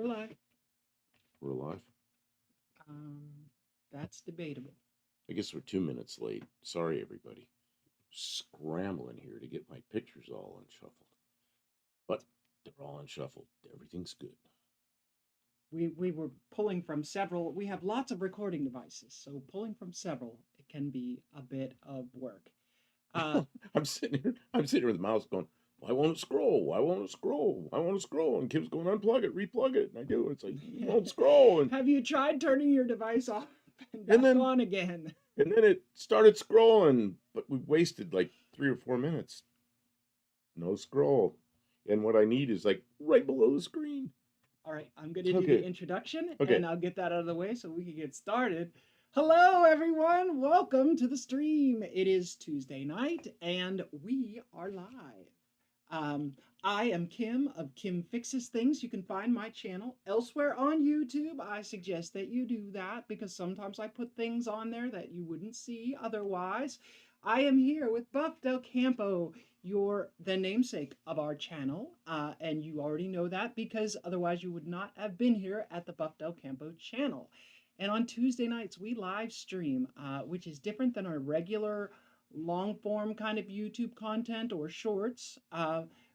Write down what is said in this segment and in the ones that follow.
We're live. We're alive. Um, that's debatable. I guess we're 2 minutes late. Sorry, everybody. Scrambling here to get my pictures all unshuffled. But they're all unshuffled. Everything's good. We were pulling from several. We have lots of recording devices, so pulling from several it can be a bit of work. I'm sitting here with the mouse going, why won't it scroll? Why won't it scroll? Why won't it scroll? And Kim's going, unplug it, replug it. And I do. It's like, it won't scroll. And Have you tried turning your device off and back then on again? And then it started scrolling, but we wasted like 3 or 4 minutes. No scroll. And what I need is like right below the screen. All right, I'm going to do Okay. the introduction, Okay. and I'll get that out of the way so we can get started. Hello, everyone. Welcome to the stream. It is Tuesday night, and we are live. I am Kim of Kim Fixes Things. You can find my channel elsewhere on YouTube. I suggest that you do that because sometimes I put things on there that you wouldn't see otherwise. I am here with Buff Del Campo, the namesake of our channel, and you already know that because otherwise you would not have been here at the Buff Del Campo channel. And on Tuesday nights, we live stream, which is different than our regular long form kind of YouTube content or shorts,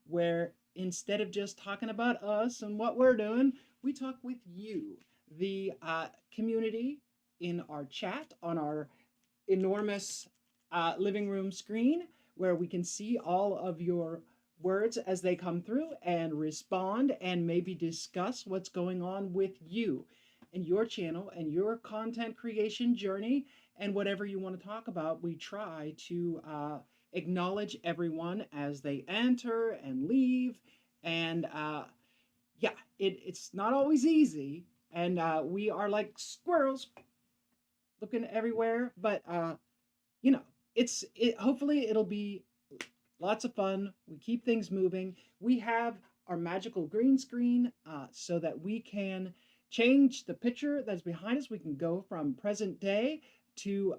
where instead of just talking about us and what we're doing, we talk with you, the community, in our chat on our enormous living room screen, where we can see all of your words as they come through and respond and maybe discuss what's going on with you and your channel and your content creation journey and whatever you want to talk about. We try to acknowledge everyone as they enter and leave. And it's not always easy. And we are like squirrels looking everywhere. But, hopefully it'll be lots of fun. We keep things moving. We have our magical green screen so that we can change the picture that's behind us. We can go from present day to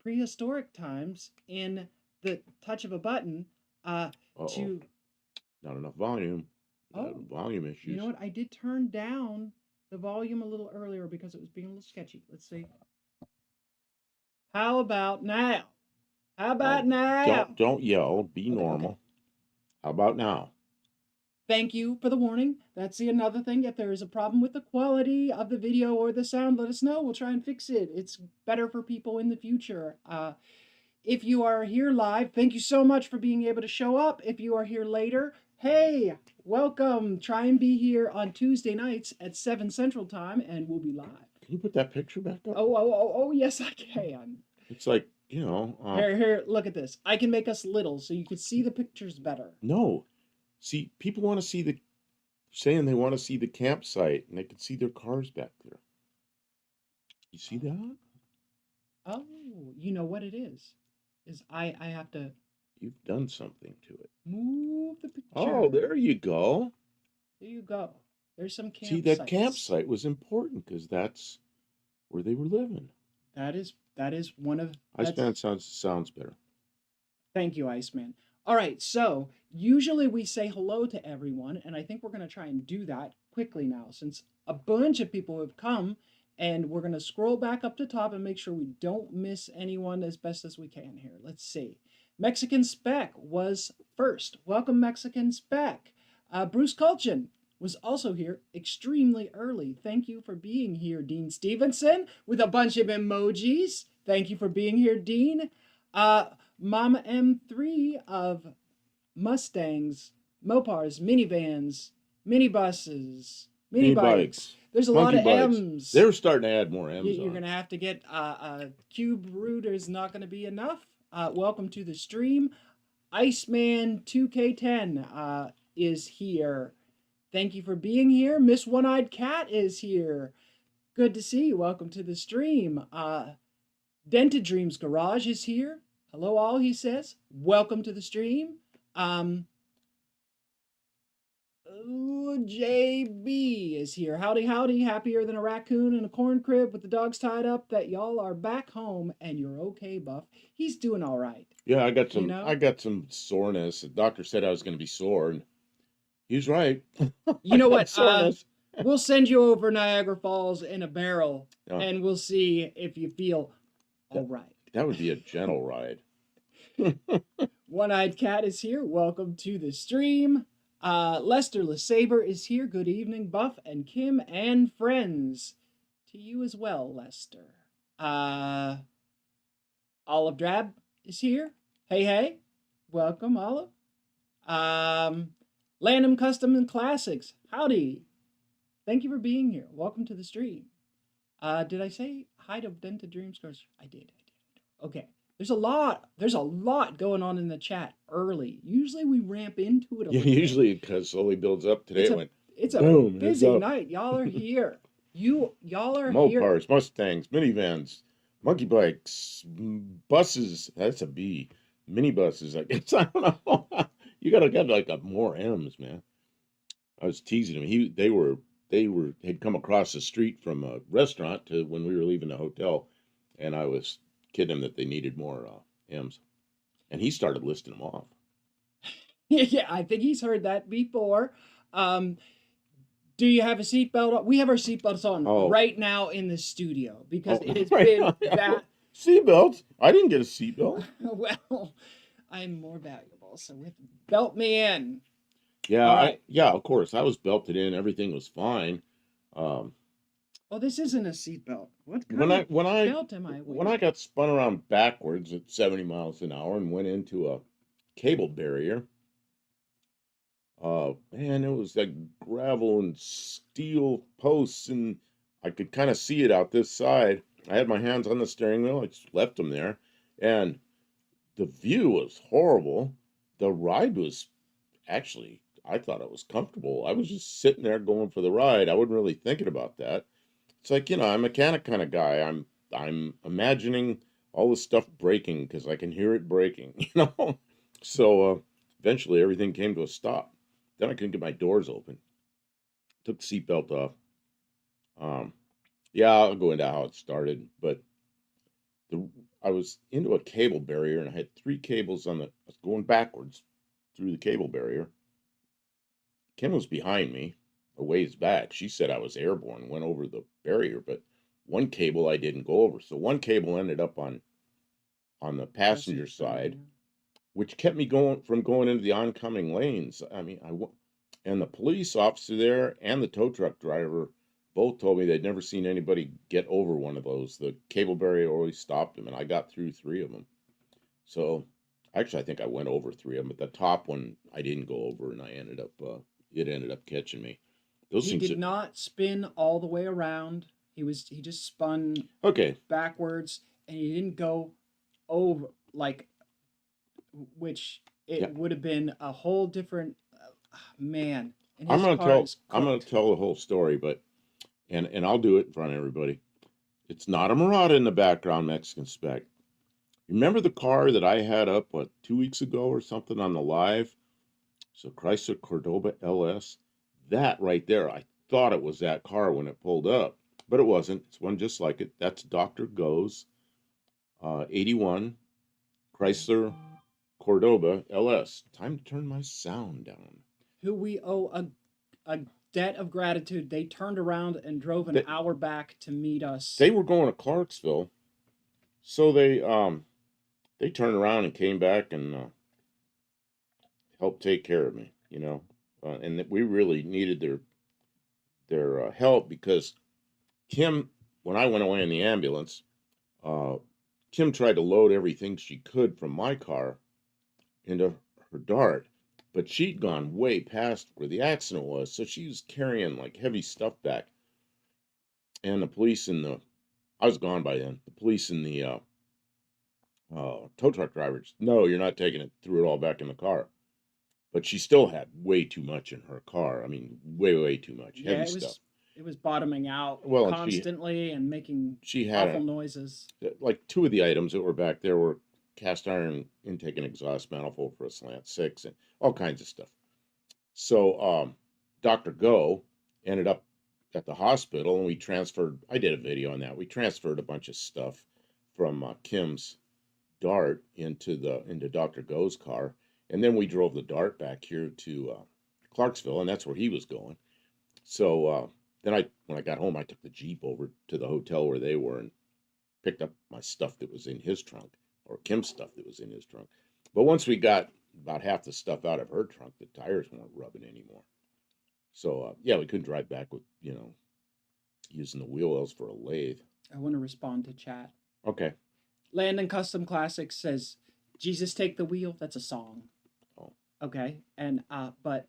prehistoric times in the touch of a button. To not enough volume. Volume issues. You know what? I did turn down the volume a little earlier because it was being a little sketchy. Let's see. How about now? How about now? Don't yell. Be normal. Okay. How about now? Thank you for the warning. That's another thing. If there is a problem with the quality of the video or the sound, let us know. We'll try and fix it. It's better for people in the future. If you are here live, thank you so much for being able to show up. If you are here later, hey, welcome. Try and be here on Tuesday nights at 7 Central Time, and we'll be live. Can you put that picture back up? Oh, yes, I can. It's like, Here, look at this. I can make us little so you can see the pictures better. No. See, people want to see saying they want to see the campsite, and they can see their cars back there. You see that? Oh, you know what it is I have to... You've done something to it. Move the picture. Oh, there you go. There you go. There's some campsites. See, that campsite was important because that's where they were living. That is one of... Iceman sounds better. Thank you, Iceman. All right, so usually we say hello to everyone, and I think we're going to try and do that quickly now since a bunch of people have come, and we're going to scroll back up to top and make sure we don't miss anyone as best as we can here. Let's see. Mexican Spec was first. Welcome, Mexican Spec. Bruce Culchin was also here extremely early. Thank you for being here, Dean Stevenson, with a bunch of emojis. Thank you for being here, Dean. Mama M3 of Mustangs, Mopars, minivans, minibuses, mini bikes. There's a lot of M's. They're starting to add more M's. You're going to have to get cube root is not going to be enough. Welcome to the stream. Iceman 2K10 is here. Thank you for being here. Miss One-Eyed Cat is here. Good to see you. Welcome to the stream. Dented Dreams Garage is here. Hello all, he says. Welcome to the stream. JB is here. Howdy, howdy. Happier than a raccoon in a corn crib with the dogs tied up that y'all are back home and you're okay, Buff. He's doing all right. Yeah, I got some soreness. The doctor said I was going to be sore, and he's right. You know what? We'll send you over Niagara Falls in a barrel, Yeah, and we'll see if you feel all that, right. that would be a gentle ride. One Eyed Cat is here. Welcome to the stream. Lester LeSabre is here. Good evening, Buff and Kim and friends. To you as well, Lester. Uh, Olive Drab is here. Hey, hey. Welcome, Olive. Um, Landom Custom and Classics. Howdy. Thank you for being here. Welcome to the stream. Did I say hi to Dented Dream Scars? I did. Okay. There's a lot going on in the chat early. Usually we ramp into it a Yeah, little bit. usually because slowly builds up. Today it went It's a boom. It's busy up. night. Y'all are here. Y'all are here. Mopars, Mustangs, minivans, monkey bikes, buses. That's a B. Minibuses, I guess. I don't know. You gotta get like a more M's, man. I was teasing him. They had come across the street from a restaurant to when we were leaving the hotel, and I was kidding him that they needed more M's, and he started listing them off. Yeah, I think he's heard that before. Um, do you have a seatbelt on? We have our seatbelts on right now in the studio because it has been that seatbelts. I didn't get a seatbelt. Well, I'm more valuable, so belt me in. Yeah, right. yeah, of course. I was belted in. Everything was fine. Oh, this isn't a seatbelt. What kind when I of when I belt am I when I got spun around backwards at 70 miles an hour and went into a cable barrier, man, it was like gravel and steel posts, and I could kind of see it out this side. I had my hands on the steering wheel. I just left them there, and the view was horrible. The ride was actually, I thought it was comfortable. I was just sitting there going for the ride. I wasn't really thinking about that. It's like, I'm a mechanic kind of guy. I'm imagining all this stuff breaking because I can hear it breaking. So eventually everything came to a stop. Then I couldn't get my doors open. Took the seatbelt off. Um, yeah, I'll go into how it started, but the I was into a cable barrier and I had three cables I was going backwards through the cable barrier. Kim was behind me, a ways back. She said I was airborne, went over the barrier, but one cable I didn't go over. So one cable ended up on the passenger side, which kept me going into the oncoming lanes. I mean, and the police officer there and the tow truck driver both told me they'd never seen anybody get over one of those. The cable barrier always stopped them, and I got through three of them. So actually, I think I went over three of them, but the top one I didn't go over, and it ended up catching me. He did not spin all the way around. He just spun backwards, and he didn't go over which it would have been a whole different man. And I'm gonna tell the whole story, but and I'll do it in front of everybody. It's not a Murata in the background, Mexican Spec. Remember the car that I had up 2 weeks ago or something on the live? So Chrysler Cordoba LS. That right there, I thought it was that car when it pulled up, but it wasn't. It's one just like it. That's Dr. Go's 81 Chrysler Cordoba LS. Time to turn my sound down. Who we owe a debt of gratitude. They turned around and drove an hour back to meet us. They were going to Clarksville, so they turned around and came back and helped take care of me, and we really needed their help because Kim, when I went away in the ambulance, Kim tried to load everything she could from my car into her Dart, but she'd gone way past where the accident was, so she was carrying like heavy stuff back. And the police I was gone by then. The police and the tow truck drivers, no, you're not taking it. Threw it all back in the car. But she still had way too much in her car. I mean, way too much. Yeah, heavy stuff. It was bottoming out constantly and making awful noises. Like two of the items that were back there were cast iron intake and exhaust manifold for a slant 6 and all kinds of stuff. So Dr. Go ended up at the hospital, and I did a video on that. We transferred a bunch of stuff from Kim's Dart into Dr. Go's car, and then we drove the Dart back here to Clarksville, and that's where he was going. So then when I got home, I took the Jeep over to the hotel where they were and picked up my stuff that was in his trunk, or Kim's stuff that was in his trunk. But once we got about half the stuff out of her trunk, the tires weren't rubbing anymore. So yeah, we couldn't drive back with using the wheel wells for a lathe. I want to respond to chat. Okay. Landon Custom Classics says, "Jesus Take the Wheel." That's a song. Oh. Okay, and but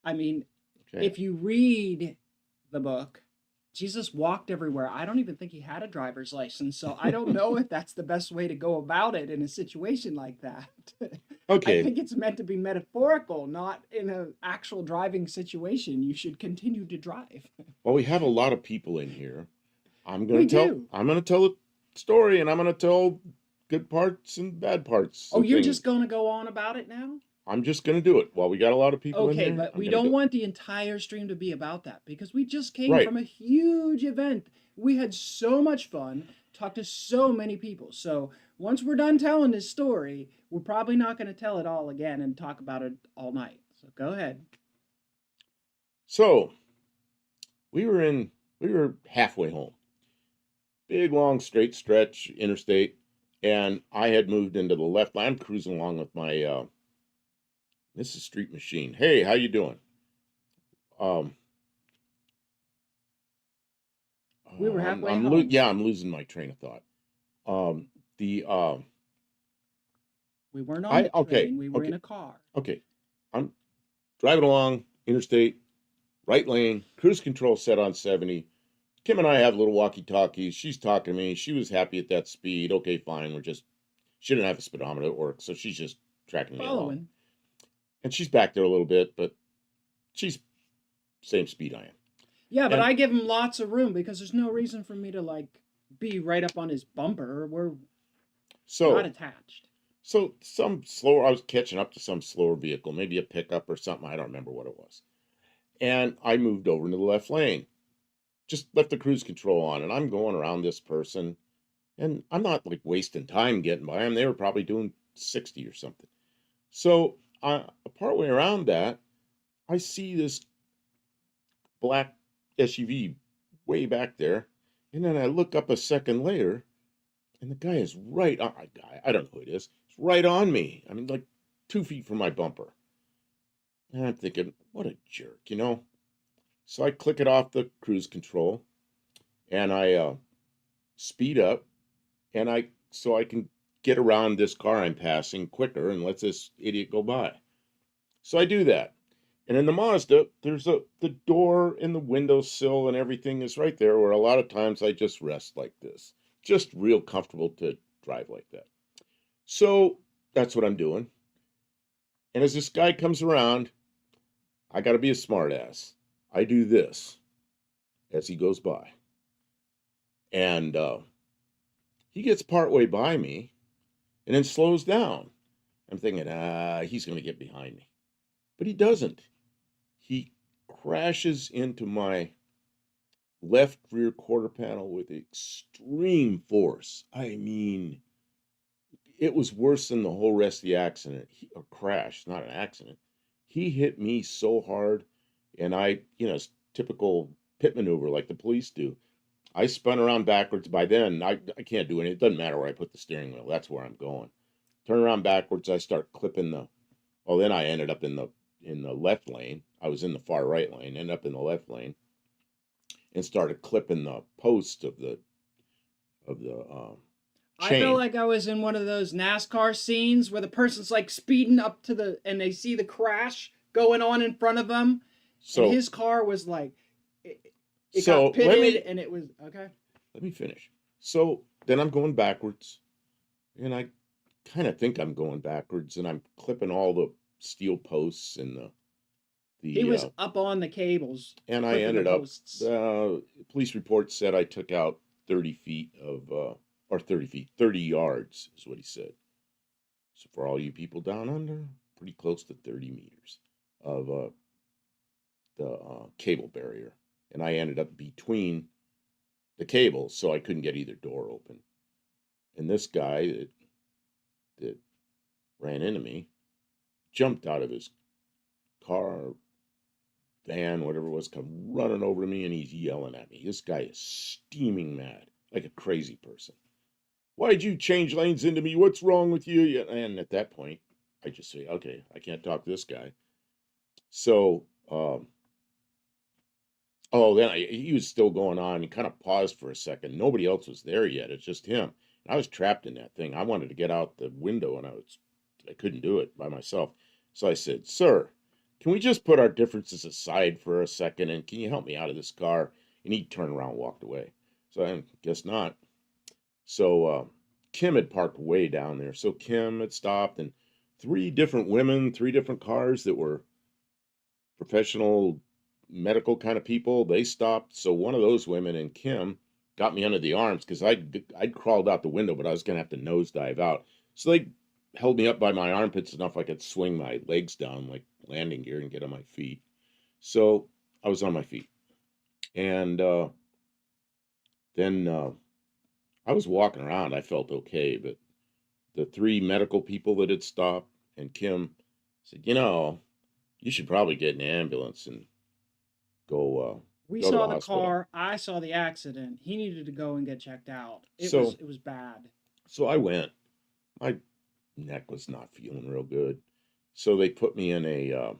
I mean, Okay. if you read the book, Jesus walked everywhere. I don't even think he had a driver's license, so I don't know if that's the best way to go about it in a situation like that. Okay. I think it's meant to be metaphorical, not in an actual driving situation. You should continue to drive. Well, we have a lot of people in here. I'm We gonna tell. do. I'm gonna tell a story, and I'm gonna tell good parts and bad parts. Oh, Of you're things. just going to go on about it now? I'm just gonna do it while we got a lot of people in Okay, here. but I'm we gonna don't do it. want the entire stream to be about that because we just came Right. from a huge event. We had so much fun, talked to so many people. So once we're done telling this story, we're probably not going to tell it all again and talk about it all night. So go ahead. So we were halfway home. Big long straight stretch interstate, and I had moved into the left lane. I'm cruising along with my Mrs. Street Machine. Hey, how you doing? Um, We were halfway home. yeah, I'm losing my train of thought. The We weren't on the train. Okay, We were in a car. okay. I'm driving along interstate, right lane, cruise control set on 70. Kim and I have little walkie-talkies. She's talking to me. She was happy at that speed. Okay, fine. She didn't have a speedometer at work, so she's just tracking me along. Following. And she's back there a little bit, but she's same speed I am. Yeah, but I give him lots of room because there's no reason for me to be right up on his bumper. We're not attached. So I was catching up to some slower vehicle, maybe a pickup or something. I don't remember what it was. And I moved over into the left lane. Just left the cruise control on, and I'm going around this person, and I'm not like wasting time getting by them. They were probably doing 60 or something. So partway around that, I see this black SUV way back there, and then I look up a second later, and the guy is right on. I don't know who it is. It's right on me. I mean, like 2 feet from my bumper. And I'm thinking, what a jerk, So I click it off the cruise control, and I speed up, and so I can get around this car I'm passing quicker and let this idiot go by. So I do that. And in the Mazda, there's the door and the windowsill and everything is right there, where a lot of times I just rest like this. Just real comfortable to drive like that. So that's what I'm doing. And as this guy comes around, I got to be a smartass. I do this as he goes by. And he gets partway by me and then slows down. I'm thinking, he's going to get behind me. But he doesn't. He crashes into my left rear quarter panel with extreme force. I mean, it was worse than the whole rest of the accident. A crash, not an accident. He hit me so hard, and it's typical pit maneuver like the police do. I spun around backwards. By then, I can't do anything. It doesn't matter where I put the steering wheel. That's where I'm going. Turn around backwards. I start clipping then I ended up in the left lane. I was in the far right lane, ended up in the left lane, and started clipping the post of the chain. I felt like I was in one of those NASCAR scenes where the person's like speeding up and they see the crash going on in front of them. So and his car was like, it got pitted and it was, okay. Let me finish. So then I'm going backwards, and I kind of think I'm going backwards, and I'm clipping all the steel posts and he was up on the cables. And I ended up, police report said I took out 30 feet or 30 yards is what he said. So for all you people down under, pretty close to 30 meters of the cable barrier. And I ended up between the cables, so I couldn't get either door open. And this guy that ran into me jumped out of his car, van, whatever it was, come running over to me, and he's yelling at me. This guy is steaming mad, like a crazy person. Why'd you change lanes into me? What's wrong with you? And at that point, I just say, okay, I can't talk to this guy. So, he was still going on. He kind of paused for a second. Nobody else was there yet. It's just him. And I was trapped in that thing. I wanted to get out the window, and I couldn't do it by myself. So I said, "Sir, can we just put our differences aside for a second, and can you help me out of this car?" And he turned around and walked away. So I guess not. So Kim had parked way down there. So Kim had stopped, and three different women, three different cars that were professional medical kind of people, they stopped. So one of those women and Kim got me under the arms because I'd crawled out the window, but I was gonna have to nosedive out. So they held me up by my armpits enough I could swing my legs down like landing gear and get on my feet. So I was on my feet, and then I was walking around. I felt okay, but the three medical people that had stopped and Kim said, you should probably get an ambulance and go We go to the saw the hospital. car. I saw the accident. He needed to go and get checked out. So It was bad. so I went. My neck was not feeling real good. So they put me in a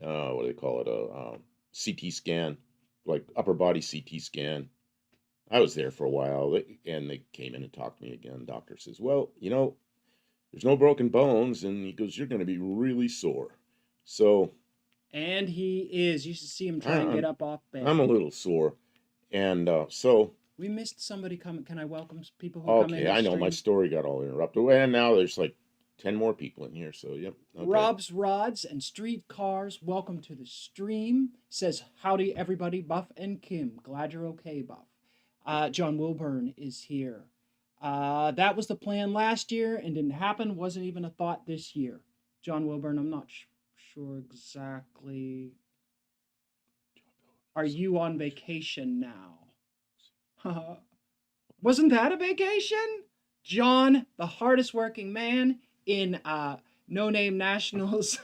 what do they call it? A CT scan, like upper body CT scan. I was there for a while, and they came in and talked to me again. Doctor says, "Well, there's no broken bones," and he goes, "You're going to be really sore." So And he is. You should see him try and get I'm up off I'm a bed. little sore, and so We missed somebody coming. Can I welcome people who come okay, into the I know my stream? story got all interrupted, and now there's like 10 more people in here. So yep, okay. Rob's Rods and Street Cars, welcome to the stream. Says, howdy everybody, Buff and Kim. Glad you're okay, Buff. John Wilburn is here. That was the plan last year and didn't happen. Wasn't even a thought this year. John Wilburn, I'm not sure exactly. Are you on vacation now? Wasn't that a vacation? John, the hardest working man in No Name Nationals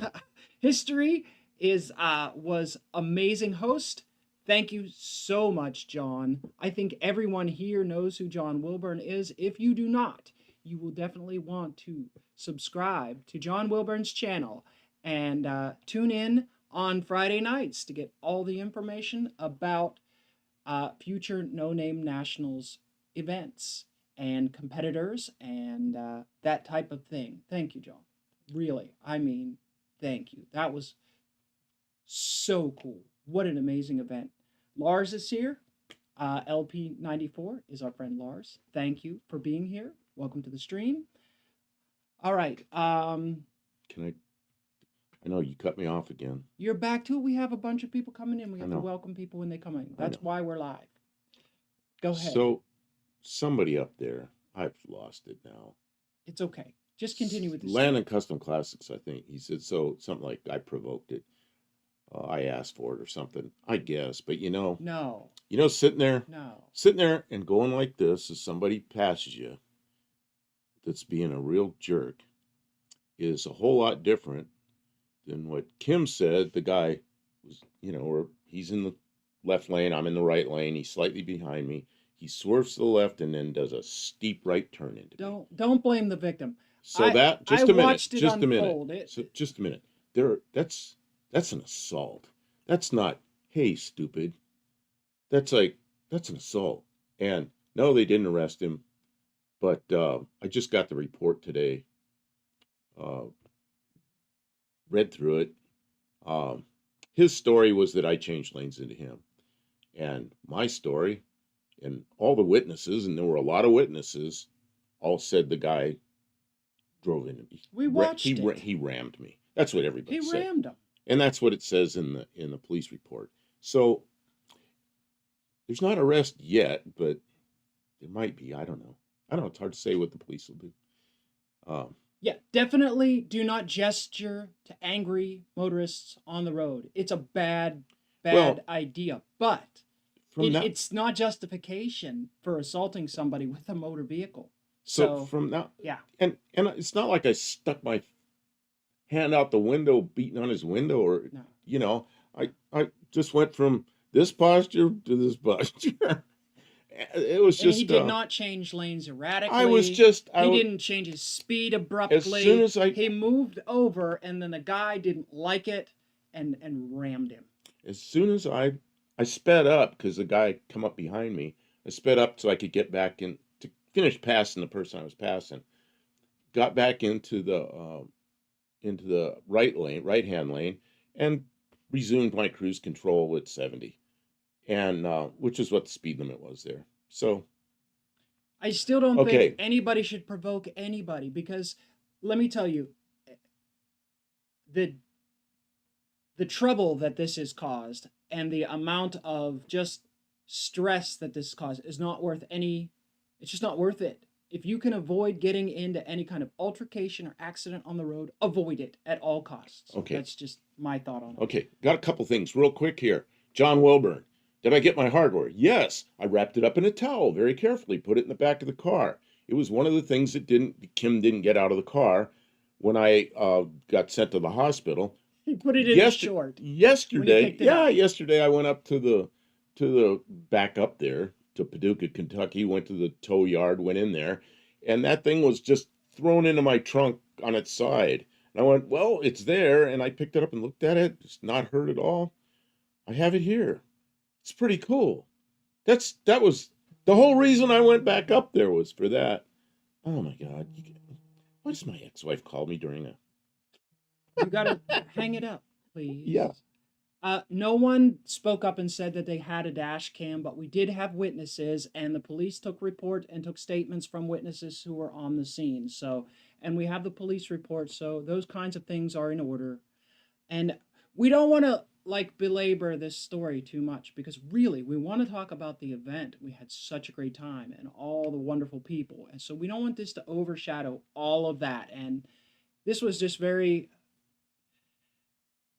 history, was amazing host. Thank you so much, John. I think everyone here knows who John Wilburn is. If you do not, you will definitely want to subscribe to John Wilburn's channel and tune in on Friday nights to get all the information about future No Name Nationals events and competitors and that type of thing. Thank you, John. Really, I mean, thank you. That was so cool. What an amazing event. Lars is here. LP94 is our friend Lars. Thank you for being here. Welcome to the stream. All right. Can I know you cut me off again. You're back to it. We have a bunch of people coming in. We I have to know. welcome people when they come in. I That's know. why we're live. Go ahead. So somebody up there, I've lost it now. It's okay. Just continue with the Land story. and Custom Classics, I think. He said so something like I provoked it. I asked for it or something. I guess, but No, sitting there no. and going like this as somebody passes you that's being a real jerk is a whole lot different than what Kim said. The guy was, or he's in the left lane, I'm in the right lane, he's slightly behind me. He swerves to the left and then does a steep right turn into me. Don't blame the victim. So that I just a minute, watched it just a minute. unfold. So just a minute. That's an assault. That's not, hey, stupid. That's an assault. And no, they didn't arrest him. But I just got the report today. Uh, read through it. His story was that I changed lanes into him. And my story and all the witnesses, and there were a lot of witnesses, all said the guy drove into me. We watched it. He rammed me. That's what everybody He said. rammed him. And that's what it says in the police report. So there's not arrest yet, but there might be. I don't know. It's hard to say what the police will do. Yeah, definitely do not gesture to angry motorists on the road. It's a bad idea. But it's not justification for assaulting somebody with a motor vehicle. So from now, yeah. And it's not like I stuck my hand out the window beating on his window or, no. just went from this posture to this posture. It was And he just, did not change lanes I was erratically. just, He didn't change his speed as soon abruptly. as I, He moved over, and then the guy didn't like it and rammed him. as soon as I sped up because the guy come up behind me. I sped up so I could get back in to finish passing the person I was passing. Got back into the right hand lane, and resumed my cruise control at 70, and which is what the speed limit was there. So I still don't think okay, anybody should provoke anybody because let me tell you, the the trouble that this has caused and the amount of just stress that this caused is not worth any, it's just not worth it. If you can avoid getting into any kind of altercation or accident on the road, avoid it at all costs. okay, That's just my thought on it. okay. Got a couple things real quick here. John Wilburn, did I get my hardware? Yes, I wrapped it up in a towel very carefully, put it in the back of the car. It was one of the things that Kim didn't get out of the car when I got sent to the hospital. He put it in his short when he Yesterday, picked it up. yesterday I went up to the back up there to Paducah, Kentucky, went to the tow yard, went in there, and that thing was just thrown into my trunk on its side. And I went, well, it's there, and I picked it up and looked at it. It's not hurt at all. I have it here. It's pretty cool. That was the whole reason I went back up there was for that. Oh my God. Why does my ex-wife call me during a You gotta hang it up, please. Yeah. No one spoke up and said that they had a dash cam, but we did have witnesses, and the police took report and took statements from witnesses who were on the scene. So, and we have the police report, so those kinds of things are in order. And we don't want to like belabor this story too much because really we want to talk about the event. We had such a great time and all the wonderful people. And so we don't want this to overshadow all of that. And this was just very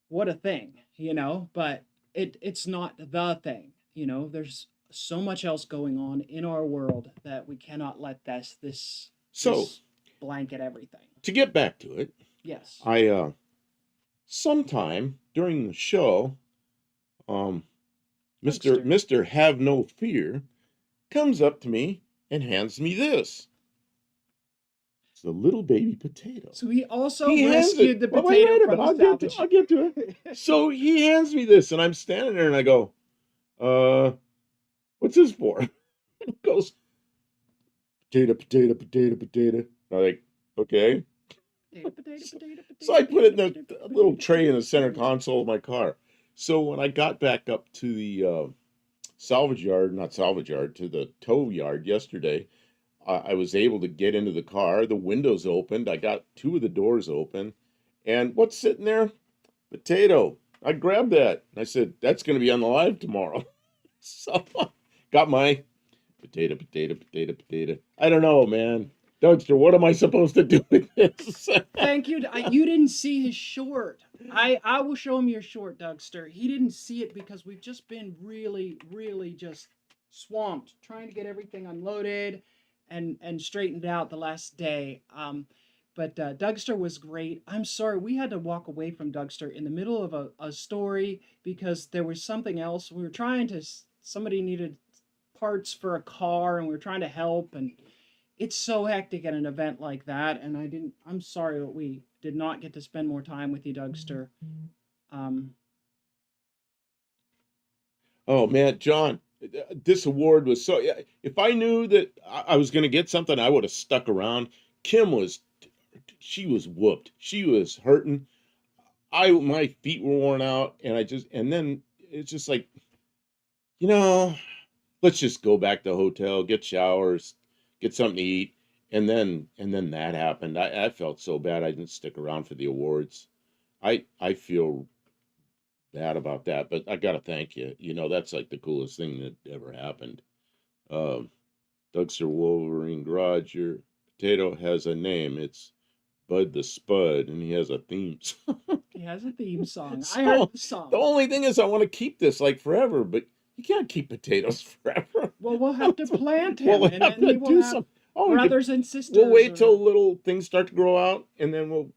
what a thing, but it's not the thing. There's so much else going on in our world that we cannot let So this blanket everything. to get back to it, Yes. I sometime during the show, Mr. Have No Fear comes up to me and hands me this. It's a little baby potato. So he also rescued the potato from the salvage. I'll get to it. So he hands me this, and I'm standing there, and I go, what's this for? And he goes, potato, potato, potato, potato. I'm like, okay. So I put it in a little tray in the center console of my car. So when I got back up to the to the tow yard yesterday, I was able to get into the car. The windows opened. I got two of the doors open. And what's sitting there? Potato. I grabbed that. And I said, that's going to be on the live tomorrow. So got my potato, potato, potato, potato. I don't know, man. Dougster, what am I supposed to do with this? Thank you. You didn't see his short. I will show him your short, Dougster. He didn't see it because we've just been really, really just swamped trying to get everything unloaded and straightened out the last day. But Dougster was great. I'm sorry, we had to walk away from Dougster in the middle of a story because there was something else. We were trying to, somebody needed parts for a car and we were trying to help, and it's so hectic at an event like that. And I'm sorry that we did not get to spend more time with you, Dougster. Oh man, John, this award was so. If I knew that I was going to get something, I would have stuck around. She was whooped. She was hurting. My feet were worn out, and then it's just like, let's just go back to the hotel, get showers, get something to eat, and then that happened. I felt so bad I didn't stick around for the awards. I feel bad about that, but I gotta thank you. That's like the coolest thing that ever happened. Dougster Wolverine Garage, your potato has a name. It's Bud the Spud, and he has a theme song. He has a theme song. So, I heard the song. The only thing is I want to keep this like forever, but you can't keep potatoes forever. Well, we'll have to plant him, We'll and have then to he will do have some. brothers and sisters. We'll wait till little things start to grow out, and then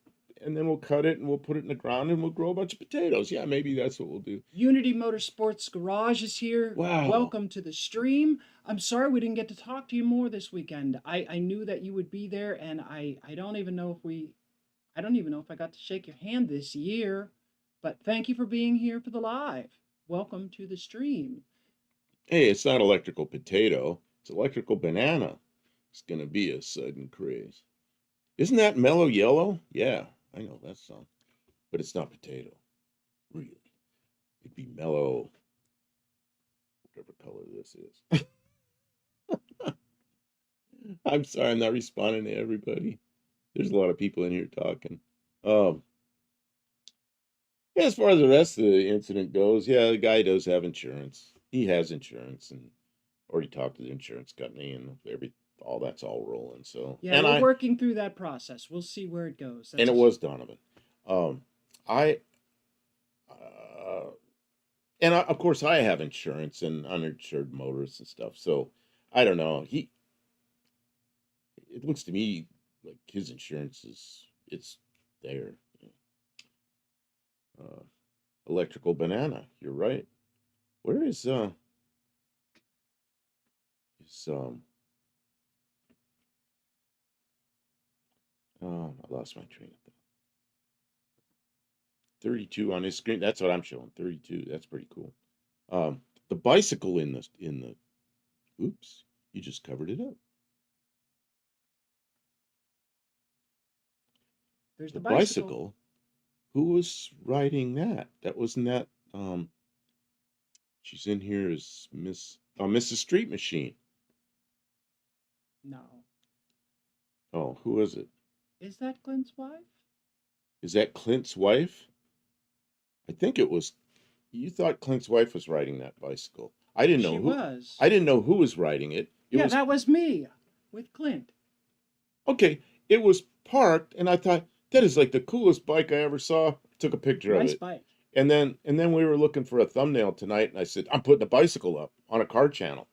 and then we'll cut it and we'll put it in the ground and we'll grow a bunch of potatoes. Yeah, maybe that's what we'll do. Unity Motorsports Garage is here. Wow. Welcome to the stream. I'm sorry we didn't get to talk to you more this weekend. I knew that you would be there, and I don't even know if I don't even know if I got to shake your hand this year. But thank you for being here for the live. Welcome to the stream. Hey, it's not electrical potato. It's electrical banana. It's gonna be a sudden craze. Isn't that mellow yellow? Yeah, I know that song. But it's not potato. Really. It'd be mellow, whatever color this is. I'm sorry, I'm not responding to everybody. There's a lot of people in here talking. Um, yeah, as far as the rest of the incident goes, yeah, the guy does have insurance. He has insurance and already talked to the insurance company and all that's all rolling. So Yeah, we're working through that process. We'll see where it goes. And it was Donovan. Um, I of course I have insurance and uninsured motorists and stuff. So I don't know. It looks to me like his insurance it's there. Uh, electrical banana. You're right. Where is I lost my train of thought. 32 on his screen. That's what I'm showing. 32. That's pretty cool. The bicycle in the oops, you just covered it up. There's the bicycle. Who was riding that? That wasn't that she's in here as Mrs. Street Machine. No. Oh, who is it? Is that Clint's wife? Is that Clint's wife? I think it was. You thought Clint's wife was riding that bicycle. I didn't know she who was. I didn't know who was riding it. That was me with Clint. Okay, it was parked, and I thought that is like the coolest bike I ever saw. Took a picture of it. Nice bike. And then we were looking for a thumbnail tonight, and I said I'm putting a bicycle up on a car channel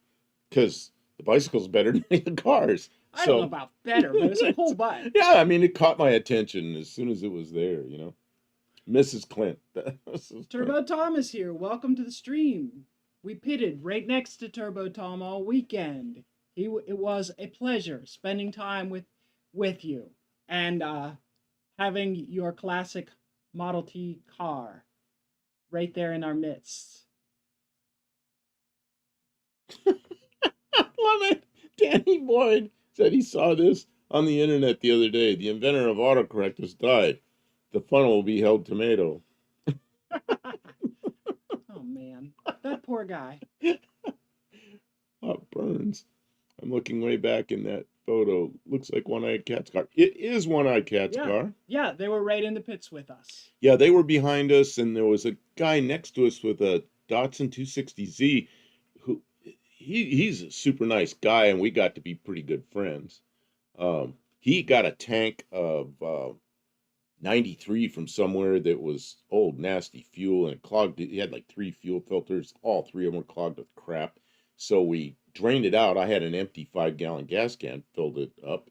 because the bicycle's better than the cars. I don't know about better, but it's a cool bike. Yeah, I mean, it caught my attention as soon as it was there, you know. Mrs. Clint. Turbo Tom is here. Welcome to the stream. We pitted right next to Turbo Tom all weekend. It was a pleasure spending time with you and having your classic Model T car right there in our midst. Love it. Danny Boyd said he saw this on the internet the other day. The inventor of autocorrect has died. The funnel will be held tomato. Oh, man. That poor guy. Oh, burns. I'm looking way back in that photo. Looks like One-Eyed Cat's car. It is One-Eyed Cat's car. Yeah, they were right in the pits with us. Yeah, they were behind us, and there was a guy next to us with a Datsun 260Z who he's a super nice guy, and we got to be pretty good friends. He got a tank of 93 from somewhere that was old, nasty fuel, and it clogged. He had like 3 fuel filters. All 3 of them were clogged with crap. So we drained it out. I had an empty 5-gallon gas can, filled it up,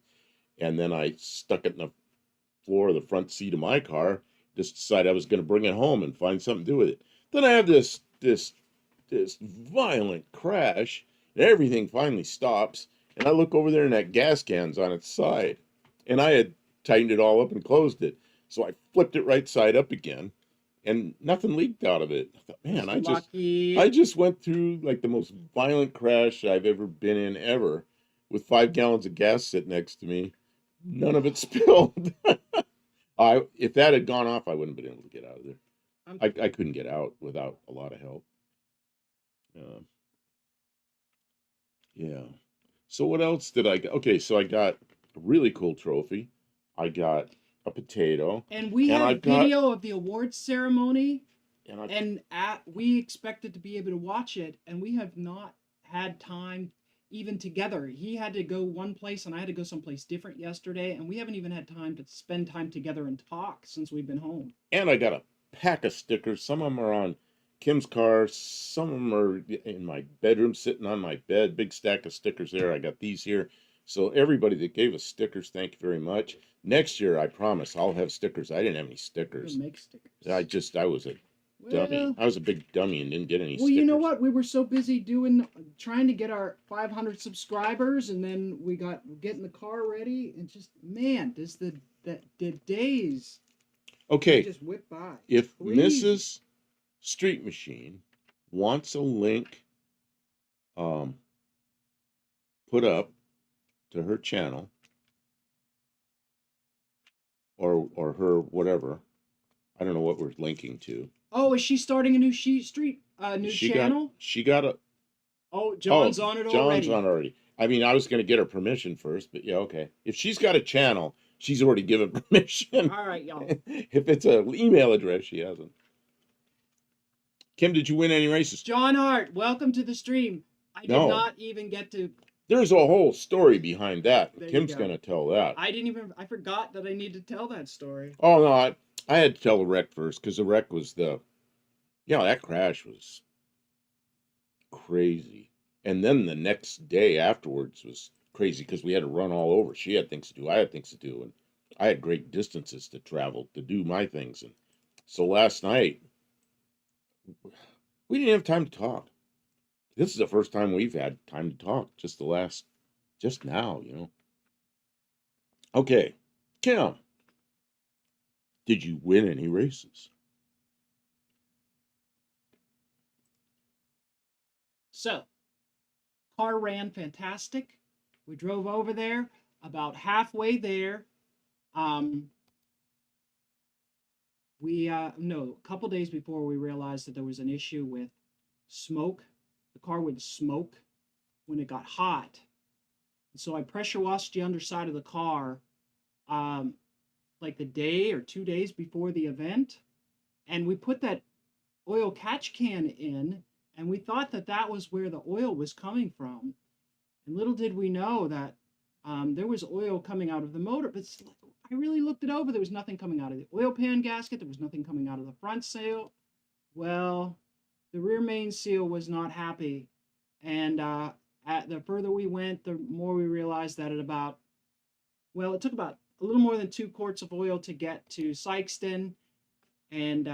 and then I stuck it in the floor of the front seat of my car. Just decided I was going to bring it home and find something to do with it. Then I have this violent crash, and everything finally stops. And I look over there, and that gas can's on its side, and I had tightened it all up and closed it. So I flipped it right side up again, and nothing leaked out of it. I thought, man, I just went through like the most violent crash I've ever been in ever, with 5 gallons of gas sitting next to me. None of it spilled. If that had gone off, I wouldn't have been able to get out of there. I couldn't get out without a lot of help. Yeah. So what else did I get? Okay, so I got a really cool trophy. I got a potato. And we have video of the awards ceremony. We expected to be able to watch it, and we have not had time even together. He had to go one place, and I had to go someplace different yesterday, and we haven't even had time to spend time together and talk since we've been home. And I got a pack of stickers. Some of them are on Kim's car. Some of them are in my bedroom, sitting on my bed. Big stack of stickers there. I got these here So everybody that gave us stickers, thank you very much. Next year, I promise I'll have stickers. I didn't have any We'll stickers. make stickers. I was a dummy. Well, I was a big dummy and didn't get any well, stickers. you know what? We were so busy trying to get our 500 subscribers, and then we got getting the car ready, and just man, does the days Okay, just whip by. if Crazy. Mrs. Street Machine wants a link put up to her channel or her whatever, I don't know what we're linking to. Oh, is she starting a new channel? She got a Oh, John's on it John's already. on already. I mean, I was going to get her permission first, but yeah, okay. If she's got a channel, she's already given permission. All right, y'all. If it's an email address, she hasn't. Kim, did you win any races? John Art, welcome to the stream. I did No. not even get to. There's a whole story behind that. There you Kim's go. going to tell that. I forgot that I need to tell that story. Oh, no, I had to tell the wreck first because the wreck was that crash was crazy. And then the next day afterwards was crazy because we had to run all over. She had things to do. I had things to do. And I had great distances to travel to do my things. And so last night, we didn't have time to talk. This is the first time we've had time to talk. Just now, Okay, Kim, did you win any races? So, car ran fantastic. We drove over there. About halfway there, a couple days before we realized that there was an issue with smoke. The car would smoke when it got hot. So I pressure washed the underside of the car like the day or 2 days before the event. And we put that oil catch can in, and we thought that that was where the oil was coming from. And little did we know that there was oil coming out of the motor. But I really looked it over. There was nothing coming out of the oil pan gasket. There was nothing coming out of the front seal. Well, the rear main seal was not happy. And the further we went, the more we realized that it took about a little more than 2 quarts of oil to get to Sykeston. And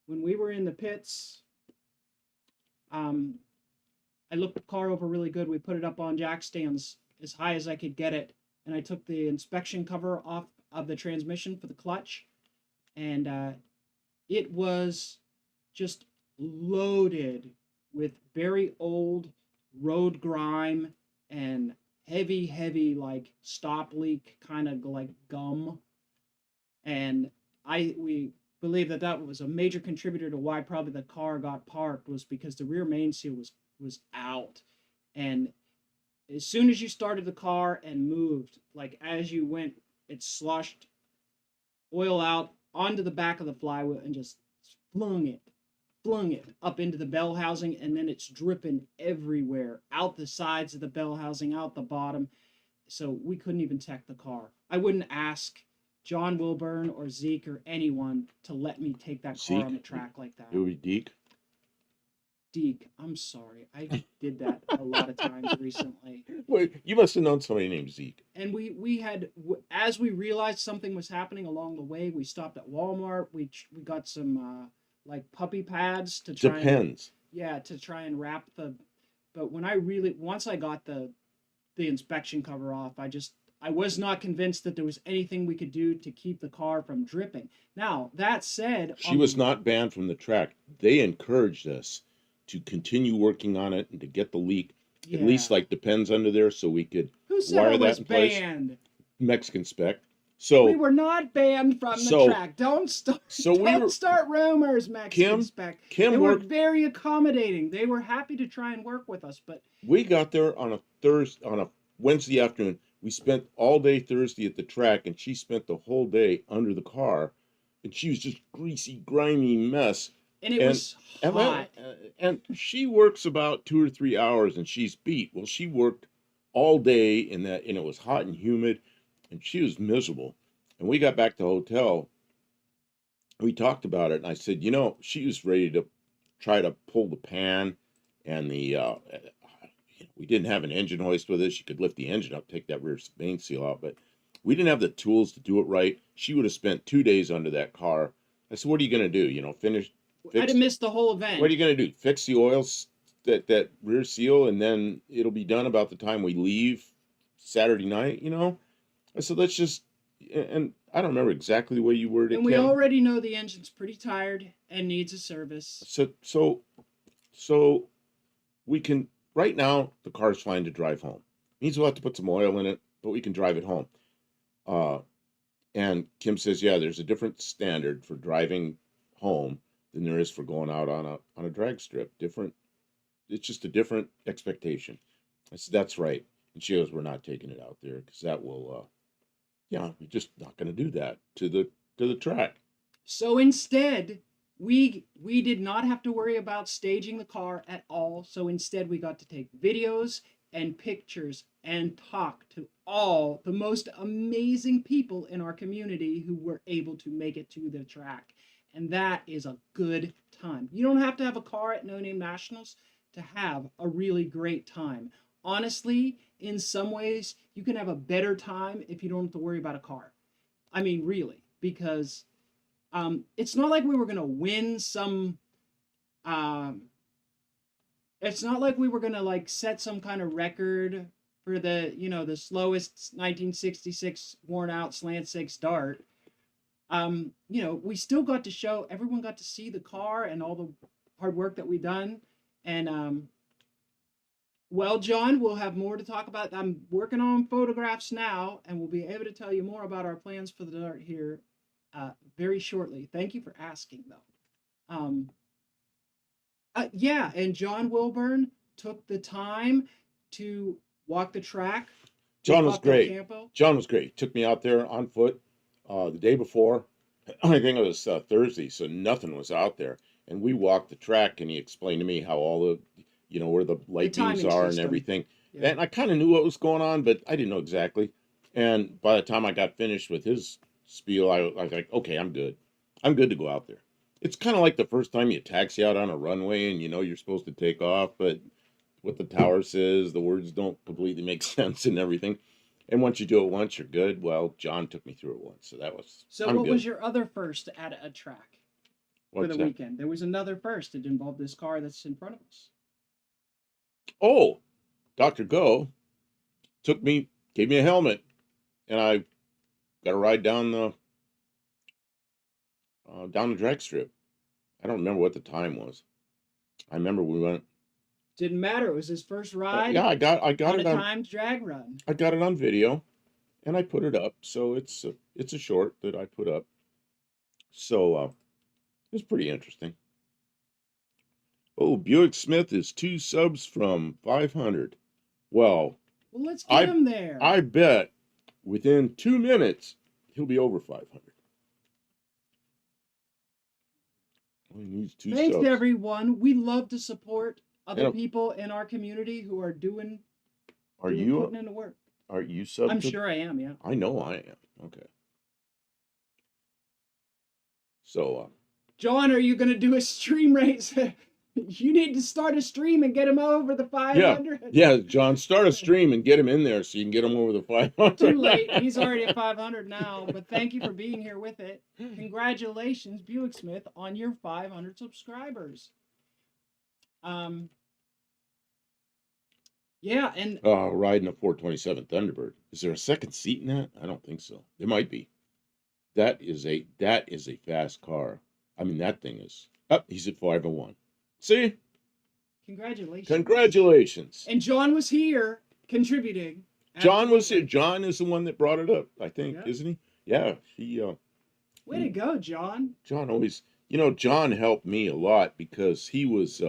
when we were in the pits, I looked the car over really good. We put it up on jack stands as high as I could get it. And I took the inspection cover off of the transmission for the clutch. And it was just loaded with very old road grime and heavy like stop leak kind of like gum. And we believe that was a major contributor to why probably the car got parked, was because the rear main seal was out. And as soon as you started the car and moved, like as you went, it sloshed oil out onto the back of the flywheel and just flung it up into the bell housing, and then it's dripping everywhere, out the sides of the bell housing, out the bottom. So we couldn't even tech the car. I wouldn't ask John Wilburn or Zeke or anyone to let me take that car on the track like that. It would be Deke. Deke, I'm sorry. I did that a lot of times recently. Well, you must have known somebody named Zeke. And we had, as we realized something was happening along the way, we stopped at Walmart. We got some like puppy pads to try. Depends. To try and wrap the. But once I got the inspection cover off, I was not convinced that there was anything we could do to keep the car from dripping. Now, that said, she was not banned from the track. They encouraged us to continue working on it and to get the leak at least like the pens under there so we could wire that in place. Mexican spec. So we were not banned from the track. Don't start rumors, Mexican spec. They were very accommodating. They were happy to try and work with us, but we got there on a Wednesday afternoon. We spent all day Thursday at the track, and she spent the whole day under the car, and she was just greasy, grimy mess. And it was hot. And she works about 2 or 3 hours, and she's beat. Well, she worked all day in that, and it was hot and humid, and she was miserable. And we got back to the hotel. We talked about it, and I said, she was ready to try to pull the pan and the we didn't have an engine hoist with us. You could lift the engine up, take that rear main seal out, but we didn't have the tools to do it right. She would have spent 2 days under that car. I said, what are you going to do? I'd Fix, have missed the whole what are event. you going to do? Fix the that rear seal, and then it'll be done about the time we leave Saturday night. I said, let's just, and I don't remember exactly the way you worded And it, we Kim. already know the engine's pretty tired and needs a service. So we can, right now, the car's fine to drive home. Means we'll have to put some oil in it, but we can drive it home. And Kim says, yeah, there's a different standard for driving home than there is for going out on a drag strip. Different. It's just a different expectation. I said, that's right. And she goes, we're not taking it out there because that will, we're just not going to do that to the track. So instead, we did not have to worry about staging the car at all. So instead, we got to take videos and pictures and talk to all the most amazing people in our community who were able to make it to the track. And that is a good time. You don't have to have a car at No Name Nationals to have a really great time. Honestly, in some ways, you can have a better time if you don't have to worry about a car. I mean, really, because it's not like we were going to win some. Um, it's not like we were going to like set some kind of record for the slowest 1966 worn out slant six dart. We still got to show, everyone got to see the car and all the hard work that we done. And well, John, we'll have more to talk about. I'm working on photographs now, and we'll be able to tell you more about our plans for the dart here very shortly. Thank you for asking, though. Yeah, and John Wilburn took the time to walk the track. John was great. John was great. He took me out there on foot the day before. I think it was Thursday, so nothing was out there. And we walked the track, and he explained to me how all where the light beams are and everything. Yeah. And I kind of knew what was going on, but I didn't know exactly. And by the time I got finished with his spiel, I was like, okay, I'm good. I'm good to go out there. It's kind of like the first time you taxi out on a runway and you're supposed to take off, but what the tower says, the words don't completely make sense and everything. And once you do it once, you're good. Well, John took me through it once, so that was. So what was your other first at a track for the weekend? There was another first. It involved this car that's in front of us. Oh, Dr. Go gave me a helmet, and I got a ride down the drag strip. I don't remember what the time was. I remember we went. Didn't matter. It was his first ride. Yeah, I got on it a timed drag run. I got it on video, and I put it up. So it's a short that I put up. So it was pretty interesting. Oh, Buick Smith is 2 subs from 500. Well, let's get him there. I bet within 2 minutes he'll be over 500. Well, he needs 2 Thanks subs. to everyone. We love to support other people in our community who are putting in the work. Are you subbed? I'm sure I am, yeah. I know I am. Okay. So, John, are you going to do a stream race? You need to start a stream and get him over the 500. Yeah, John, start a stream and get him in there so you can get him over the 500. Too late. He's already at 500 now, but thank you for being here with it. Congratulations, Buick Smith, on your 500 subscribers. Yeah, and riding a 427 Thunderbird. Is there a second seat in that? I don't think so. There might be. That is a fast car. I mean, that thing is up. He's at 501. See? Congratulations. And John was here contributing. John was here. John is the one that brought it up, I think, isn't he? Yeah, he way to go, John. John always, John helped me a lot because he was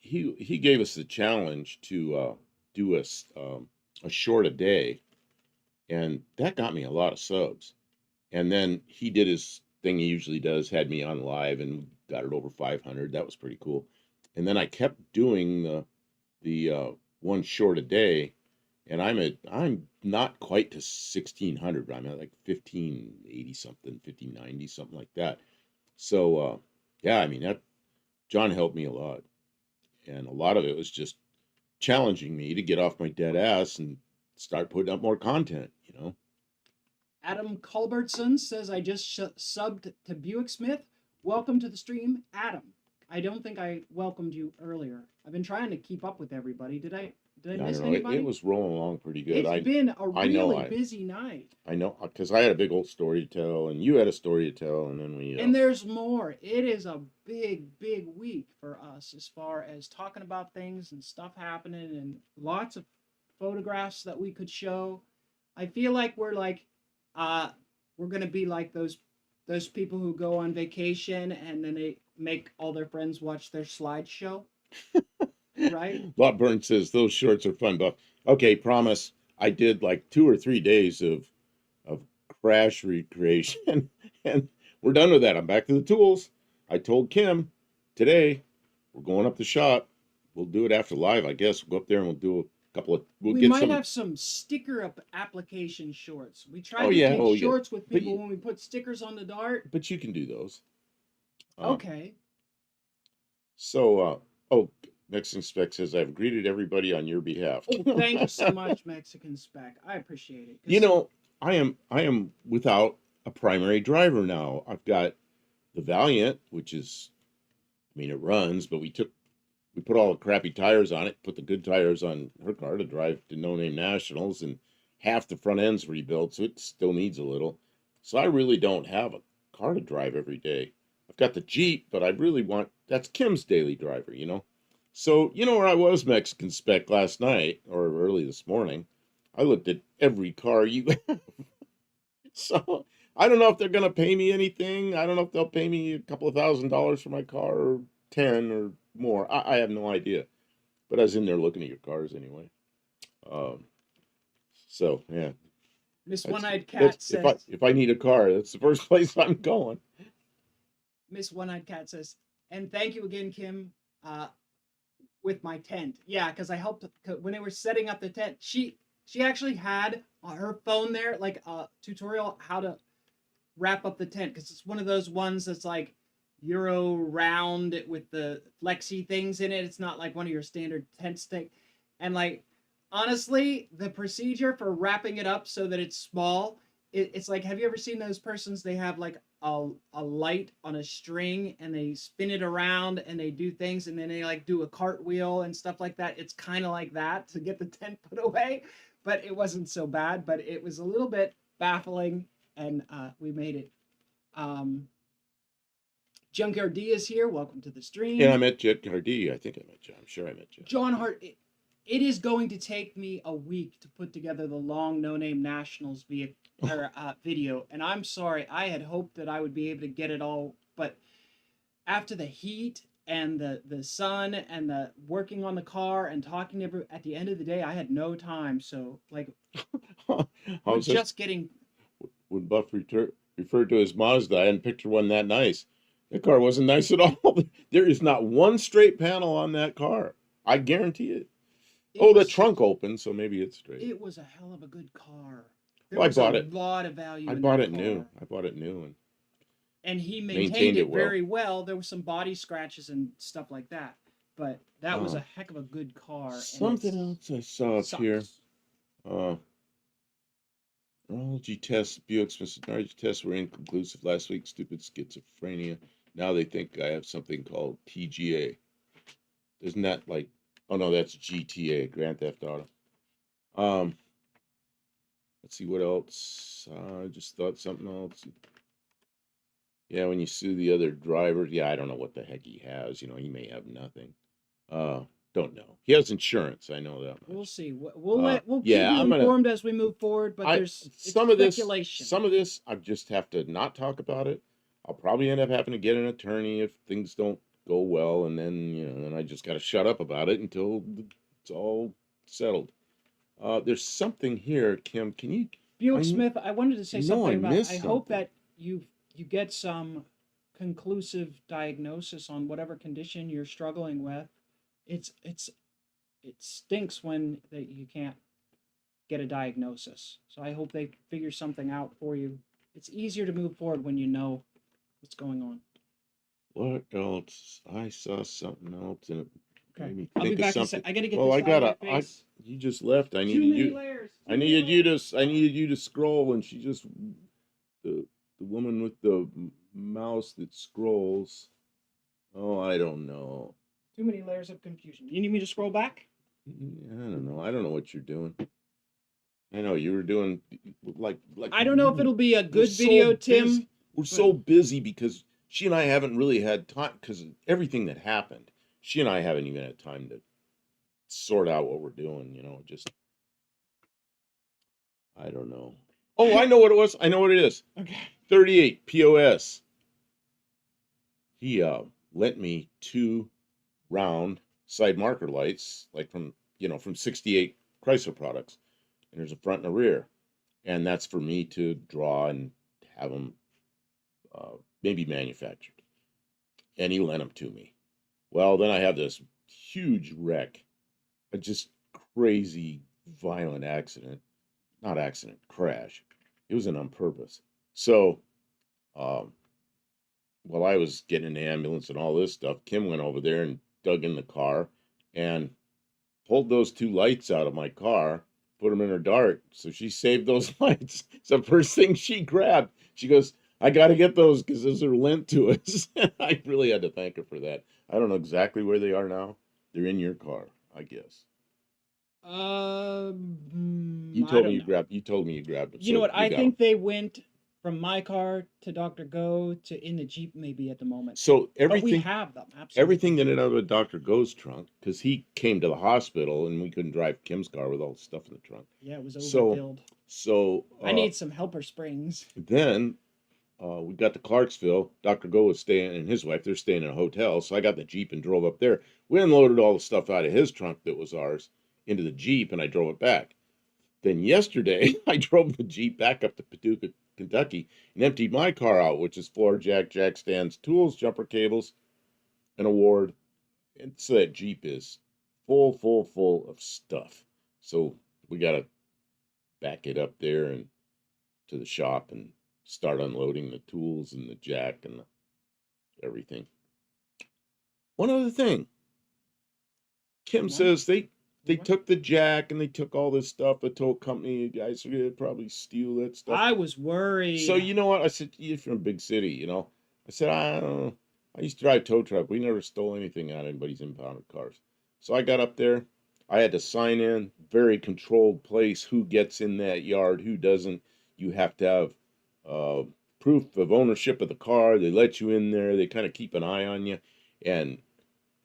he gave us the challenge to do a short a day, and that got me a lot of subs. And then he did his thing he usually does, had me on live and got it over 500. That was pretty cool. And then I kept doing the one short a day, and I'm not quite to 1600, but I'm at like 1580 something, 1590 something like that. So yeah, I mean, that John helped me a lot. and a lot of it was just challenging me to get off my dead ass and start putting up more content, you know. Adam Culbertson says, I just subbed to Buick Smith. Welcome to the stream, Adam. I don't think I welcomed you earlier. I've been trying to keep up with everybody. Did I I miss don't know. It anybody? was rolling along pretty good. It's been a I know really I busy night. I know because I had a big old story to tell, and you had a story to tell, and then we And there's more. It is a big week for us as far as talking about things and stuff happening and lots of photographs that we could show. I feel like uh we're gonna be like those people who go on vacation and then they make all their friends watch their slideshow, right? Bob Burns says those shorts are fun, Buff. Okay, promise. I did like 2 or 3 days of crash recreation, and we're done with that. I'm back to the tools. I told Kim today we're going up the shop. We'll do it after live, I guess. We'll go up there and we'll do a couple of. We'll We get might some. have some sticker up application shorts. We Oh tried to yeah, take oh yeah. shorts with But people when we put stickers on the Dart. but you can do those. Um, Okay. so oh, Mexican Spec says I've greeted everybody on your behalf. Oh, thank you so much, Mexican Spec. I appreciate it. You know, I am without a primary driver now. I've got the Valiant, which is, I mean, it runs, but we put all the crappy tires on it, put the good tires on her car to drive to No Name Nationals, and half the front end's rebuilt, so it still needs a little. So I really don't have a car to drive every day. I've got the Jeep, but I really want that's Kim's daily driver, you know. So you know where I was, Mexican Spec, last night or early this morning. I looked at every car you so I don't know if they're gonna pay me anything. I don't know if they'll pay me a couple of $1,000s for my car or 10 or more. I have no idea. But I was in there looking at your cars anyway. Um, so yeah, Miss that's One-Eyed that's Cat says, if I need a car, that's the first place I'm going. Miss One-Eyed Cat says, and thank you again, Kim, uh, with my tent. Yeah, because I helped when they were setting up the tent. She actually had on her phone there like a tutorial how to wrap up the tent because it's one of those ones that's like Euro round with the flexi things in it. It's not like one of your standard tent stick. And like honestly, the procedure for wrapping it up so that it's small, it's like have you ever seen those persons? They have like a light on a string and they spin it around and they do things and then they like do a cartwheel and stuff like that. It's kind of like that to get the tent put away, but it wasn't so bad. But it was a little bit baffling and we made it. Um, Junkyard D is here. Welcome to the And I stream. met Jet Cardi. I think I met Jet. I'm sure I met Jet. John Hart, it is going to take me a week to put together the long No Name Nationals video. And I'm sorry, I had hoped that I would be able to get it all. But after the heat and the sun and the working on the car and talking to everyone, at the end of the day, I had no time. So, like, I we're was just just getting. when Buff referred to his Mazda, I hadn't pictured one that nice. That car wasn't nice at all. There is not one straight panel on that car. I guarantee it. It Oh, the was trunk opened, so maybe it's straight. it was a hell of a good car. There Well, I was a bought it. lot of value I in bought that it new. car. I bought it new and And he maintained maintained it it well. very well. There was some body scratches and stuff like that. But that was a Uh, heck of a good car and Something it's else I saw up here. sucks. Uh, Neurology tests, Buick's neurology tests were inconclusive last week. Stupid schizophrenia. Now they think I have something called TGA. Isn't that like? Oh no, that's GTA, Grand Theft Auto. Um, let's see what else. I just thought something else. Yeah, when you sue the other driver, yeah, I don't know what the heck he has. You know, he may have nothing. Don't know. He has insurance. I know that We'll much. see. We'll keep Yeah, you I'm gonna. informed as we move forward, but I it's speculation. some of this I just have to not talk about it. I'll probably end up having to get an attorney if things don't go well, and then then I just got to shut up about it until it's all settled. There's something here, Kim. Can you? Buick I Smith, I wanted to say know I something about I missed hope something. that you get some conclusive diagnosis on whatever condition you're struggling with. It's it stinks when that you can't get a diagnosis. So I hope they figure something out for you. It's easier to move forward when you know what's going on. What else? I saw something else, and Okay. Made me I'll be think of back in a something. sec. I gotta get Well, this I out of my gotta. face. You just left. Too many layers. I needed you to. I needed you to scroll, and she just the the woman with the mouse that scrolls. Oh, I don't know. Too many layers of confusion. You need me to scroll back? I don't know. I don't know what you're doing. I know you were doing like I don't know if it'll be a we're good so video, busy. Tim. We're but so busy because she and I haven't really had time because of everything that happened. She and I haven't even had time to sort out what we're doing. Just I don't know. Oh, I know what it was. I know what it is. Okay. 38 POS. He lent me 2 round side marker lights, like from 68 Chrysler products, and there's a front and a rear, and that's for me to draw and have them maybe manufactured. And he lent them to me. Well, then I have this huge wreck, a just crazy violent accident, not accident, crash. It was an on purpose. So, um, while I was getting in the ambulance and all this stuff, Kim went over there and dug in the car and pulled those 2 lights out of my car, put them in her dart. So she saved those lights. It's the first thing she grabbed. She goes, I got to get those because those are lent to us. I really had to thank her for that. I don't know exactly where they are now. They're in your car, I guess. I don't know. You told me you grabbed them. You know So what? you I got them. think they went from my car to Dr. Go to in the Jeep maybe at the moment. So But we have them, absolutely. everything ended up in Dr. Go's trunk because he came to the hospital and we couldn't drive Kim's car with all the stuff in the trunk. Yeah, it was So overfilled. so I need some helper springs. then we got to Clarksville. Dr. Go was staying, and his wife, they're staying in a hotel. So I got the Jeep and drove up there. We unloaded all the stuff out of his trunk that was ours into the Jeep, and I drove it back. Then yesterday, I drove the Jeep back up to Paducah, Kentucky, and emptied my car out, which is floor jack stands, tools, jumper cables, an award. And so that Jeep is full of stuff. So we got to back it up there and to the shop and start unloading the tools and the jack and everything. One other thing, Kim says they took the jack and they took all this stuff. The tow company, you guys are gonna probably steal that stuff. I was worried. So you know what? I said, you're from a big city, I said, I don't know. I used to drive tow truck. We never stole anything out of anybody's impounded cars. So I got up there. I had to sign in, very controlled place, who gets in that yard, who doesn't. You have to have uh, proof of ownership of the car. They let you in there. They kind of keep an eye on you. And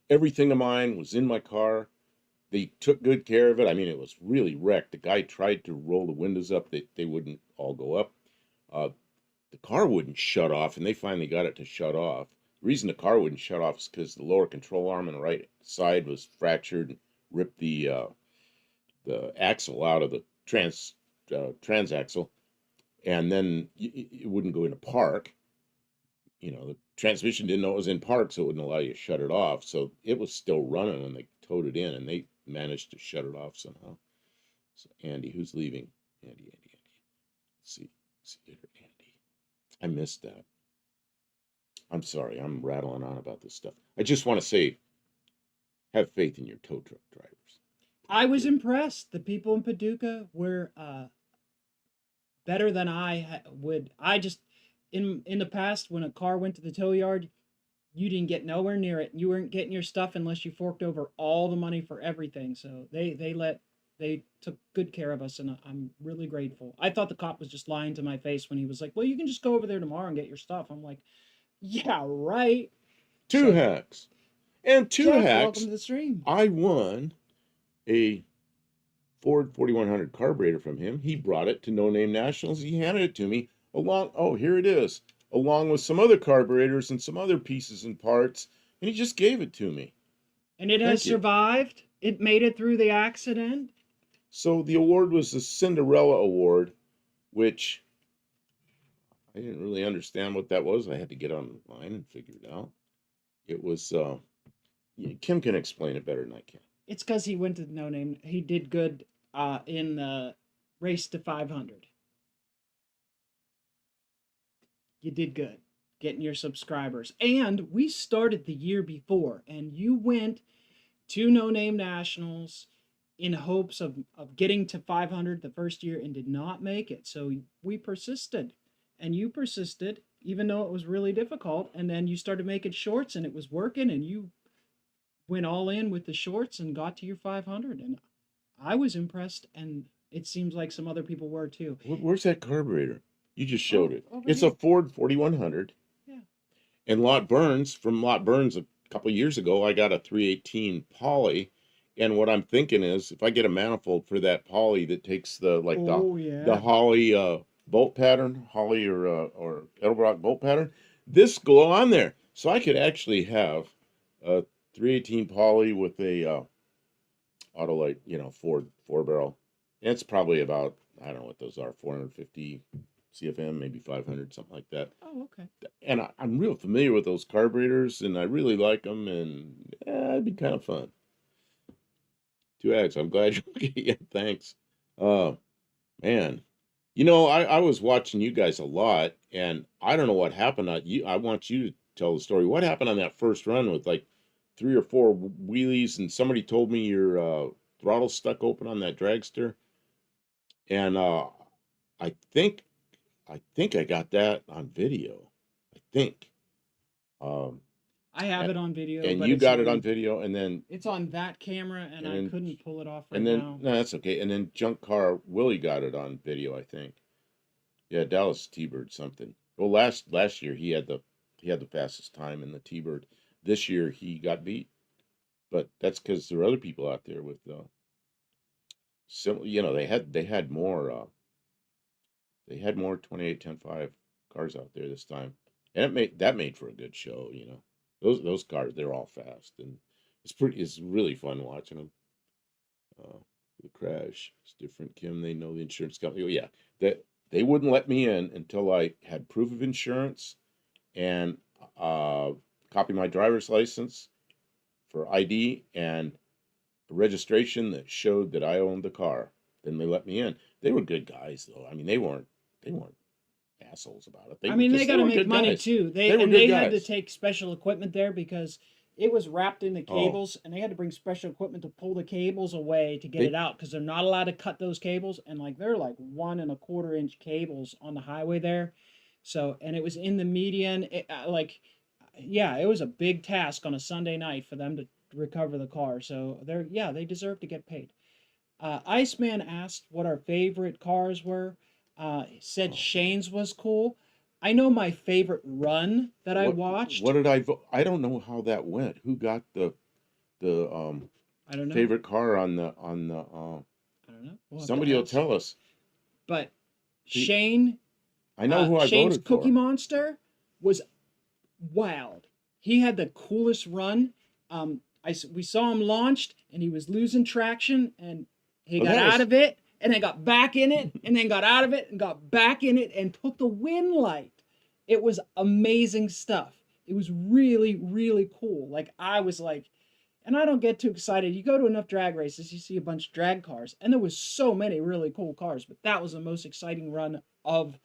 everything of mine was in my car. They took good care of it. I mean, it was really wrecked. The guy tried to roll the windows up. They wouldn't all go up. Uh, the car wouldn't shut off, and they finally got it to shut off. The reason the car wouldn't shut off is because the lower control arm on the right side was fractured and ripped the axle out of the transaxle, and then it wouldn't go into park. The transmission didn't know it was in park, so it wouldn't allow you to shut it off. So it was still running when they towed it in, and they managed to shut it off somehow. So Andy, who's leaving? Andy. Let's see here, Andy. I missed that. I'm sorry, I'm rattling on about this stuff. I just want to say, have faith in your tow truck drivers. I was impressed. The people in Paducah were better than I would. I just in the past when a car went to the tow yard, you didn't get nowhere near it. You weren't getting your stuff unless you forked over all the money for everything. So they took good care of us, and I'm really grateful. I thought the cop was just lying to my face when he was like, "Well, you can just go over there tomorrow and get your stuff." I'm like, "Yeah, right." Two hacks. And two Jeff, hacks. welcome to the stream. I won a Ford 4100 carburetor from him. He brought it to No Name Nationals. He handed it to me here it is, along with some other carburetors and some other pieces and parts, and he just gave it to me. And it has survived? It made it through the accident? So the award was the Cinderella Award, which I didn't really understand what that was. I had to get online and figure it out. It was, Kim can explain it better than I can. It's because he went to No Name. He did good in the race to 500. You did good getting your subscribers. And we started the year before, and you went 2 no-name nationals in hopes of getting to 500 the first year and did not make it. So we persisted, and you persisted even though it was really difficult, and then you started making shorts and it was working, and you went all in with the shorts and got to your 500, and I was impressed, and it seems like some other people were too. Where's that carburetor? You just showed it. Over It's here. a Ford 4100. Yeah. And from Lot Burns a couple years ago, I got a 318 poly. And what I'm thinking is, if I get a manifold for that poly that takes Oh the yeah. Holly bolt pattern, Holly or Edelbrock bolt pattern, this go on there. So I could actually have a 318 poly with a Autolite, Ford 4 barrel. And it's probably about, I don't know what those are, 450 CFM, maybe 500, something like that. Oh, okay. And I'm real familiar with those carburetors, and I really like them, and it'd be kind of fun. 2X, I'm glad you're okay. Yeah, thanks. Uh, man, I was watching you guys a lot, and I don't know what happened. I want you to tell the story. What happened on that first run with like 3 or 4 wheelies, and somebody told me your throttle stuck open on that dragster, and I think I got that on video. I think. Um, I have and, it on video, and but you it's got it on on video, and then it's on that camera, and I and couldn't pull it off right and then now. no, that's okay. And then Junk Car Willie got it on video, I think. Yeah, Dallas T-Bird something. Well, last year he had the fastest time in the T-Bird. This year he got beat, but that's because there are other people out there with similar. They had more 28-10-5 cars out there this time, and it made for a good show. Those cars, they're all fast, and it's really fun watching them. The crash, it's different, Kim. They know the insurance company. Oh yeah, that they wouldn't let me in until I had proof of insurance and uh, copy my driver's license for ID and a registration that showed that I owned the car. Then they let me in. They were good guys, though. I mean, they weren't assholes about it. I mean, they got They to were make good money guys. too. They were good They had to guys. take special equipment there because it was wrapped in the Oh, cables, and they had to bring special equipment to pull the cables away to get it they out because they're not allowed to cut those cables, and like they're like 1 1/4 inch cables on the highway there. So, and it was in the median. Yeah, it was a big task on a Sunday night for them to recover the car. So they deserve to get paid. Iceman asked what our favorite cars were. Said oh man, Shane's was cool. I know my favorite run that I what watched. did I vote? I don't know how that went. Who got the I don't know. favorite car on the I don't know. We'll have to somebody will ask. tell us. But See, Shane, I know who I Shane's voted Cookie for. Monster was wild. He had the coolest run. We saw him launched, and he was losing traction, and he Oh, got that out was of it, and then got back in it, and then got out of it, and got back in it, and took the win light. It was amazing stuff. It was really, really cool. Like I was like, and I don't get too excited. You go to enough drag races, you see a bunch of drag cars, and there was so many really cool cars, but that was the most exciting run of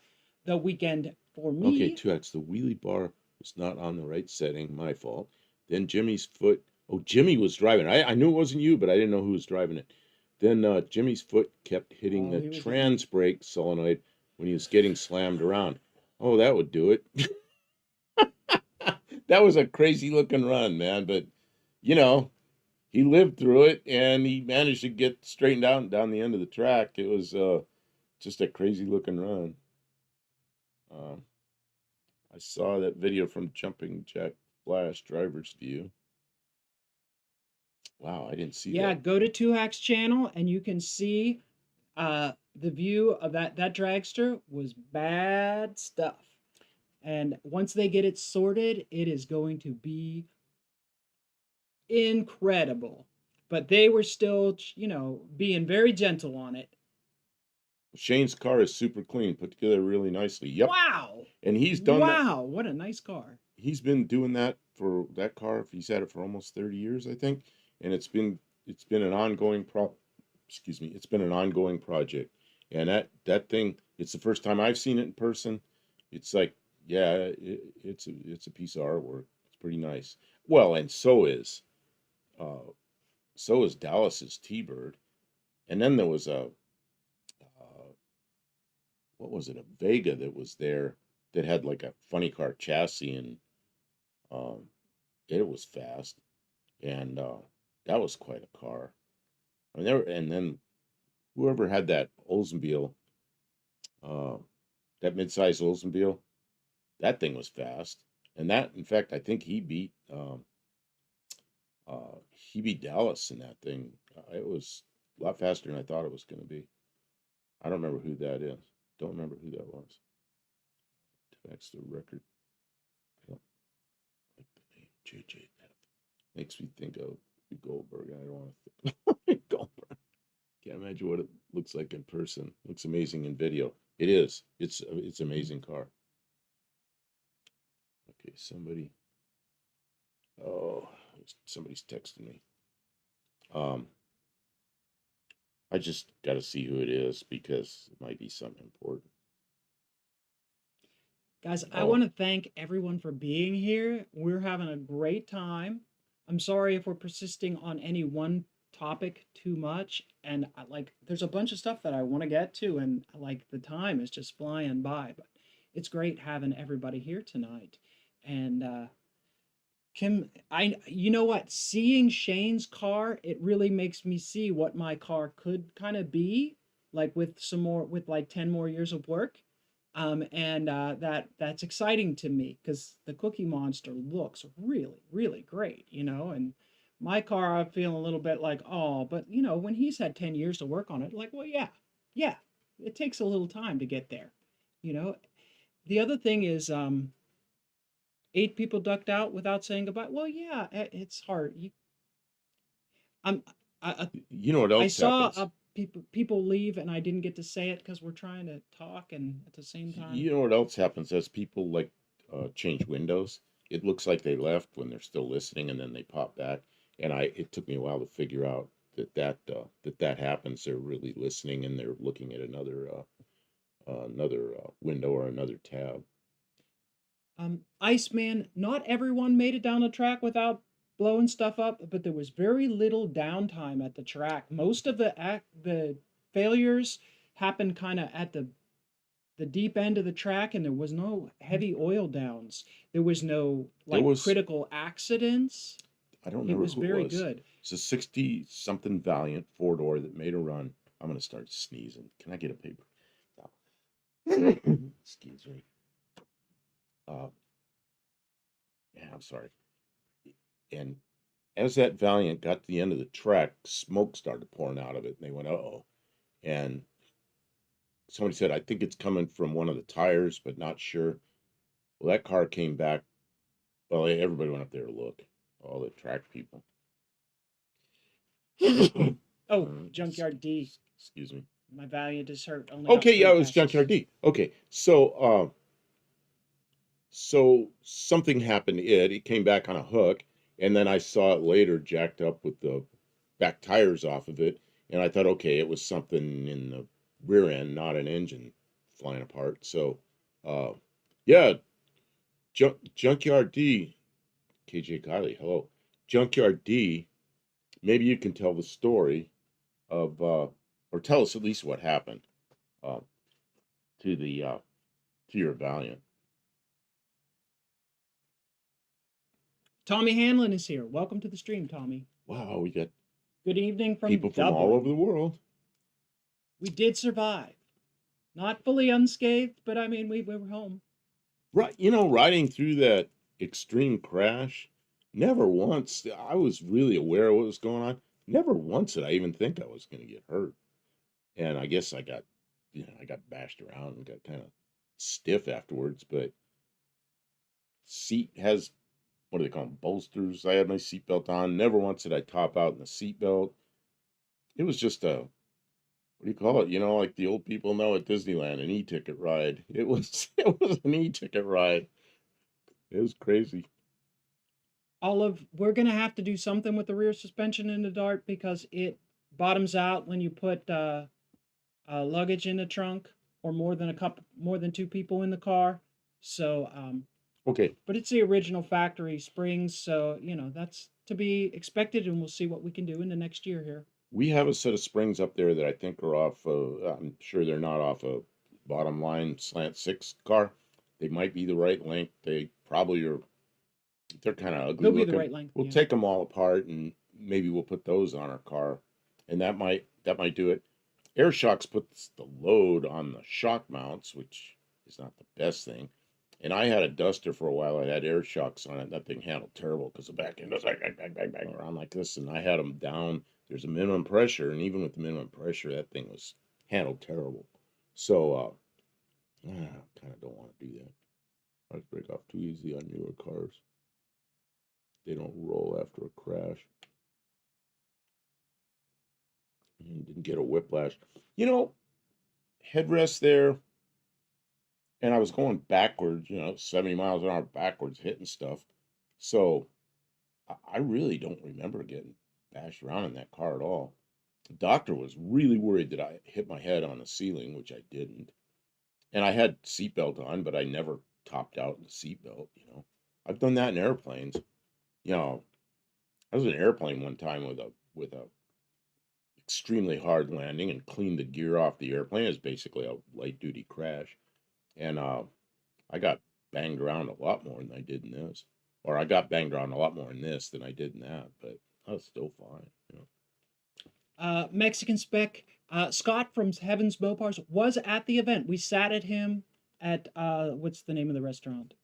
the weekend for okay. me. 2X. The wheelie bar was not on the right setting. My fault. Then Jimmy's foot. Oh, Jimmy was driving. I knew it wasn't you, but I didn't know who was driving it. Then Jimmy's foot kept hitting Oh, the he was hitting it. trans brake solenoid when he was getting slammed around. Oh, that would do it. That was a crazy looking run, man. But you know, he lived through it and he managed to get straightened out down the end of the track. It was just a crazy looking run. Uh, I saw that video from Jumping Jack Flash driver's view. Wow, I didn't see Yeah, that. go to Two Hacks channel and you can see the view of that dragster was bad stuff. And once they get it sorted, it is going to be incredible. But they were still, being very gentle on it. Shane's car is super clean, put together really nicely. Yep. Wow. And he's done that. Wow, what a nice car. He's been doing that for that car. He's had it for almost 30 years, I think. And it's been an ongoing excuse me, it's been an ongoing project. And that thing, it's the first time I've seen it in person. It's like, yeah, it's a piece of artwork. It's pretty nice. Well, and so is uh so was Dallas's T-Bird, and then there was a what was it, a Vega that was there that had like a funny car chassis, and um, it was fast, and that was quite a car. I mean, and then whoever had that Oldsmobile, uh, that mid-size Oldsmobile, that thing was fast, and that, in fact, I think he beat Dallas in that thing. It was a lot faster than I thought it was going to be. I don't remember who that is. Don't remember who that was. That's the record. I don't like the name JJF. Makes me think of Goldberg. I don't want to think of Goldberg. Can't imagine what it looks like in person. Looks amazing in video. It is. It's amazing car. Okay, somebody. Oh, somebody's texting me. Um, I just got to see who it is because it might be something important. Guys, I Oh, want to thank everyone for being here. We're having a great time. I'm sorry if we're persisting on any one topic too much. And there's a bunch of stuff that I want to get to, and like the time is just flying by. But it's great having everybody here tonight. And Kim, you know what? Seeing Shane's car, it really makes me see what my car could kind of be, like with some more, with like 10 more years of work. And that's exciting to me because the Cookie Monster looks really, really great, and my car, I feel a little bit like, oh, but when he's had 10 years to work on it, like, well, yeah, yeah, it takes a little time to get there, you know. The other thing is, 8 people ducked out without saying goodbye. Well, yeah, it's hard. I'm, I, you know what I else saw happens? people leave, and I didn't get to say it because we're trying to talk, and at the same time, You know what else happens as people like change windows? It looks like they left when they're still listening, and then they pop back. And it took me a while to figure out that happens. They're really listening, and they're looking at another window or another tab. Iceman, not everyone made it down the track without blowing stuff up, but there was very little downtime at the track. Most of the failures happened kind of at the deep end of the track, and there was no heavy oil downs. There was no There like was critical accidents. I don't It remember was who it very was. good. It's a 60 something Valiant 4-door that made a run. I'm gonna start sneezing. Can I get a paper? No. Excuse me. Uh, yeah, I'm sorry. And as that Valiant got to the end of the track, smoke started pouring out of it, and they went, "Uh-oh!" And somebody said, "I think it's coming from one of the tires, but not sure." Well, that car came back. Well, everybody went up there to look. All the track people. Oh, Junkyard D. Excuse me. My Valiant is hurt. Only got Okay, three yeah, it was passes. Junkyard D. Okay, so something happened to it. It came back on a hook, and then I saw it later jacked up with the back tires off of it, and I thought, okay, it was something in the rear end, not an engine flying apart. So, uh, yeah, Junkyard D, KJ Kylie, hello, Junkyard D. Maybe you can tell the story of, or tell us at least what happened uh, to the to your Valiant. Tommy Hanlon is here. Welcome to the stream, Tommy. Wow, we got Good evening from people from all over the Dublin. world. We did survive. Not fully unscathed, but I mean, we were home. Right, riding through that extreme crash, never once I was really aware of what was going on. Never once did I even think I was going to get hurt. And I guess I got bashed around and got kind of stiff afterwards. But seat has what do they call them? Bolsters. I had my seatbelt on. Never once did I top out in the seatbelt. It was just a what do you call it? Like the old people know at Disneyland, an e-ticket ride. It was it was an e-ticket ride. It was crazy. Olive, we're gonna have to do something with the rear suspension in the Dart because it bottoms out when you put luggage in the trunk or more than 2 people in the car. So Okay, But it's the original factory springs, so that's to be expected, and we'll see what we can do in the next year here. we have a set of springs up there that I think are off. I'm sure they're not off a bottom line slant six car. They might be the right length. They probably are. They're kind of ugly They'll be the looking. right length, We'll yeah. take them all apart and maybe we'll put those on our car, and that might do it. Air shocks puts the load on the shock mounts, which is not the best thing. And I had a Duster for a while. I had air shocks on it. That thing handled terrible because the back end was like bang, bang, bang, bang around like this, and I had them down. There's a minimum pressure, and even with the minimum pressure, that thing was handled terrible. So I kind of don't want to do that. I just break off too easy on newer cars. They don't roll after a crash. And didn't get a whiplash. You know, headrest there, and I was going backwards, 70 miles an hour backwards, hitting stuff. So I really don't remember getting bashed around in that car at all. The doctor was really worried that I hit my head on the ceiling, which I didn't. And I had seatbelt on, but I never topped out in the seatbelt. I've done that in airplanes. You know, I was in an airplane one time with a extremely hard landing and cleaned the gear off the airplane. It was basically a light duty crash. And I got banged around a lot more than I did in this. Or I got banged around a lot more in this than I did in that, but I was still fine. Mexican Spec, Scott from Heaven's Mopars was at the event. We sat at him at what's the name of the restaurant?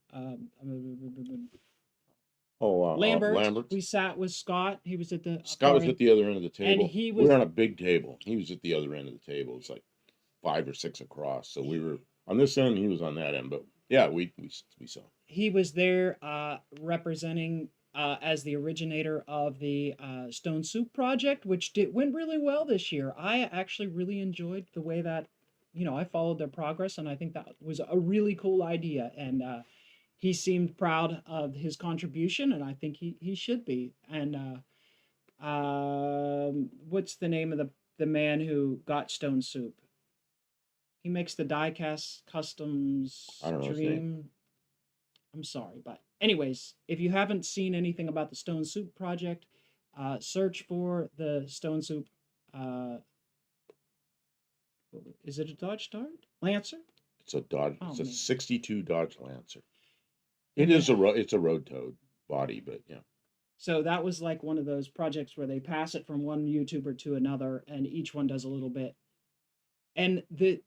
Oh, Lambert. Lambert. We sat with Scott. He was at the Scott far was end, at the other end of the and table. he We were was on a big table. He was at the other end of the table. It's like 5 or 6 across. So we were on this end, he was on that end. But yeah, we saw. he was there representing as the originator of the Stone Soup project, which went really well this year. I actually really enjoyed the way that I followed their progress, and I think that was a really cool idea. And he seemed proud of his contribution, and I think he should be. And what's the name of the man who got Stone Soup? He makes the diecast I customs don't know his name. dream. I'm sorry, but anyways, if you haven't seen anything about the Stone Soup project, search for the Stone Soup. Uh, is it a Dodge Dart Lancer? It's a Dodge. Oh It's a man, '62 Dodge Lancer. It and is it's a road toad body, but yeah. so that was like one of those projects where they pass it from one YouTuber to another, and each one does a little bit. And the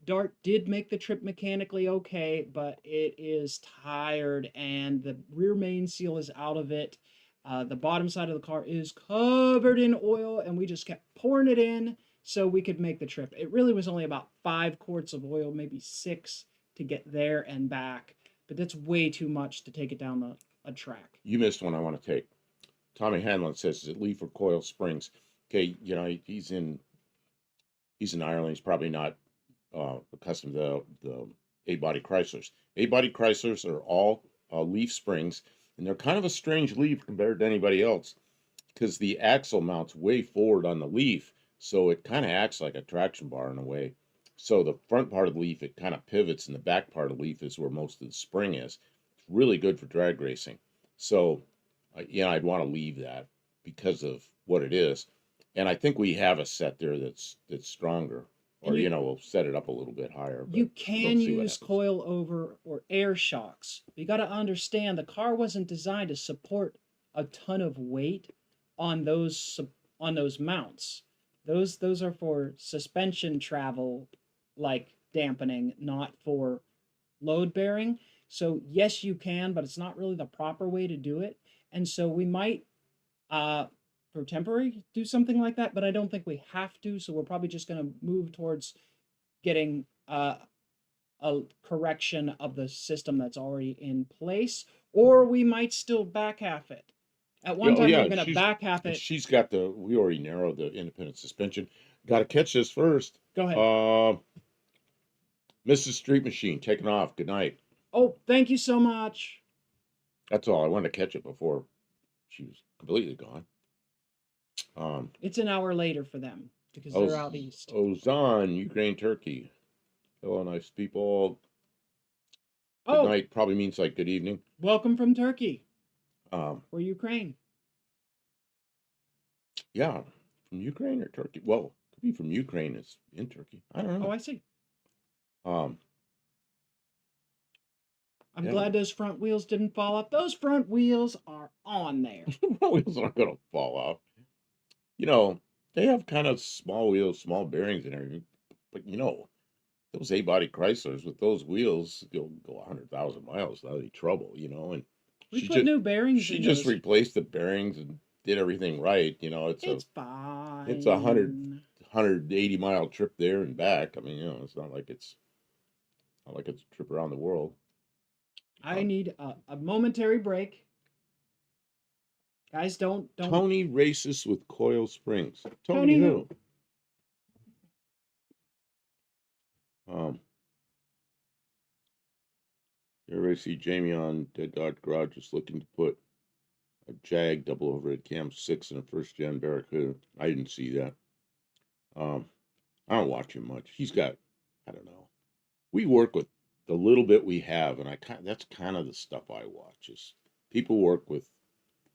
Dart did make the trip mechanically okay, but it is tired and the rear main seal is out of it. The bottom side of the car is covered in oil, and we just kept pouring it in so we could make the trip. It really was only about 5 quarts of oil, maybe 6, to get there and back, but that's way too much to take it down a track. You missed one I want to take. Tommy Hanlon says, is it leaf or coil springs? Okay, he's in Ireland. He's probably not accustomed to the A-body Chryslers. A-body Chryslers are all leaf springs, and they're kind of a strange leaf compared to anybody else because the axle mounts way forward on the leaf, so it kind of acts like a traction bar in a way. So the front part of the leaf, it kind of pivots, and the back part of the leaf is where most of the spring is. It's really good for drag racing. So, I'd want to leave that because of what it is. And I think we have a set there that's stronger, or And we'll set it up a little bit higher, but you we'll can see what use happens. coil over or air shocks. You got to understand the car wasn't designed to support a ton of weight on those mounts. Those are for suspension travel, like dampening, not for load bearing. So yes, you can, but it's not really the proper way to do it. And so we might uh for temporary do something like that, but I don't think we have to. So we're probably just going to move towards getting a correction of the system that's already in place, or we might still back half it. At Yeah, one oh time, we yeah, were going to back half it. she's got we already narrowed the independent suspension. Got to catch this first. Go ahead. Uh, Mrs. Street Machine taking off. Good night. Oh, thank you so much. That's all. I wanted to catch it before she was completely gone. It's an hour later for them because they're out Oz- east. Ozan, Ukraine, Turkey. Hello, nice people. Good Oh, night probably means like good evening. welcome from Turkey Um, or Ukraine. yeah, from Ukraine or Turkey. Well, could be from Ukraine. It's in Turkey. I don't Oh, know. I see. Um, I'm yeah, glad those front wheels didn't fall off. Those front wheels are on there. wheels aren't gonna fall off. You know, they have kind of small wheels, small bearings and everything. But those A-body Chryslers with those wheels go 100,000 miles without any trouble. And We she put just new bearings she in just those. replaced the bearings and did everything right. It's It's a fine. 180 mile trip there and back. I mean, it's not like it's a trip around the world. I Um, need a momentary break. Guys, don't. Tony races with coil springs. Tony Tony who? who? Um, Everybody see Jamie on Dead Dog Garage just looking to put a Jag double overhead cam 6 in a first gen Barracuda. I didn't see that. Um, I don't watch him much. I don't know. We work with the little bit we have, and that's kind of the stuff I watch. Is people work with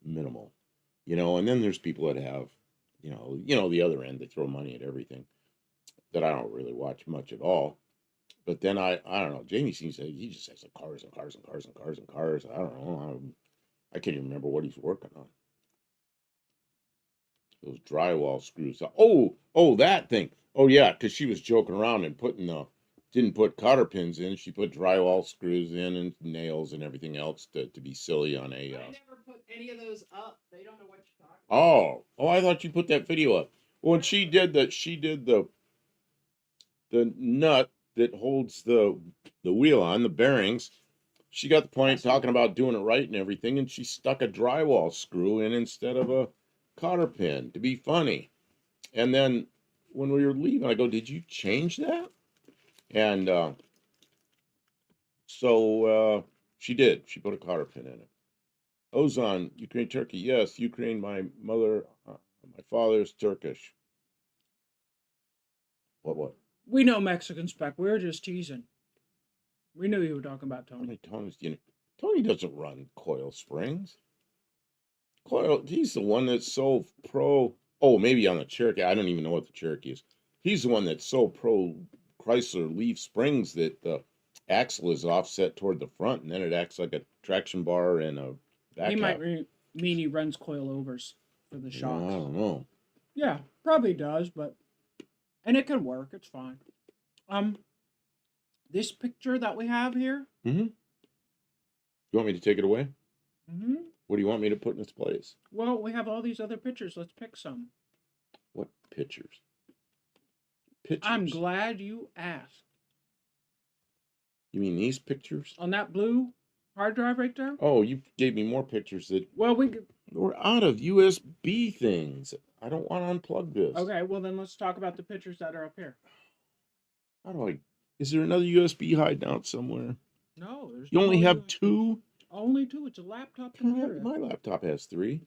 minimal, and then there's people that have, the other end. They throw money at everything that I don't really watch much at all. But then I don't know. Jamie seems like he just has like cars and cars and cars and cars and cars. I don't know. I can't even remember what he's working on. Those drywall screws. Oh, that thing. Oh yeah, because she was joking around and didn't put cotter pins in. She put drywall screws in and nails and everything else to be silly on a. I never put any of those up. They don't know what you're talking about. Oh, I thought you put that video up. Well, and she did the nut that holds the wheel on the bearings. She got the point talking about doing it right and everything, and she stuck a drywall screw in instead of a cotter pin to be funny. And then when we were leaving, I go, "Did you change that?" And so she did. She put a cotter pin in it. Ozon, Ukraine, Turkey. Yes, Ukraine. My father's Turkish. What? We know Mexican spec. We were just teasing. We knew you were talking about How Tony. many times do you know? Tony doesn't run coil springs. Coil, he's the one that's so pro. Oh, maybe on the Cherokee. I don't even know what the Cherokee is. He's the one that's so pro Chrysler Leaf Springs that the axle is offset toward the front, and then it acts like a traction bar and a He back might half. mean he runs coilovers for the I shocks. don't know. Yeah, probably does, and it can work. It's fine. This picture that we have here. You want me to take it away? Mm-hmm. What do you want me to put in its place? Well, we have all these other pictures. Let's pick some. What pictures? I'm glad you asked. You mean these pictures? On that blue hard drive right there? Oh, you gave me more pictures that Well, were out of USB things. I don't want to unplug this. okay, well then let's talk about the pictures that are up here. How do I? Is there another USB hiding out somewhere? No, there's You no only more have USB. two? Only two. It's a laptop computer. My laptop has three.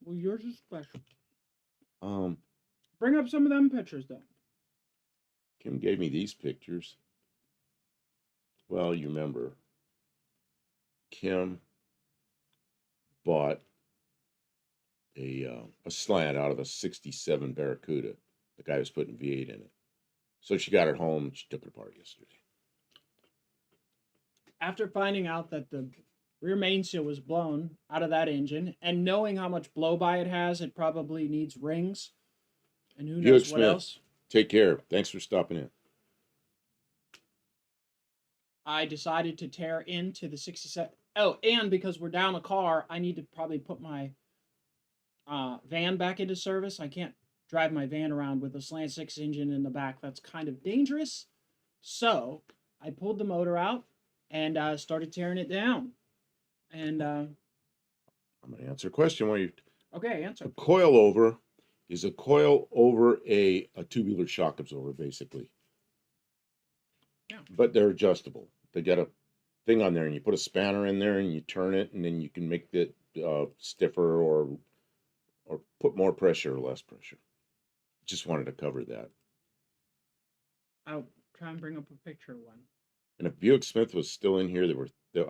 Well, yours is special. Um, Bring up some of them pictures then. Kim gave me these pictures. Well, you remember, Kim bought a slant out of a '67 Barracuda. The guy was putting V8 in it. So she got it home. She took it apart yesterday. After finding out that the rear main seal was blown out of that engine, and knowing how much blow by it has, it probably needs rings. And who knows what else? Take care. Thanks for stopping in. I decided to tear into the 67. Oh, and because we're down a car, I need to probably put my van back into service. I can't drive my van around with a slant 6 engine in the back. That's kind of dangerous. So I pulled the motor out and started tearing it down. And I'm going to answer a question while you. Okay, answer. A coil over is a coil over a tubular shock absorber, basically. Yeah. But they're adjustable. They got a thing on there, and you put a spanner in there, and you turn it, and then you can make it stiffer or put more pressure or less pressure. Just wanted to cover that. I'll try and bring up a picture of one. And if Buick Smith was still in here,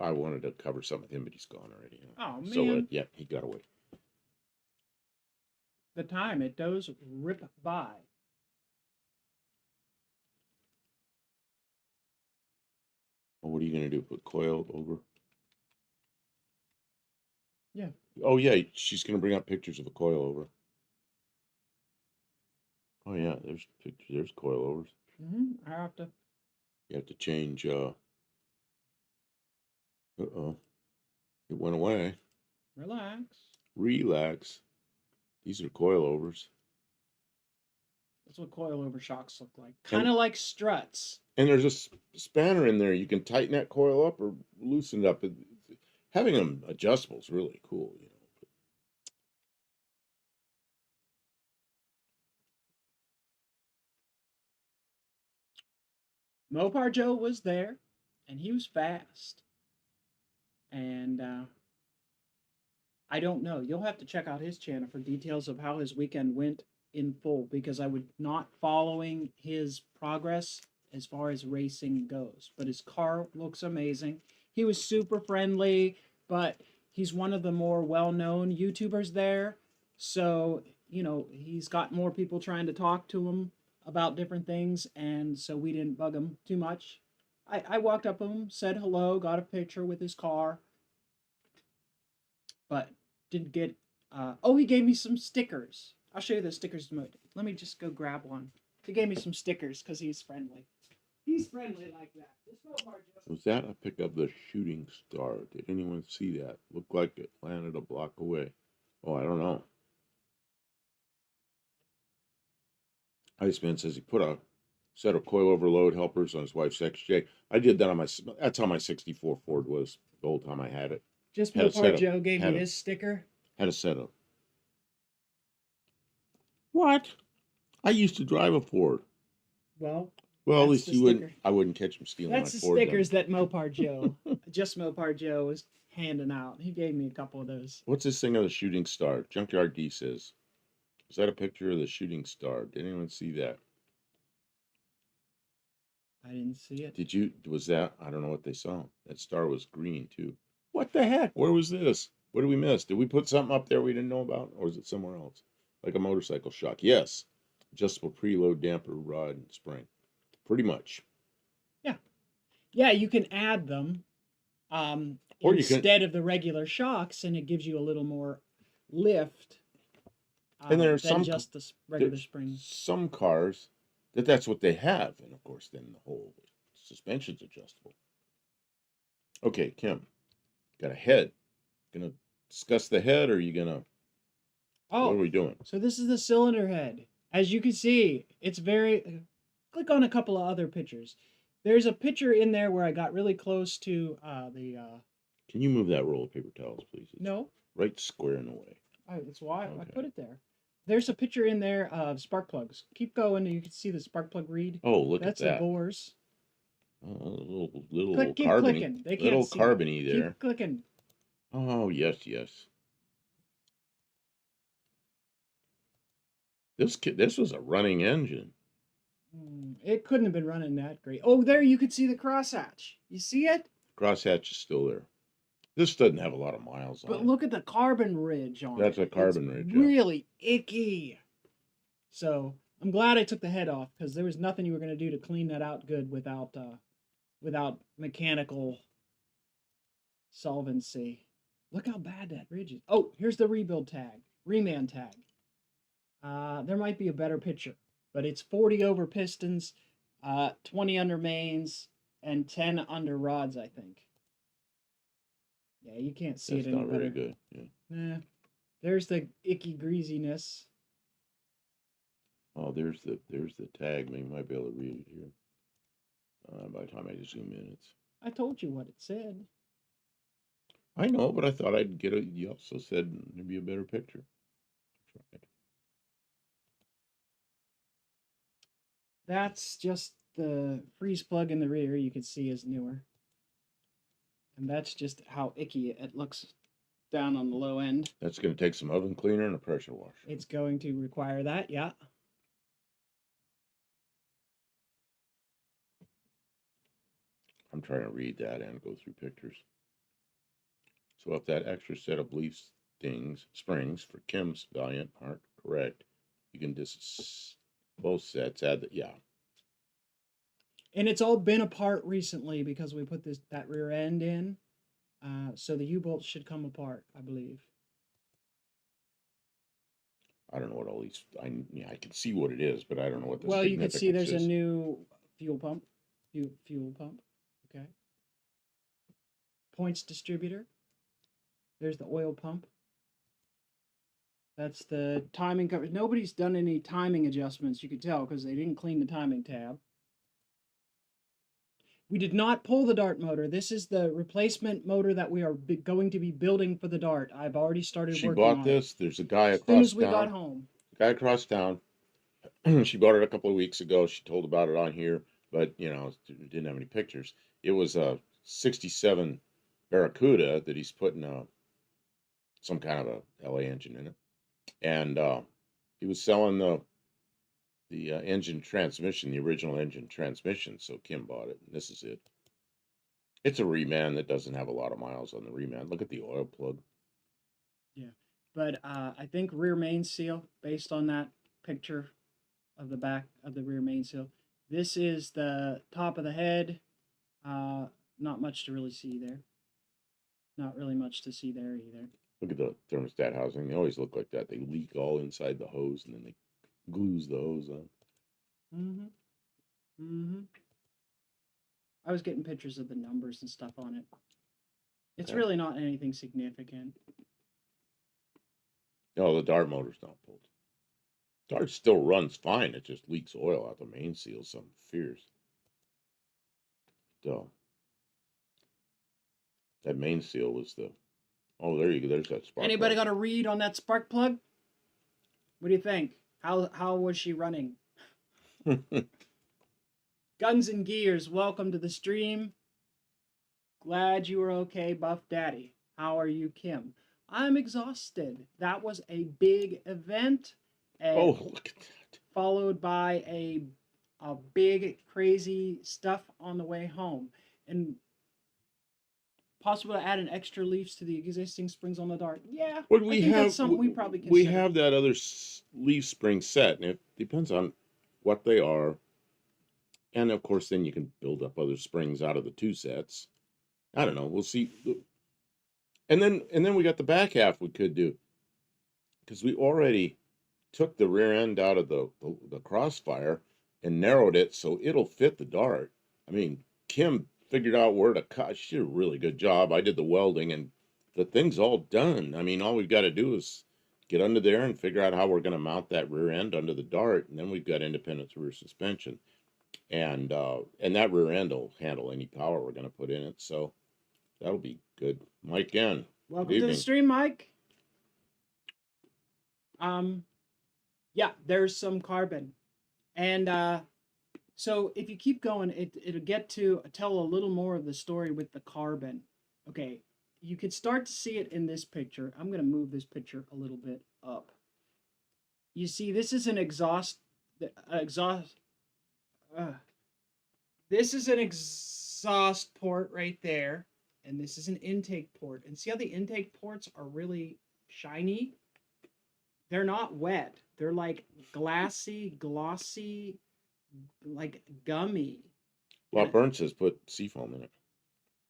I wanted to cover something with him, but he's gone already. Oh So man, yeah, he got away. the time it does rip by. Well, what are you gonna do? Put coil over? Yeah. Oh yeah, she's gonna bring up pictures of a coil over. Oh yeah, there's pictures. There's coilovers. I have to. You have to change. Uh-oh, it went away. Relax. Relax. These are coilovers. That's what coilover shocks look like. And Kind of like struts. and there's a spanner in there. You can tighten that coil up or loosen it up. Having them adjustable is really cool, you know. Mopar Joe was there, and he was fast. And I don't know. You'll have to check out his channel for details of how his weekend went in full because I was not following his progress as far as racing goes. But his car looks amazing. He was super friendly, but he's one of the more well-known YouTubers there. So, you know, he's got more people trying to talk to him about different things, and so we didn't bug him too much. I walked up to him, said hello, got a picture with his car, but didn't get. Oh, he gave me some stickers. I'll show you the stickers. Let me just go grab one. He gave me some stickers because he's friendly. He's friendly like that. Was that a pick of the shooting star? Did anyone see that? Looked like it landed a block away. Oh, I don't know. Iceman says he put a set of coilover load helpers on his wife's XJ. I did that on my. That's how my '64 Ford was the whole time I had it. Just Had a before setup. Joe gave me Had a- his sticker. Had a setup. What? I used to drive a Ford. Well, Well, at that's least the you wouldn't. sticker. I wouldn't catch him stealing That's my the Ford. stickers that Mopar Joe, just Mopar Joe, was handing out. He gave me a couple of those. What's this thing of the shooting star? Junkyard D says. Is that a picture of the shooting star? Did anyone see that? I didn't see it. Did you? Was that? I don't know what they saw. That star was green too. What the heck? Where was this? What did we miss? Did we put something up there we didn't know about, or was it somewhere else? Like a motorcycle shock? Yes. Adjustable preload damper rod and spring. Pretty much. Yeah, you can add them Or you can. instead of the regular shocks, and it gives you a little more lift And there are than some just the regular springs. some cars that's what they have, and of course then the whole suspension's adjustable. Okay, Kim, got a head. Gonna discuss the head, or are you gonna? What are Oh, we doing? so this is the cylinder head. As you can see, it's very. Click on a couple of other pictures. There's a picture in there where I got really close to the. Can you move that roll of paper towels, please? It's No, right square in the way. that's why I Okay. put it there. There's a picture in there of spark plugs. Keep going, and you can see the spark plug read. Oh, look That's at the that. bores. Oh, little Click, keep carbony. clicking. They can't Little see. carbony there. Keep clicking. Oh, yes. This was a running engine. It couldn't have been running that great. Oh, there you could see the crosshatch. You see it? Crosshatch is still there. This doesn't have a lot of miles on But it. look at the carbon ridge on That's it. a carbon ridge, yeah. Really icky. So I'm glad I took the head off because there was nothing you were going to do to clean that out good without mechanical solvency. Look how bad that ridge is. Oh, here's the rebuild tag, reman tag. There might be a better picture, but it's 40 over pistons, 20 under mains, and 10 under rods, I think. Yeah, you can't see That's it any not better. very good. Yeah. Nah. There's the icky greasiness. Oh, there's the tag. We might be able to read it here. By the time I zoom in, it's. I told you what it said. I know, but I thought I'd get a. You also said there'd be a better picture. That's just the freeze plug in the rear you can see is newer. And that's just how icky it looks down on the low end. That's going to take some oven cleaner and a pressure washer. It's going to require that, yeah. I'm trying to read that and go through pictures. So if that extra set of leaf springs for Kim's Valiant aren't correct, you can both sets add the, yeah. And it's all been apart recently because we put that rear end in. So the U-bolts should come apart, I believe. I don't know what all these, I can see what it is, but I don't know what the Well, you can see significance there's a is. new fuel pump. Fuel pump. Okay. Points distributor. There's the oil pump. That's the timing cover. Nobody's done any timing adjustments, you could tell, because they didn't clean the timing tab. We did not pull the Dart motor. This is the replacement motor that we are going to be building for the Dart. I've already started She working bought on it. this. There's a guy As soon across as we got town. home. Guy across town. She bought it a couple of weeks ago. She told about it on here, but you know, didn't have any pictures. It was a '67 Barracuda that he's putting some kind of a LA engine in it, and he was selling the engine transmission, the original engine transmission. So Kim bought it, and this is it. It's a reman that doesn't have a lot of miles on the reman. Look at the oil plug. Yeah, but I think rear main seal, based on that picture of the back of the rear main seal. This is the top of the head. Not much to really see there. Not really much to see there either. Look at the thermostat housing. They always look like that. They leak all inside the hose, and then they glues the hose on. I was getting pictures of the numbers and stuff on it. It's Okay. really not anything significant. No, the Dart motor's not pulled. Dart still runs fine. It just leaks oil out the main seal. Something fierce. So that main seal was the. Oh, there you go. There's that spark Anybody plug. got a read on that spark plug? What do you think? How was she running? Guns and Gears, welcome to the stream. Glad you were okay, Buff Daddy. How are you, Kim? I'm exhausted. That was a big event. Oh, look at that. Followed by a big, crazy stuff on the way home. And possible to add an extra leaves to the existing springs on the Dart. Yeah, What I think that's something we probably consider. We have that other leaf spring set, and it depends on what they are. And of course, then you can build up other springs out of the two sets. I don't know. We'll see. And then we got the back half we could do, because we already took the rear end out of the crossfire and narrowed it so it'll fit the Dart. I mean, Kim figured out where to cut. She did a really good job. I did the welding, and the thing's all done. I mean, all we've got to do is get under there and figure out how we're going to mount that rear end under the Dart, and then we've got independent rear suspension, and that rear end will handle any power we're going to put in it. So that'll be good. Mike N. Welcome to the stream, Mike. Yeah, there's some carbon, and so if you keep going, it'll get to tell a little more of the story with the carbon. Okay, you could start to see it in this picture. I'm going to move this picture a little bit up. You see, this is an exhaust. This is an exhaust port right there, and this is an intake port. And see how the intake ports are really shiny? They're not wet. They're like glossy, like gummy. Well, Burns has put seafoam in it.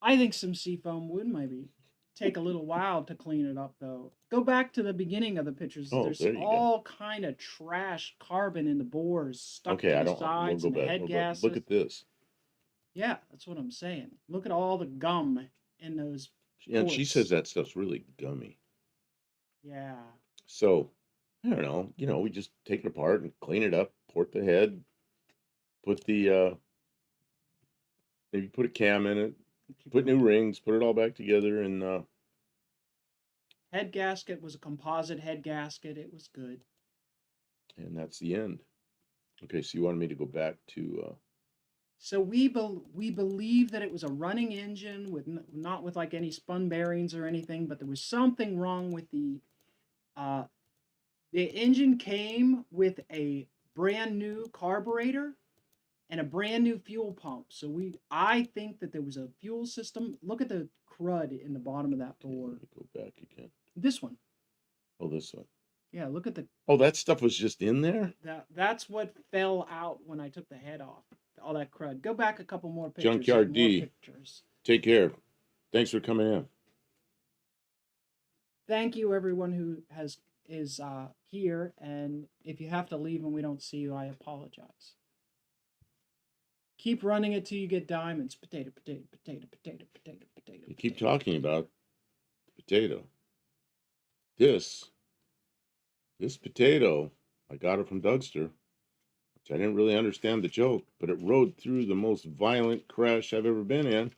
I think some seafoam would maybe take a little while to clean it up, though. Go back to the beginning of the pictures. Oh, there's there you all kind of trash carbon in the bores stuck to the sides we'll and the head gases. Look at this. Yeah, that's what I'm saying. Look at all the gum in those. Yeah, and she says that stuff's really gummy. Yeah. So, I don't know. You know, we just take it apart and clean it up, port the head, put the maybe put a cam in it, put new rings, put it all back together, and head gasket was a composite head gasket. It was good. And that's the end. Okay, so you wanted me to go back to. So we believe that it was a running engine with not with like any spun bearings or anything, but there was something wrong with the engine came with a brand new carburetor, and a brand new fuel pump. So I think that there was a fuel system. Look at the crud in the bottom of that Okay, let board. me go back again. This one. Oh, this one. Yeah, look at the Oh, that stuff was just in there? that's what fell out when I took the head off. All that crud. Go back a couple more pictures. Junkyard More D. pictures. Take care. Thanks for coming in. Thank you everyone who is here, and if you have to leave and we don't see you, I apologize. Keep running it till you get diamonds. Potato, potato, potato, potato, potato, potato. You keep talking about potato. This potato, I got it from Dougster, which I didn't really understand the joke, but it rode through the most violent crash I've ever been in,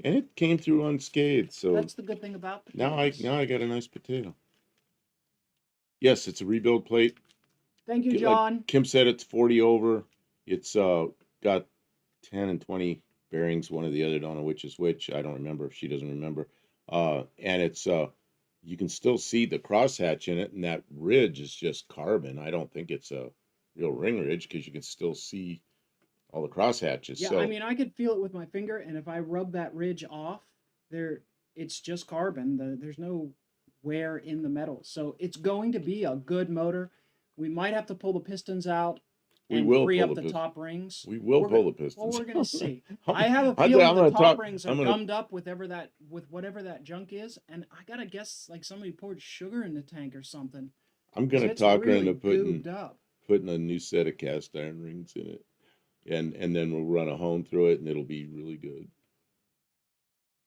and it came through unscathed. So that's the good thing about potatoes. now I got a nice potato. Yes, it's a rebuild plate. Thank you, John. Like Kim said, it's 40 over. It's got 10 and 20 bearings. One or the other. Don't know which is which. I don't remember if she doesn't remember. And it's you can still see the crosshatch in it, and that ridge is just carbon. I don't think it's a real ring ridge because you can still see all the crosshatches. Yeah, So, I mean, I could feel it with my finger, and if I rub that ridge off, it's just carbon. There's no wear in the metal, so it's going to be a good motor. We might have to pull the pistons out we and will free pull up the the top rings. We will We're pull go- the pistons. Well, we're gonna see. I'm, I have a I'm feeling the gonna top talk. rings are I'm gonna. gummed up with whatever that junk is, and I gotta guess like somebody poured sugar in the tank or something. I'm 'Cause gonna it's talk her really into goobed up. putting a new set of cast iron rings in it, and then we'll run a hone through it, and it'll be really good.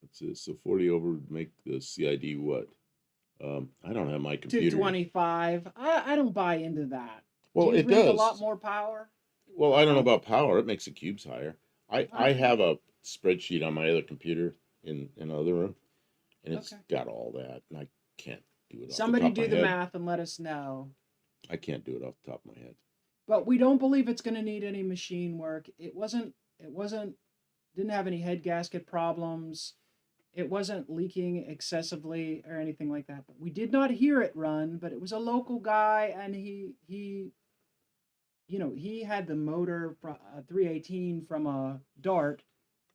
That's it. So 40 over would make the CID what? I don't have my computer. 225. I don't buy into that. Well, Do you it drink does. a lot more power? Well, I don't know about power. It makes the cubes higher. I have a spreadsheet on my other computer in another room, and it's got all that, and I can't do it. Somebody do the math and let us know. I can't do it off the top of my head. But we don't believe it's going to need any machine work. Didn't have any head gasket problems. It wasn't leaking excessively or anything like that. But we did not hear it run, but it was a local guy, and he had the motor 318 from a Dart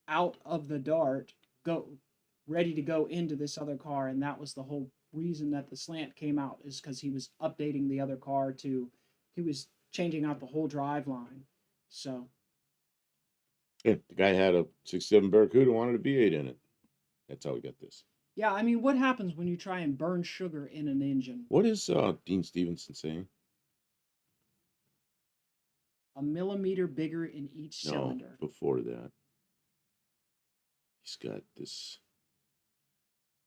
out of the Dart, go ready to go into this other car, and that was the whole reason that the slant came out, is because he was updating the other car he was changing out the whole drive line. So yeah, the guy had a 67 Barracuda, wanted a V8 in it. That's how we got this. yeah, I mean, what happens when you try and burn sugar in an engine? What is Dean Stevenson saying? A millimeter bigger in each cylinder. No, before that. He's got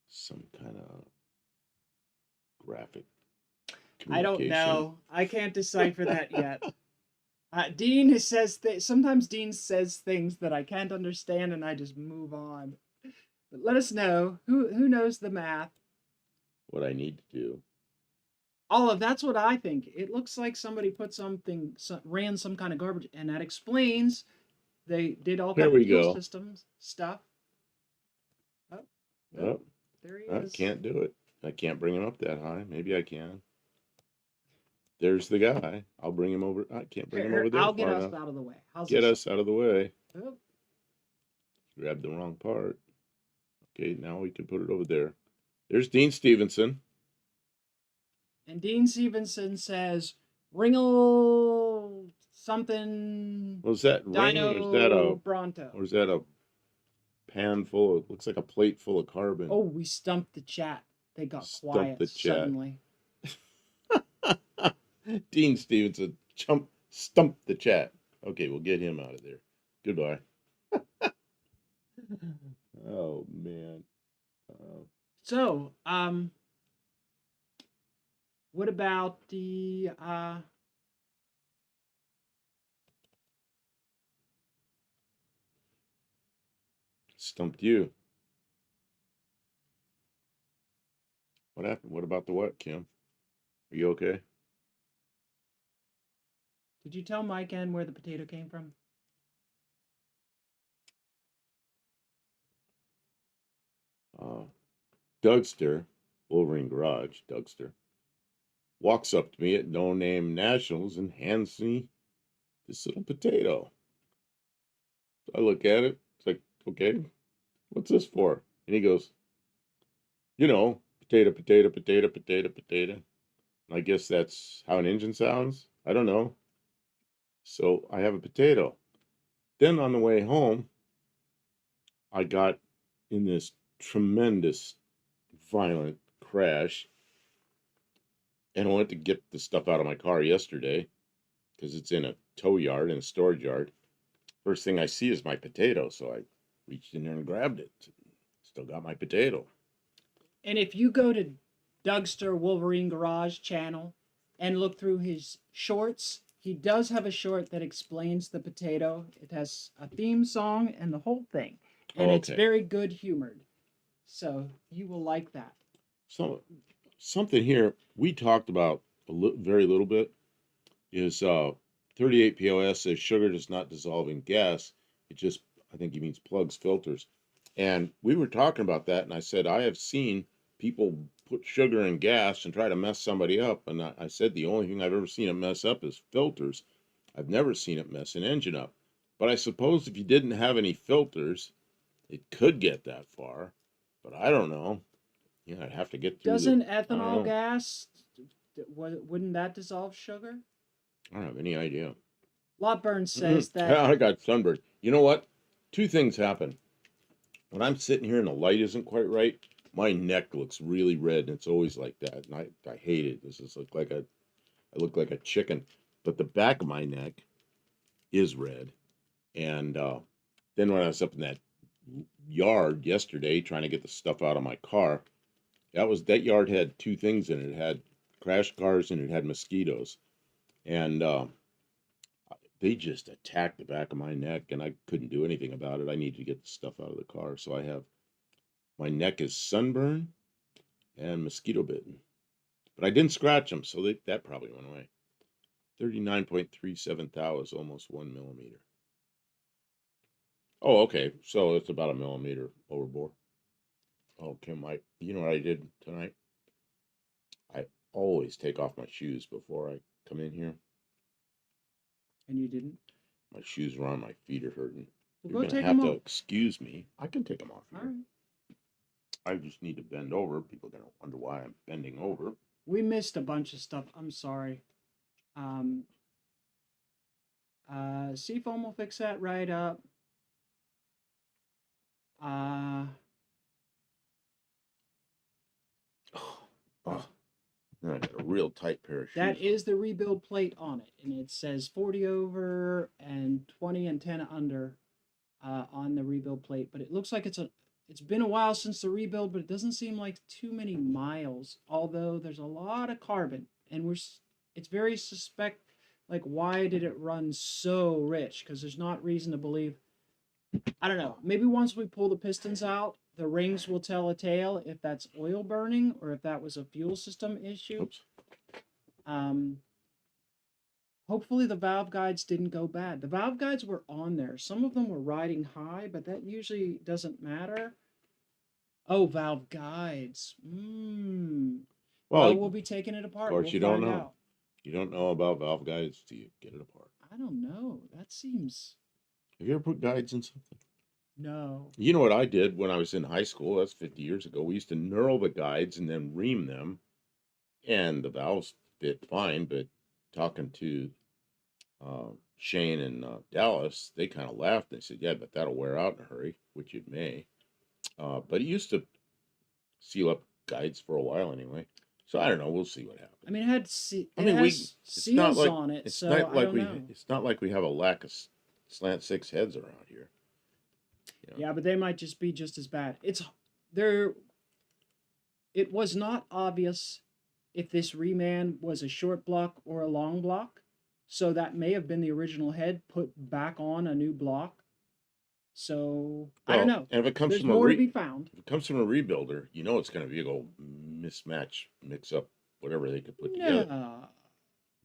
some kind of graphic. I don't know. I can't decipher that yet. Dean says sometimes Dean says things that I can't understand, and I just move on. But let us know who knows the math. What I need to do. That's what I think. It looks like somebody put ran some kind of garbage, and that explains they did all kinds of fuel systems stuff. Oh, there he is. I can't do it. I can't bring him up that high. Maybe I can. There's the guy. I'll bring him over. I can't bring him over there. I'll get us out of the way. Get us out of the way. Oh. Grab the wrong part. Okay, now we can put it over there. There's Dean Stevenson. And Dean Stevenson says, "Ringle something." Was that Dino ring? Or is that a Bronto? Or is that a pan full? It looks like a plate full of carbon. Oh, we stumped the chat. They got quiet suddenly. Dean Stevenson stumped the chat. Okay, we'll get him out of there. Goodbye. Oh man. So, what about the stumped you? What happened? What about the what, Kim? Are you okay? Did you tell Mike N where the potato came from? Dougster, Wolverine Garage, Dougster, walks up to me at No Name Nationals and hands me this little potato. So I look at it. It's like, okay, what's this for? And he goes, potato, potato, potato, potato, potato. I guess that's how an engine sounds. I don't know. So I have a potato. Then on the way home, I got in this tremendous, violent crash, and I went to get the stuff out of my car yesterday because it's in a tow yard, in a storage yard. First thing I see is my potato, so I reached in there and grabbed it. Still got my potato. And if you go to Dougster Wolverine Garage channel and look through his shorts, he does have a short that explains the potato. It has a theme song and the whole thing. And Oh, it's okay. very good humored. So you will like that. So something here we talked about very little bit is 38 POS says sugar does not dissolve in gas. It just, I think he means plugs filters. And we were talking about that, and I said, I have seen people put sugar in gas and try to mess somebody up. And I said, the only thing I've ever seen it mess up is filters. I've never seen it mess an engine up. But I suppose if you didn't have any filters, it could get that far. But I don't know. Yeah, I'd have to get through the, Doesn't I don't ethanol know. gas, wouldn't that dissolve sugar? I don't have any idea. Lotburn says that. I got sunburned. You know what? Two things happen. When I'm sitting here and the light isn't quite right, my neck looks really red, and it's always like that. And I hate it. This is I look like a chicken. But the back of my neck is red. And then when I was up in that yard yesterday trying to get the stuff out of my car, that yard had two things in it. It had crash cars and it had mosquitoes. And they just attacked the back of my neck, and I couldn't do anything about it. I needed to get the stuff out of the car. So my neck is sunburned and mosquito bitten. But I didn't scratch them, so that probably went away. 39.37 thou is almost 1 millimeter. Oh, okay. So it's about a millimeter overbore. Oh, Kim, you know what I did tonight? I always take off my shoes before I come in here. And you didn't? My shoes are on, my feet are hurting. Well, You're go going to take have them to off. excuse me. I can take them off All here. right. I just need to bend over. People are going to wonder why I'm bending over. We missed a bunch of stuff. I'm sorry. Um, Seafoam will fix that right up. Uh, Oh, then I got a real tight pair of shoes. that is the rebuild plate on it, and it says 40 over and 20 and 10 under on the rebuild plate. But it looks like it's been a while since the rebuild, but it doesn't seem like too many miles. Although there's a lot of carbon, and it's very suspect. Like, why did it run so rich? Because there's not reason to believe. I don't know. Maybe once we pull the pistons out, the rings will tell a tale if that's oil burning or if that was a fuel system issue. Oops. Um, hopefully the valve guides didn't go bad. The valve guides were on there. Some of them were riding high, but that usually doesn't matter. Oh, valve guides. Well, we'll be taking it Of apart. course, We'll you don't find know. out. You don't know about valve guides till you get it apart. I don't know. That seems Have you ever put guides in something? no. You know what I did when I was in high school? That's 50 years ago. We used to knurl the guides and then ream them, and the valves fit fine. But talking to Shane and Dallas, they kind of laughed. They said, "Yeah, but that'll wear out in a hurry," which it may. But it used to seal up guides for a while anyway. So I don't know. We'll see what happens. I mean, it I mean, has it's not seals like on it, it's so not I like don't know. it's not like we have a lack of slant six heads around here. Yeah, but they might just be just as bad. It's there. It was not obvious if this reman was a short block or a long block, so that may have been the original head put back on a new block. So I don't know. And if it comes There's from more to be found. if it comes from a rebuilder, you know it's going to be a go mismatch, mix up whatever they could put together. No.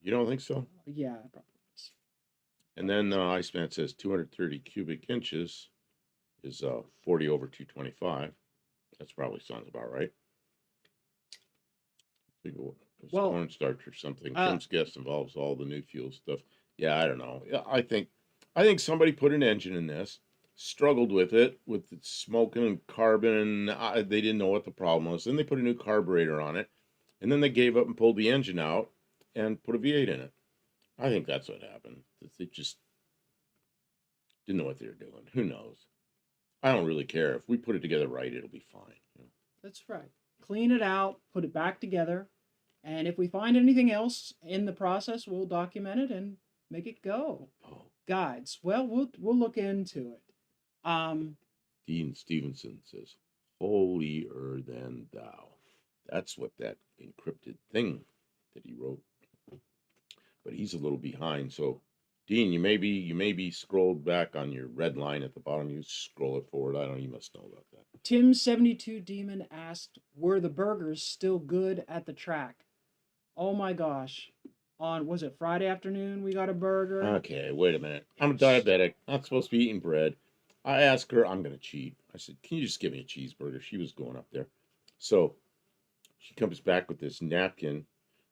You don't think so? Yeah, probably. And then Iceman says 230 cubic inches is 40 over 225. That's probably sounds about right. Well, cornstarch or something. Kim's guess involves all the new fuel stuff. Yeah, I don't know. Yeah, I think somebody put an engine in this, struggled with it, with the smoking and carbon. They didn't know what the problem was. Then they put a new carburetor on it, and then they gave up and pulled the engine out and put a V8 in it. I think that's what happened. They just didn't know what they were doing. Who knows? I don't really care. If we put it together right, it'll be fine. That's right. Clean it out, put it back together, and if we find anything else in the process, we'll document it and make it go. Oh, Guides. Well, we'll look into it. Um, Dean Stevenson says, "Holier than thou." That's what that encrypted thing that he wrote. But he's a little behind. So, Dean, you may be scrolled back on your red line at the bottom. You scroll it forward. I don't. You must know about that. Tim72 Demon asked, "Were the burgers still good at the track?" Oh my gosh! On was it Friday afternoon? We got a burger. Okay, wait a minute. I'm a diabetic. Not supposed to be eating bread. I asked her, I'm going to cheat. I said, can you just give me a cheeseburger? She was going up there. So she comes back with this napkin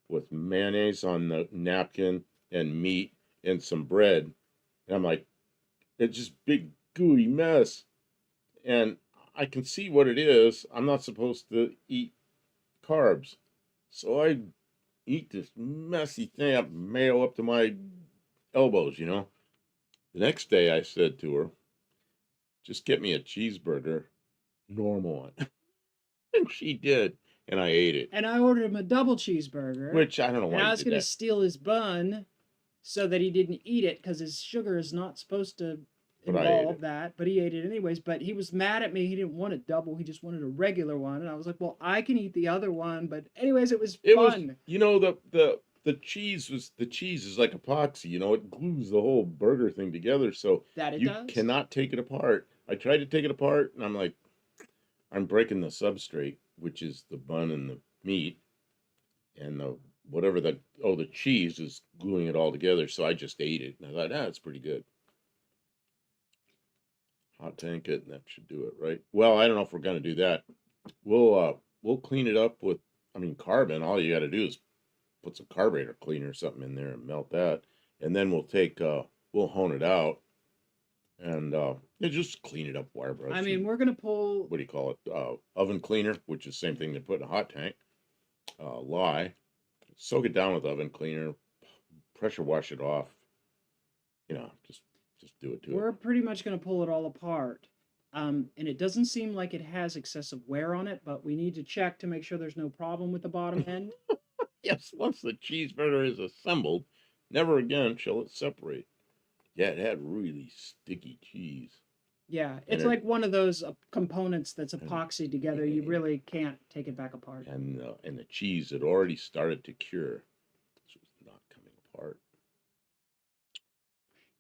with mayonnaise on the napkin and meat and some bread. And I'm like, it's just big gooey mess. And I can see what it is. I'm not supposed to eat carbs. So I eat this messy thing up, mayo up to my elbows, you know. The next day I said to her, just get me a cheeseburger, normal one. And she did. And I ate it. And I ordered him a double cheeseburger. Which I don't know and why I you was did going to that. steal his bun so that he didn't eat it because his sugar is not supposed to But I ate involve it. that. But he ate it anyways. But he was mad at me. He didn't want a double. He just wanted a regular one. And I was like, well, I can eat the other one. But anyways, it was It was, fun. you know, the cheese is like epoxy, you know, it glues the whole burger thing together. So That it you does. cannot take it apart. I tried to take it apart and I'm like, I'm breaking the substrate, which is the bun and the meat, and the whatever the cheese is gluing it all together. So I just ate it and I thought, it's pretty good. Hot tank it, and that should do it, right? Well, I don't know if we're gonna do that. We'll clean it up with, I mean, carbon. All you got to do is put some carburetor cleaner or something in there and melt that, and then we'll hone it out and just clean it up, wire brush. I mean, we're going to pull. What do you call it? Oven cleaner, which is the same thing they put in a hot tank. Lye, soak it down with oven cleaner, pressure wash it off. You know, just do it to it. We're pretty much going to pull it all apart. And it doesn't seem like it has excessive wear on it, but we need to check to make sure there's no problem with the bottom end. Yes, once the cheeseburger is assembled, never again shall it separate. Yeah, it had really sticky cheese. Yeah, it's like one of those components that's epoxied together. You really can't take it back apart. And the cheese had already started to cure. So it's not coming apart.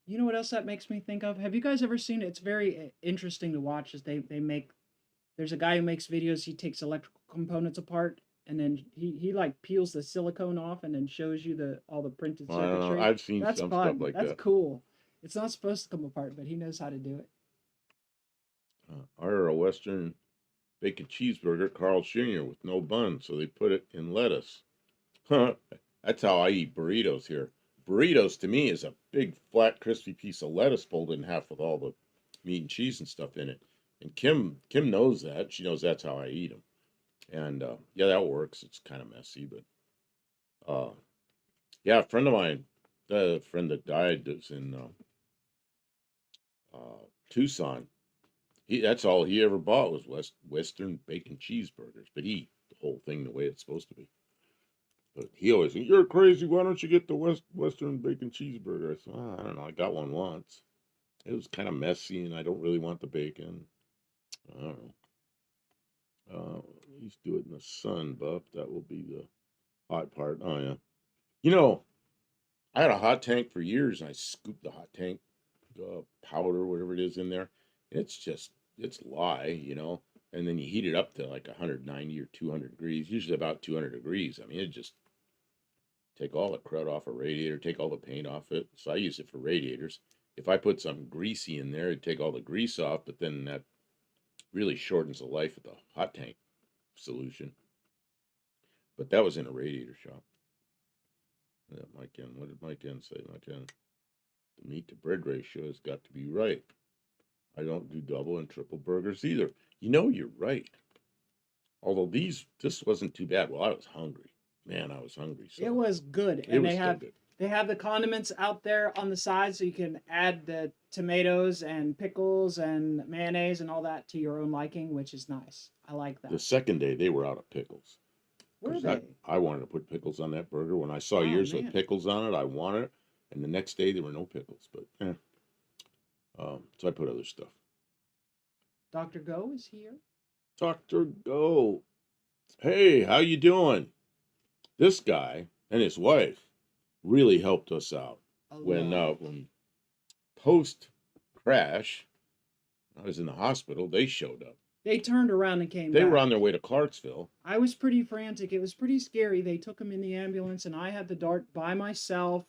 You know what else that makes me think of? Have you guys ever seen it? It's very interesting to watch as they make there's a guy who makes videos, he takes electrical components apart and then he like peels the silicone off and then shows you the all the printed Well, I don't know. circuitry. I've seen That's some fun. stuff like That's that. cool. It's not supposed to come apart, but he knows how to do it. I ordered a Western bacon cheeseburger, Carl's Jr. with no bun, so they put it in lettuce. That's how I eat burritos here. Burritos to me is a big, flat, crispy piece of lettuce folded in half with all the meat and cheese and stuff in it. And Kim knows that. She knows that's how I eat them. And yeah, that works. It's kind of messy, but yeah, a friend of mine, the friend that died, that's in Tucson. That's all he ever bought was Western bacon cheeseburgers. But he ate the whole thing the way it's supposed to be. But he always said, "You're crazy. Why don't you get the Western bacon cheeseburger?" I said, I don't know. I got one once. It was kind of messy, and I don't really want the bacon. I don't know. Let's do it in the sun, Buff. That will be the hot part. Oh yeah. You know, I had a hot tank for years, and I scooped the hot tank powder, whatever it is, in there. It's lye, you know. And then you heat it up to like 190 or 200 degrees, usually about 200 degrees. I mean, it just take all the crud off a radiator, take all the paint off it. So I use it for radiators. If I put something greasy in there, it'd take all the grease off, but then that really shortens the life of the hot tank solution. But that was in a radiator shop. That Mike What did Mike N say? Mike N, the meat to bread ratio has got to be right. I don't do double and triple burgers either. You know, you're right. Although this wasn't too bad. Well, I was hungry. Man, I was hungry, It so was good, it and was still good. they have the condiments out there on the side, so you can add the tomatoes and pickles and mayonnaise and all that to your own liking, which is nice. I like The that. second day they were out of pickles Were because that they? I wanted to put pickles on that burger. When I saw Oh yours with man, pickles on it, I wanted it, and the next day there were no pickles. But so I put other stuff. Dr. Go is here. Doctor Go, hey, how you doing? This guy and his wife really helped us out A lot. when post crash I was in the hospital. They showed up. They turned around and came They were on back. their way to Clarksville. I was pretty frantic. It was pretty scary. They took him in the ambulance, and I had the dart by myself,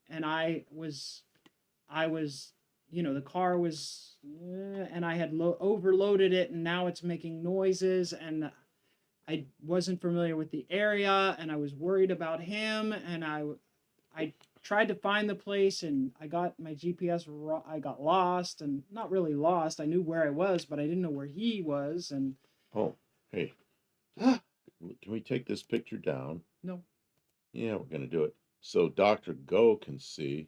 and I was, the car was, and I had overloaded it, and now it's making noises, and I wasn't familiar with the area, and I was worried about him, and I tried to find the place, and I got my GPS. I got lost, and not really lost. I knew where I was, but I didn't know where he was, and Oh, hey, can we take this picture down? no. Yeah, we're gonna do it so Doctor Go can see.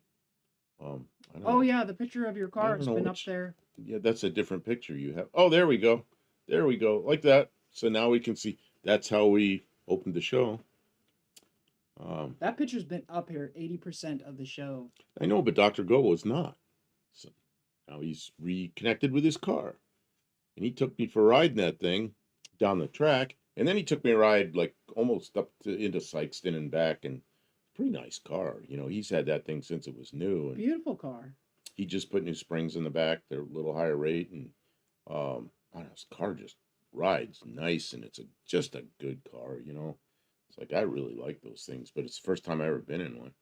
I don't Oh know. yeah, the picture of your I car don't has know been up which. there. Yeah, that's a different picture you have. Oh, there we go. There we go. Like that. So now we can see. That's how we opened the show. Um, That picture's been up here 80% of the show. I know, but Doctor Go was not. So now he's reconnected with his car, and he took me for a ride in that thing down the track, and then he took me a ride like almost up to into Sykeston and back, and pretty nice car. You know, he's had that thing since it was new, and Beautiful car. he just put new springs in the back. They're a little higher rate, and I don't know, his car just rides nice, and it's just a good car. You know, it's like I really like those things, but it's the first time I ever been in one.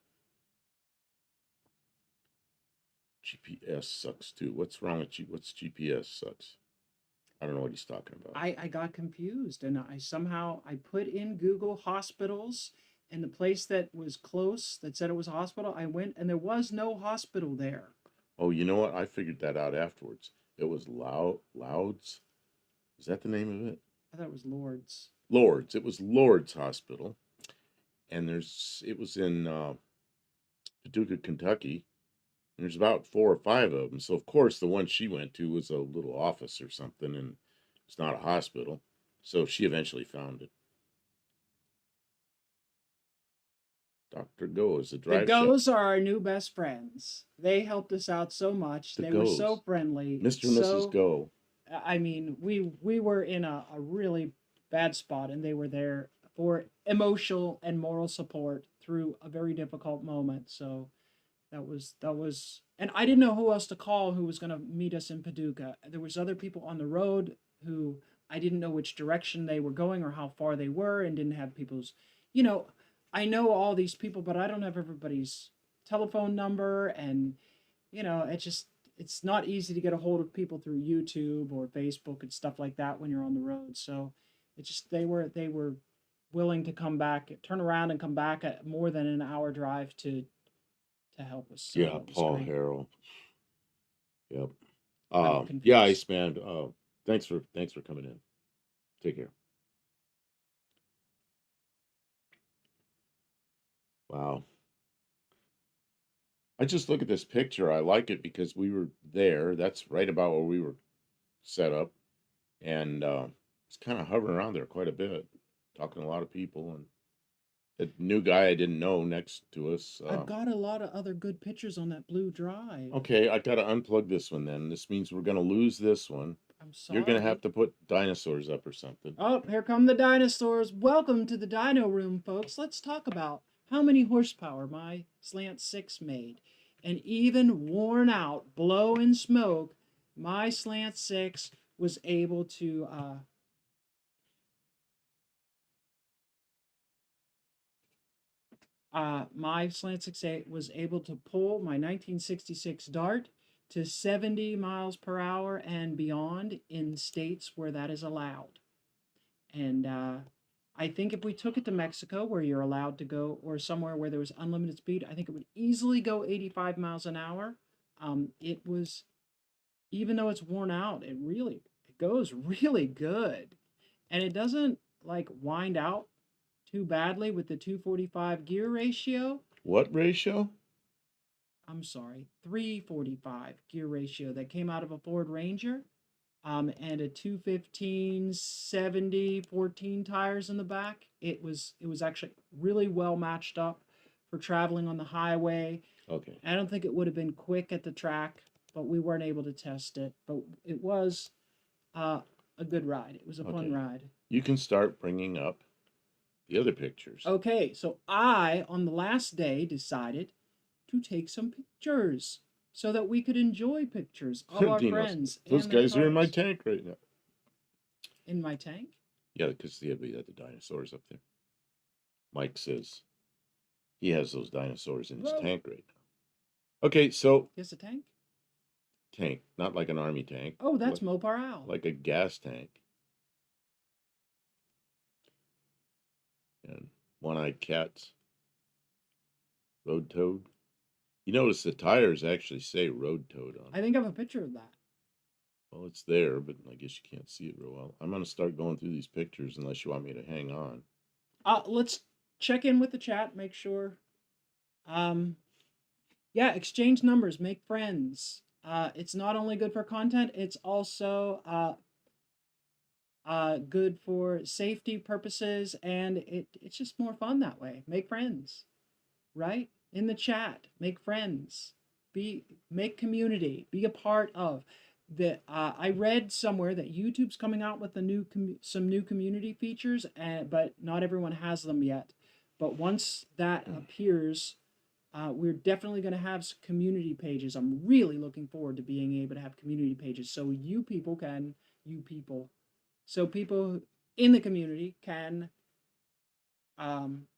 GPS sucks too. What's wrong with you? What's GPS sucks? I don't know what he's talking about. I got confused, and I put in Google hospitals, and the place that was close that said it was a hospital, I went, and there was no hospital there. Oh, you know what? I figured that out afterwards. It was Louds. Is that the name of it? I thought it was Lord's. Lord's. It was Lord's Hospital, and it was in Paducah, Kentucky. And there's about 4 or 5 of them. So of course the one she went to was a little office or something, and it's not a hospital. So she eventually found it. Dr. Go is the The drive shaft. Goes are our new best friends. They helped us out so much. The They were so Goes. friendly. Mr. and Mrs. Go. I mean, we were in a really bad spot, and they were there for emotional and moral support through a very difficult moment. So and I didn't know who else to call who was going to meet us in Paducah. There was other people on the road who I didn't know which direction they were going or how far they were, and didn't have people's, you know, I know all these people, but I don't have everybody's telephone number, and it's not easy to get a hold of people through YouTube or Facebook and stuff like that when you're on the road. So they were willing to come back, turn around and come back at more than an hour drive to help us. So Yeah, it was Paul great. Harrell. Yep. I'm Yeah, confused. Iceman. Thanks for coming in. Take care. Wow. I just look at this picture. I like it because we were there. That's right about where we were set up, and it's kind of hovering around there quite a bit, talking to a lot of people, and the new guy I didn't know next to us. I've got a lot of other good pictures on that blue drive. Okay, I gotta unplug this one then. This means we're gonna lose this one. I'm You're gonna have sorry. to put dinosaurs up or something. Oh, here come the dinosaurs. Welcome to the Dino Room, folks. Let's talk about how many horsepower my Slant 6 made. And even worn out, blowing smoke, my Slant 6 was able to my Slant 6A was able to pull my 1966 Dart to 70 miles per hour and beyond in states where that is allowed. And I think if we took it to Mexico, where you're allowed to go, or somewhere where there was unlimited speed, I think it would easily go 85 miles an hour. It was even though it's worn out, it goes really good. And it doesn't like wind out too badly with the 245 gear ratio. What ratio? I'm sorry, 345 gear ratio that came out of a Ford Ranger. And a 215 70 14 tires in the back. It was actually really well matched up for traveling on the highway. Okay. I don't think it would have been quick at the track, but we weren't able to test it. But it was uh, a good ride. It was a fun Okay. ride. You can start bringing up the other pictures. Okay, so I, on the last day, decided to take some pictures so that we could enjoy pictures of our Dinos. friends Those and their guys are in my cars. tank right now. In my tank? Yeah, because they have the dinosaurs up there. Mike says he has those dinosaurs in his Whoa, tank right now. Okay, so here's a tank. tank, not like an army tank, Oh, that's Mopar Owl. like a gas tank. And one-eyed cats, road toad. You notice the tires actually say road toad on I it. think I have a picture of that. Well, it's there, but I guess you can't see it real well. I'm going to start going through these pictures unless you want me to hang on. Let's check in with the chat, make sure. Um, yeah, exchange numbers, make friends. It's not only good for content, it's also good for safety purposes, and it's just more fun that way. Make friends, right? In the chat, make friends, make community, be a part of. I read somewhere that YouTube's coming out with some new community features, but not everyone has them yet. But once that appears, we're definitely going to have community pages. I'm really looking forward to being able to have community pages, so so people in the community can um,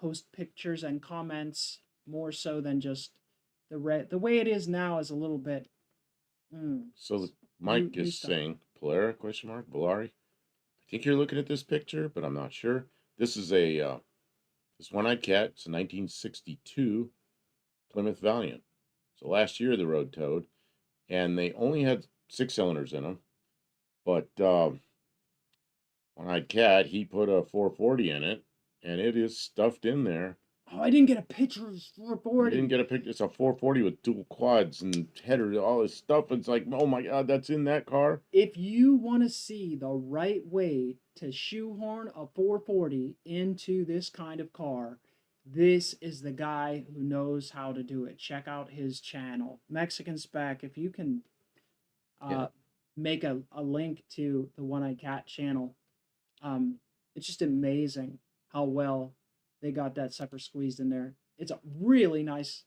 post pictures and comments more so than just the way it is now is a little bit So new Mike new is stuff. saying, Polara, question mark, Volari. I think you're looking at this picture, but I'm not sure. This is this one-eyed cat. It's a 1962 Plymouth Valiant. So last year the road towed, and they only had 6 cylinders in them. But one-eyed cat, he put a 440 in it, and it is stuffed in there. Oh, I didn't get a picture of You 440. didn't get a picture. It's a 440 with dual quads and header, all this stuff. It's like, oh my God, that's in that car. If you want to see the right way to shoehorn a 440 into this kind of car, this is the guy who knows how to do it. Check out his channel, Mexican Spec. If you can Yeah. make a link to the One Eyed Cat channel, it's just amazing how well they got that sucker squeezed in there. It's a really nice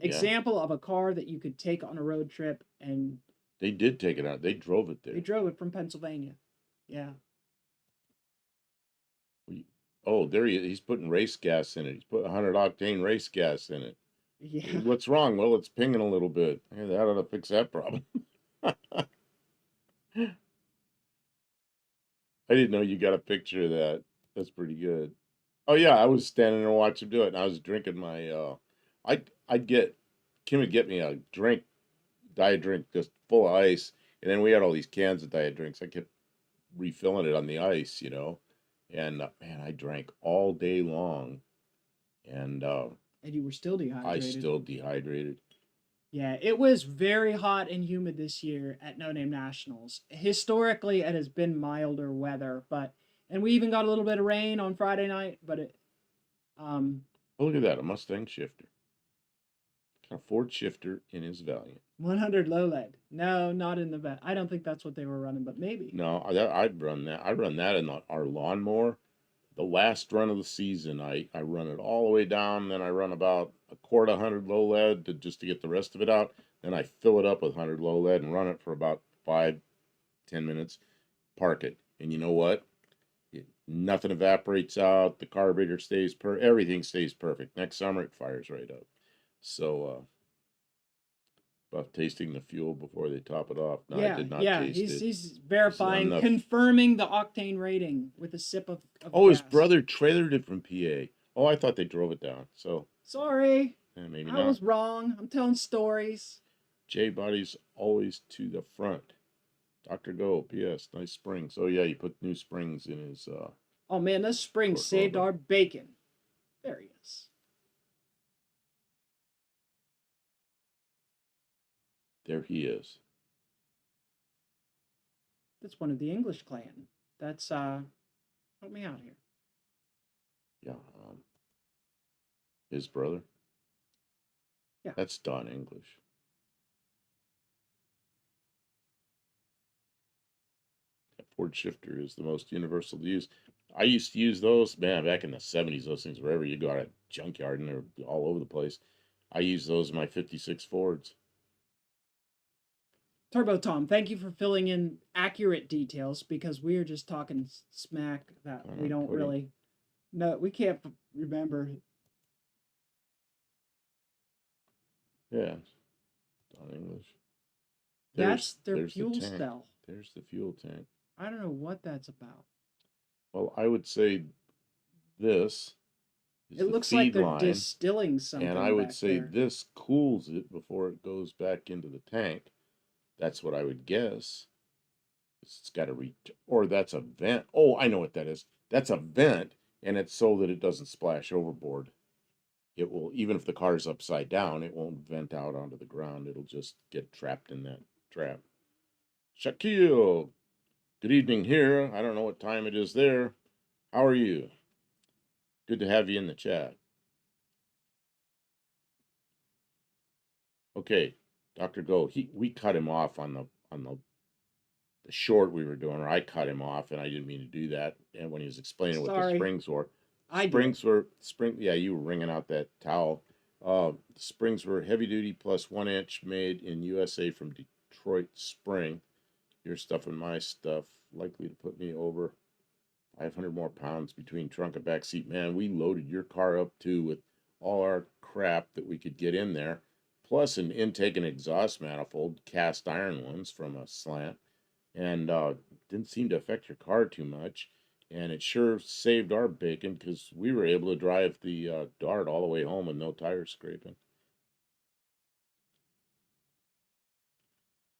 example of a car that you could take on a road trip, and They did take it out. They drove it they there. drove it from Pennsylvania. Yeah. Oh, there he's putting race gas in it. He's putting 100 octane race gas in it. Yeah. What's wrong? Well, it's pinging a little bit. Hey, that ought to fix that problem. I didn't know you got a picture of that. That's pretty good. Oh yeah, I was standing there watching him do it, and I was drinking my. I'd get Kim would get me a drink, diet drink, just full of ice, and then we had all these cans of diet drinks. I kept refilling it on the ice, and man, I drank all day long, and And you were still I dehydrated. still dehydrated. Yeah, it was very hot and humid this year at No Name Nationals. Historically, it has been milder weather, and we even got a little bit of rain on Friday night, but Oh, look at that, a Mustang shifter. A Ford shifter in his Valiant. 100 low lead. No, not in the vet. I don't think that's what they were running, but maybe. No, I'd run that. I run that in our lawnmower. The last run of the season, I run it all the way down. Then I run about a quart of 100 low lead just to get the rest of it out. Then I fill it up with 100 low lead and run it for about 5-10 minutes. Park it, and you know what? Nothing evaporates out. The carburetor stays everything stays perfect. Next summer it fires right up. So about tasting the fuel before they top it off. No, I did not taste it. He's verifying, enough. confirming the octane rating with a sip of Oh, his gas. brother trailered it from PA. Oh, I thought they drove it down. So Sorry, maybe I not. was wrong. I'm telling stories. J body's always to the front. Dr. Go, P.S. Nice springs. Oh yeah, he put new springs in his Oh man, this spring torque saved orbit. our bacon. There he is. There he is. That's one of the English clan. That's help me out here. Yeah, his brother. Yeah. That's Don English. That Ford shifter is the most universal to use. I used to use those, man, back in the 70s. Those things, wherever you go out at junkyard and they're all over the place. I use those in my 56 Fords. Turbo Tom, thank you for filling in accurate details because we are just talking smack that we don't Pudding. really know. We can't remember. Yeah, Don English. That's their there's the fuel tank. cell. There's the fuel tank. I don't know what that's about. Well, I would say this is It the looks like feed they're line, distilling and I something would back say there. this cools it before it goes back into the tank. That's what I would guess. It's got to or that's a vent. Oh, I know what that is. That's a vent, and it's so that it doesn't splash overboard. It will, even if the car's upside down, it won't vent out onto the ground. It'll just get trapped in that trap. Shaquille, good evening here. I don't know what time it is there. How are you? Good to have you in the chat. Okay, Dr. Go. We cut him off on the short we were doing, or I cut him off, and I didn't mean to do that. And when he was explaining what the Sorry, springs were, I did. Yeah, you were wringing out that towel. The springs were heavy duty plus 1 inch, made in USA from Detroit Spring. Your stuff and my stuff, likely to put me over 500 more pounds between trunk and back seat. Man, we loaded your car up too with all our crap that we could get in there, plus an intake and exhaust manifold, cast iron ones from a slant, and didn't seem to affect your car too much. And it sure saved our bacon because we were able to drive the Dart all the way home with no tire scraping.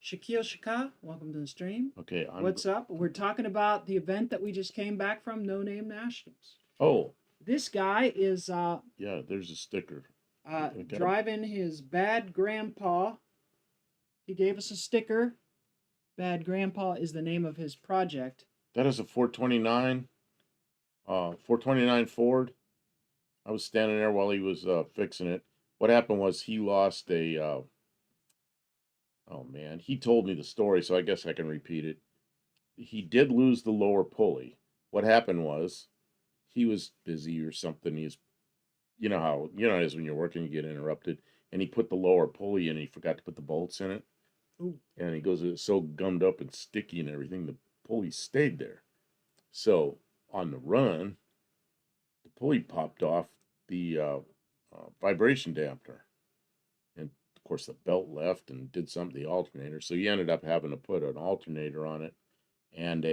Shaquille Shaka, welcome to the stream. Okay, What's up? We're talking about the event that we just came back from, No Name Nationals. Oh, This guy is yeah, there's a sticker. driving his bad grandpa. He gave us a sticker. Bad Grandpa is the name of his project. That is a 429, 429 Ford. I was standing there while he was fixing it. What happened was he lost a. Oh man, he told me the story, so I guess I can repeat it. He did lose the lower pulley. What happened was he was busy or something. He's, how it is when you're working, you get interrupted, and he put the lower pulley in, and he forgot to put the bolts in it. Ooh. And he goes, it's so gummed up and sticky and everything, the pulley stayed there. So on the run, the pulley popped off the vibration dampener, and of course the belt left and did something to the alternator. So you ended up having to put an alternator on it and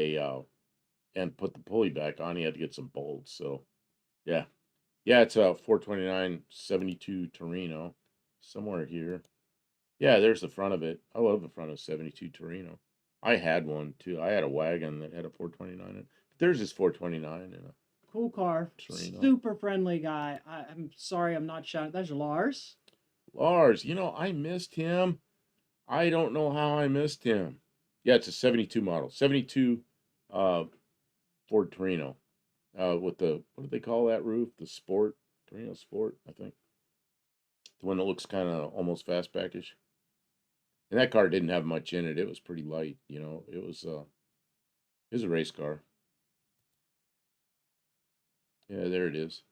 and put the pulley back on. He had to get some bolts. So yeah, it's a 429 72 Torino, somewhere here. Yeah, there's the front of it. I love the front of 72 Torino. I had one too. I had a wagon that had a 429 in it. But there's this 429 in a cool car. Torino. Super friendly guy. I'm sorry I'm not shouting. That's Lars. Lars, I missed him. I don't know how I missed him. Yeah, it's a 72 model. 72 Ford Torino. With the, what do they call that roof? The Sport. Torino Sport, I think. The one that looks kind of almost fastbackish. And that car didn't have much in it. It was pretty light, It was a race car. Yeah, there it is.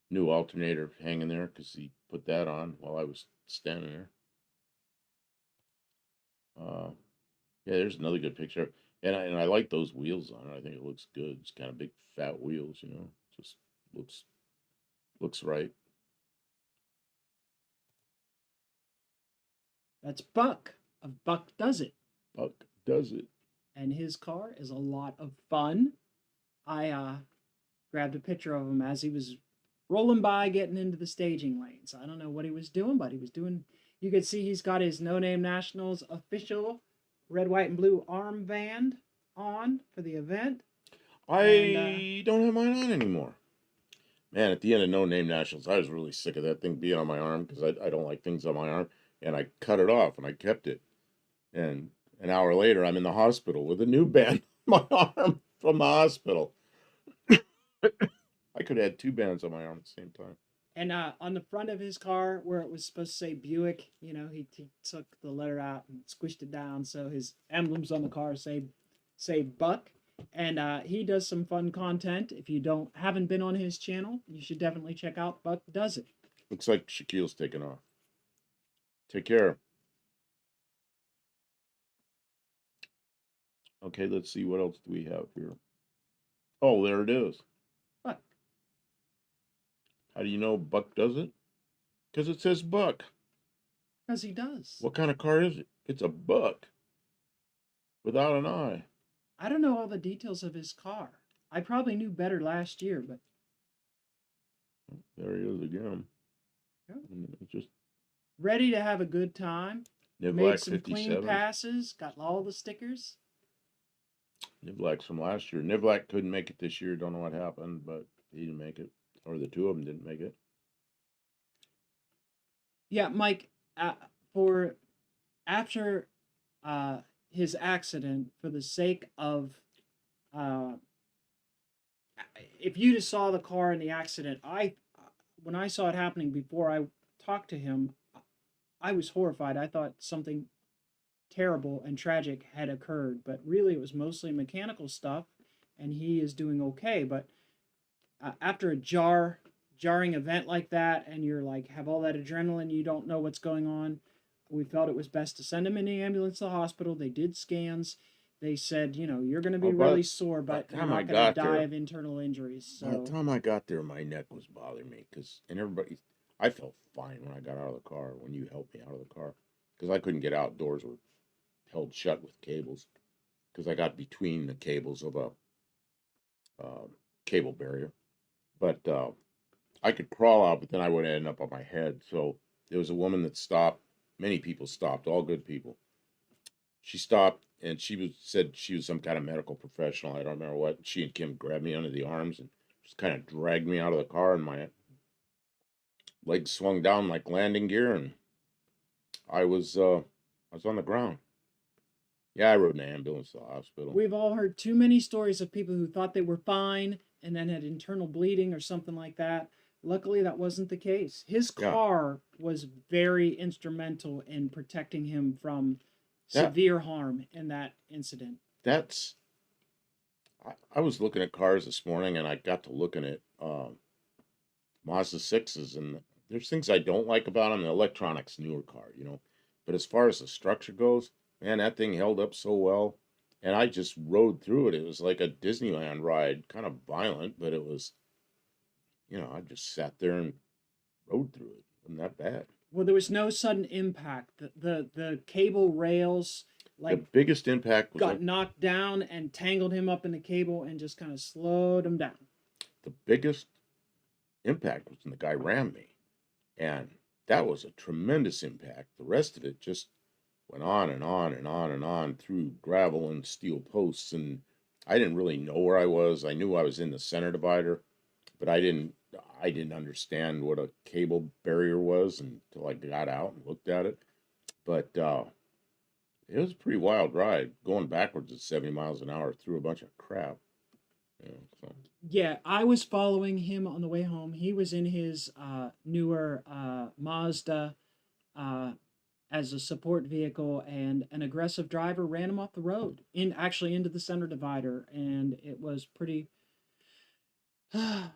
New alternator hanging there because he put that on while I was standing there. Yeah, there's another good picture. And I like those wheels on it. I think it looks good. It's kind of big fat wheels, Just looks right. That's Buck of Buck Does It. Buck Does It. And his car is a lot of fun. I grabbed a picture of him as he was rolling by getting into the staging lanes. I don't know what he was doing, but he was doing You can see he's got his No Name Nationals official red, white, and blue armband on for the event. And I don't have mine on anymore. Man, at the end of No Name Nationals, I was really sick of that thing being on my arm because I don't like things on my arm. And I cut it off and I kept it. And an hour later, I'm in the hospital with a new band on my arm from the hospital. I could have had two bands on my arm at the same time. on the front of his car, where it was supposed to say Buick, he took the letter out and squished it down, so his emblems on the car say Buck. And he does some fun content. If you haven't been on his channel, you should definitely check out Buck Does It. Looks like Shaquille's taking off. Take care. Okay, let's see what else do we have here. Oh, there it is. Buck. How do you know Buck does it? Because it says Buck. Because he does. What kind of car is it? It's a Buck without an eye. I don't know all the details of his car. I probably knew better last year, but there he is again. yeah. It's just Ready to have a good time. Made some 57. Clean passes. Got all the stickers. Nivlak's from last year. Nivlak couldn't make it this year. Don't know what happened, but he didn't make it. Or the two of them didn't make it. Yeah, Mike, for after his accident, for the sake of if you just saw the car in the accident, when I saw it happening before I talked to him, I was horrified. I thought something terrible and tragic had occurred, but really it was mostly mechanical stuff, and he is doing okay. But after a jarring event like that, and you're like have all that adrenaline, you don't know what's going on. We felt it was best to send him in the ambulance to the hospital. They did scans. They said, you're going to be really sore, but you're not going to die of internal injuries. So by the time I got there, my neck was bothering me I felt fine when I got out of the car, when you helped me out of the car, because I couldn't get out. Doors were held shut with cables, because I got between the cables of a cable barrier. But I could crawl out, but then I would end up on my head. So there was a woman that stopped. Many people stopped, all good people. She stopped, and said she was some kind of medical professional. I don't remember what. She and Kim grabbed me under the arms and just kind of dragged me out of the car, and my legs swung down like landing gear, and I was on the ground. Yeah, I rode an ambulance to the hospital. We've all heard too many stories of people who thought they were fine and then had internal bleeding or something like that. Luckily, that wasn't the case. His car was very instrumental in protecting him from severe harm in that incident. I was looking at cars this morning, and I got to looking at Mazda 6s, and there's things I don't like about them. The electronics, newer car, But as far as the structure goes, man, that thing held up so well. And I just rode through it. It was like a Disneyland ride, kind of violent, but it was, I just sat there and rode through it. It wasn't that bad. Well, there was no sudden impact. The cable rails, the biggest impact was got knocked down and tangled him up in the cable and just kind of slowed him down. The biggest impact was when the guy rammed me. And that was a tremendous impact. The rest of it just went on and on and on and on through gravel and steel posts, and I didn't really know where I was. I knew I was in the center divider, but I didn't understand what a cable barrier was until I got out and looked at it. But it was a pretty wild ride, going backwards at 70 miles an hour through a bunch of crap. Yeah, I was following him on the way home. He was in his newer Mazda as a support vehicle, and an aggressive driver ran him off the road, actually into the center divider, and it was pretty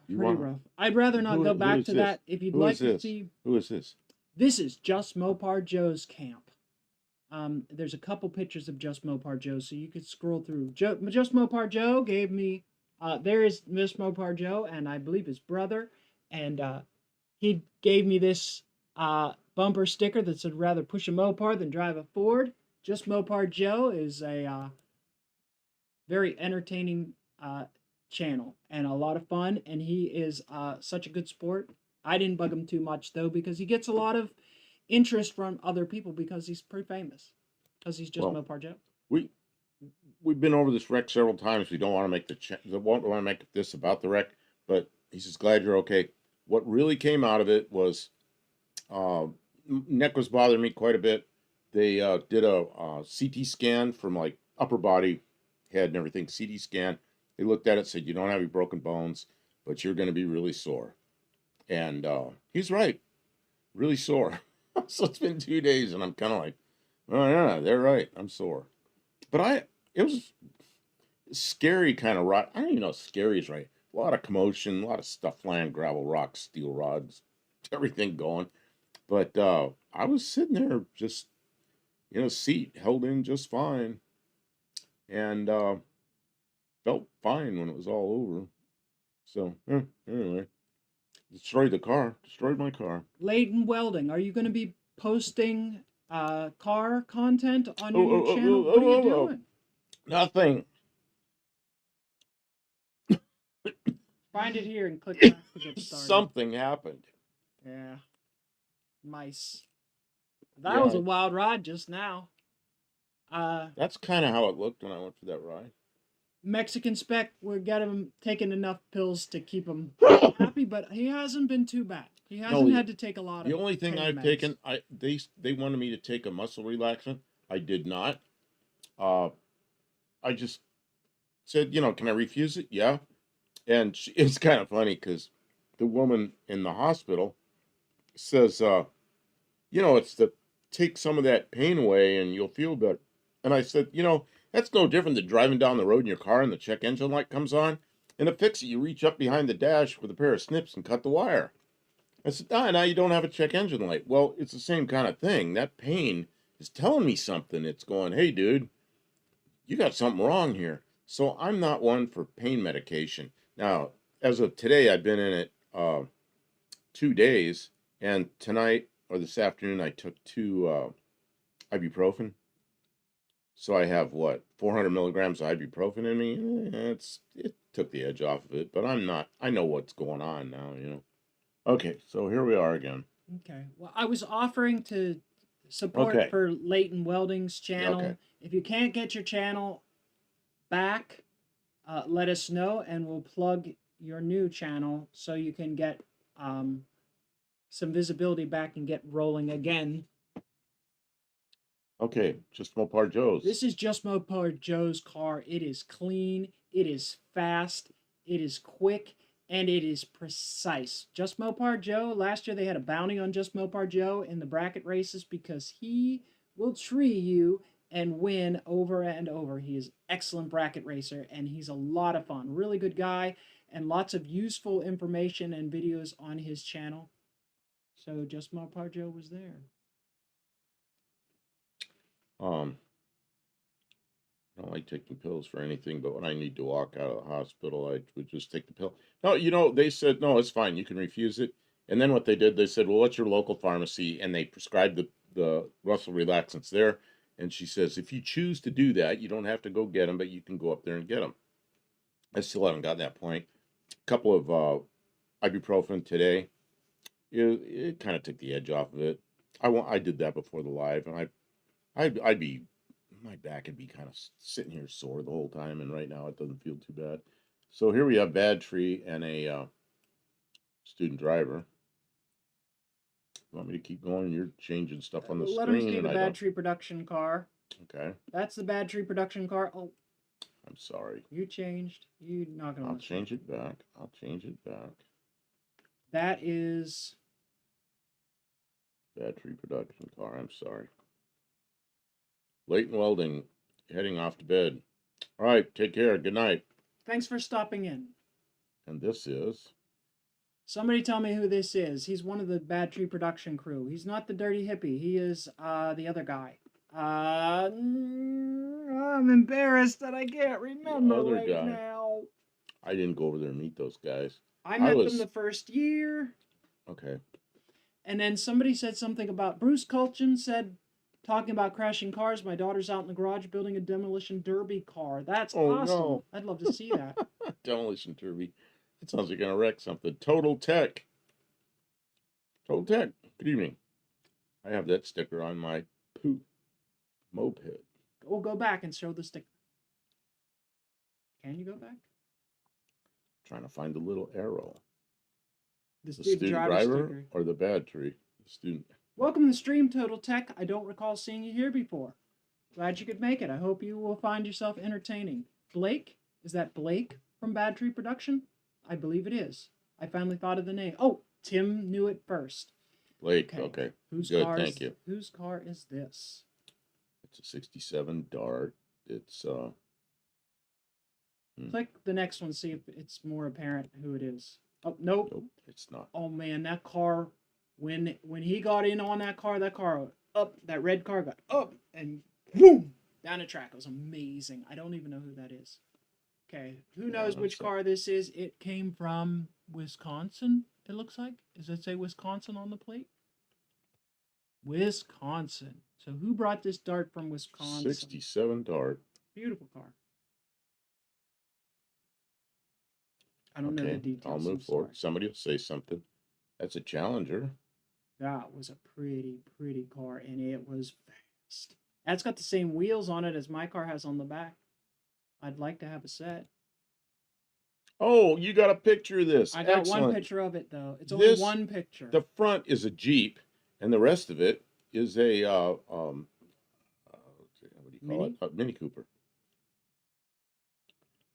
rough. I'd rather not go back to that. If you'd like to see... Who is this? This is Just Mopar Joe's camp. There's a couple pictures of Just Mopar Joe, so you could scroll through. Just Mopar Joe gave me... there is Miss Mopar Joe, and I believe his brother, and he gave me this bumper sticker that said, rather push a Mopar than drive a Ford. Just Mopar Joe is a very entertaining channel and a lot of fun, and he is such a good sport. I didn't bug him too much, though, because he gets a lot of interest from other people because he's pretty famous. Because he's just Well, Mopar Joe. we we've been over this wreck several times. We don't want to make won't want to make this about the wreck, but he says glad you're okay. What really came out of it was uh, neck was bothering me quite a bit. They did a CT scan from like upper body, head, and everything. CT scan. They looked at it, said you don't have any broken bones, but you're going to be really sore. And he's right, really sore. So it's been 2 days, and I'm kind of like, oh yeah, they're right. I'm sore. But it was scary kind of ride. I don't even know if scary is right. A lot of commotion, a lot of stuff flying, gravel, rocks, steel rods, everything going. But I was sitting there just in a seat, held in just fine, and felt fine when it was all over. So anyway, destroyed the car, destroyed my car. Leighton Welding, are you going to be posting car content on Oh, your new oh, oh, channel? oh, What are you oh, oh, doing? nothing. Find it here and click back to get started. Something happened. Yeah. Mice. That Yeah, was a wild ride just now. that's kind of how it looked when I went for that ride. Mexican Spec, we're getting him taking enough pills to keep him happy, but he hasn't been too bad. He hasn't had to take a lot of. The only thing pain I've meds. taken, they wanted me to take a muscle relaxant. I did not. Uh, I just said, can I refuse it? Yeah. And it's kind of funny because the woman in the hospital says, it's to take some of that pain away and you'll feel better. And I said, that's no different than driving down the road in your car and the check engine light comes on. And to fix it, you reach up behind the dash with a pair of snips and cut the wire. I said, now you don't have a check engine light. Well, it's the same kind of thing. That pain is telling me something. It's going, hey, dude, you got something wrong here. So I'm not one for pain medication. Now, as of today, I've been in it 2 days, and tonight or this afternoon, I took 2 ibuprofen. So I have 400 milligrams of ibuprofen in me. It took the edge off of it, but I'm not. I know what's going on now. Okay, so here we are again. Okay. Well, I was offering to support for Leighton Welding's channel. Okay. If you can't get your channel back, let us know and we'll plug your new channel so you can get some visibility back and get rolling again. Okay, just Mopar Joe's. This is just Mopar Joe's car. It is clean, it is fast, it is quick, and it is precise. Just Mopar Joe, last year they had a bounty on Just Mopar Joe in the bracket races because he will tree you and win over and over. He is an excellent bracket racer and he's a lot of fun. Really good guy and lots of useful information and videos on his channel. So Just Mopar Joe was there. I don't like taking pills for anything, but when I need to walk out of the hospital, I would just take the pill. No, they said, no, it's fine. You can refuse it. And then what they did, they said, well, what's your local pharmacy? And they prescribed the Russell relaxants there. And she says, if you choose to do that, you don't have to go get them, but you can go up there and get them. I still haven't gotten that point. A couple of ibuprofen today. It kind of took the edge off of it. I did that before the live, and I'd be, my back would be kind of sitting here sore the whole time, and right now it doesn't feel too bad. So here we have Bad Tree and a student driver. You want me to keep going? You're changing stuff on the Let screen. him see the Bad Tree production car. Okay. That's the Bad Tree production car. Oh, I'm sorry. you changed. You're not gonna. I'll change it back. I'll change it back. That is Bad Tree production car. I'm sorry. Leighton Welding, heading off to bed. All right, take care. Good night. Thanks for stopping in. And this is. Somebody tell me who this is. He's one of the Bad Tree production crew. He's not the dirty hippie. He is the other guy. I'm embarrassed that I can't remember right now. I didn't go over there and meet those guys. I met them the first year. Okay. And then somebody said something about Bruce Culchin said, talking about crashing cars. My daughter's out in the garage building a demolition derby car. That's awesome. No. I'd love to see that. Demolition derby. It sounds like you're gonna wreck something. Total Tech. Good evening. I have that sticker on my poop moped. We'll go back and show the sticker. Can you go back? Trying to find the little arrow. The The student driver sticker. or the battery? The student. Welcome to the stream, Total Tech. I don't recall seeing you here before. Glad you could make it. I hope you will find yourself entertaining. Blake? Is that Blake from Bad Tree Production? I believe it is. I finally thought of the name. Oh, Tim knew it first. Blake, okay. Good, thank you. Whose car is this? It's a 67 Dart. It's Click the next one, see if it's more apparent who it is. Oh, nope. Nope, it's not. Oh man, that car, when he got in on that car up, that red car got up and boom, down the track. It was amazing. I don't even know who that is. Okay, who knows which car this is? It came from Wisconsin, it looks like. Does it say Wisconsin on the plate? Wisconsin. So who brought this Dart from Wisconsin? 67 Dart. Beautiful car. I don't know the details. I'll move forward. Somebody will say something. That's a Challenger. That was a pretty car, and it was fast. That's got the same wheels on it as my car has on the back. I'd like to have a set. Oh, you got a picture of this. I got Excellent. one picture of it, though. It's only one picture. The front is a Jeep, and the rest of it is a, what do you call it? A Mini Cooper.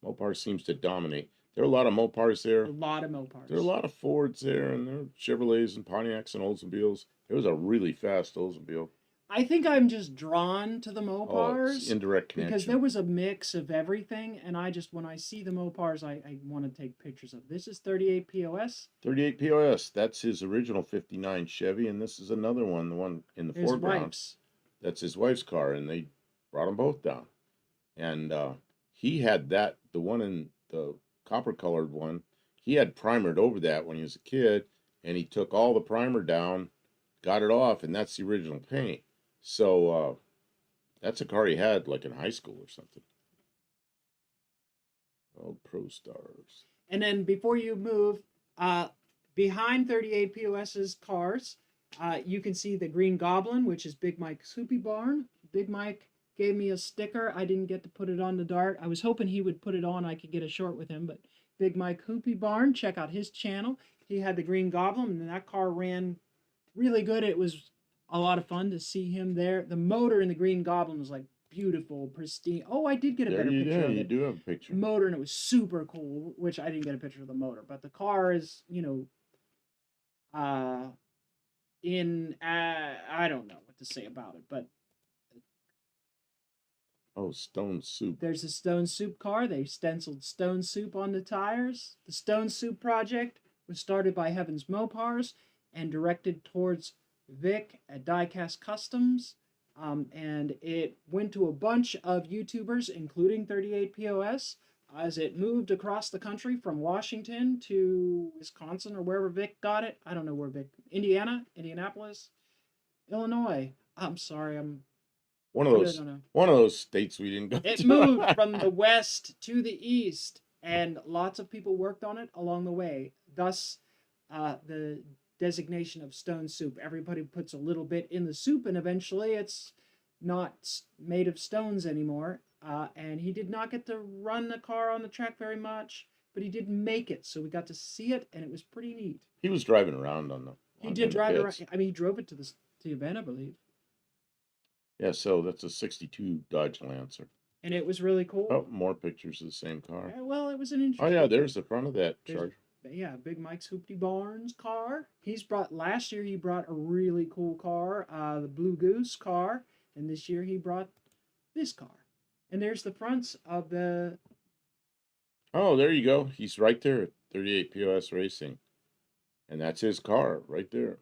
Mopar seems to dominate. There are a lot of Mopars there. A lot of Mopars. There are a lot of Fords there, and there are Chevrolets and Pontiacs and Oldsmobiles. There was a really fast Oldsmobile. I think I'm just drawn to the Mopars. Oh, it's indirect connection. Because there was a mix of everything, and when I see the Mopars, I want to take pictures of. This is 38 POS. 38 POS. That's his original 59 Chevy, and this is another one, the one in the foreground. That's his wife's car, and they brought them both down. And he had the one in the copper-colored one, he had primered over that when he was a kid, and he took all the primer down, got it off, and that's the original paint. So that's a car he had like in high school or something. Oh, Pro Stars. And then before you move, behind 38 POS's cars, you can see the Green Goblin, which is Big Mike's Hoopy Barn. Big Mike gave me a sticker. I didn't get to put it on the Dart. I was hoping he would put it on. I could get a short with him, but Big Mike Hoopy Barn, check out his channel. He had the Green Goblin, and that car ran really good. It was a lot of fun to see him there. The motor in the Green Goblin was like beautiful, pristine. Oh, I did get a better picture of it. You do have a picture. Motor, and it was super cool, which I didn't get a picture of the motor, but the car is, I don't know what to say about it, but oh, Stone Soup. There's a Stone Soup car. They stenciled Stone Soup on the tires. The Stone Soup project was started by Heavens Mopars and directed towards Vic at Diecast Customs. And it went to a bunch of YouTubers, including 38 POS, as it moved across the country from Washington to Wisconsin or wherever Vic got it. I don't know where Vic... Indianapolis, Illinois. I'm sorry, one of those states we didn't go to. It moved from the west to the east, and lots of people worked on it along the way. Thus, the designation of Stone Soup. Everybody puts a little bit in the soup, and eventually it's not made of stones anymore. And he did not get to run the car on the track very much, but he did make it, so we got to see it, and it was pretty neat. He was driving around on the... He did drive around. I mean, he drove it to the event, I believe. Yeah, so that's a 62 Dodge Lancer. And it was really cool. Oh, more pictures of the same car. Yeah, well, it was an interesting... Oh, yeah, there's the front of that Charger. Yeah, Big Mike's Hoopty Barnes car. Last year he brought a really cool car, the Blue Goose car. And this year he brought this car. And there's the fronts of the... Oh, there you go. He's right there at 38 POS Racing. And that's his car right there.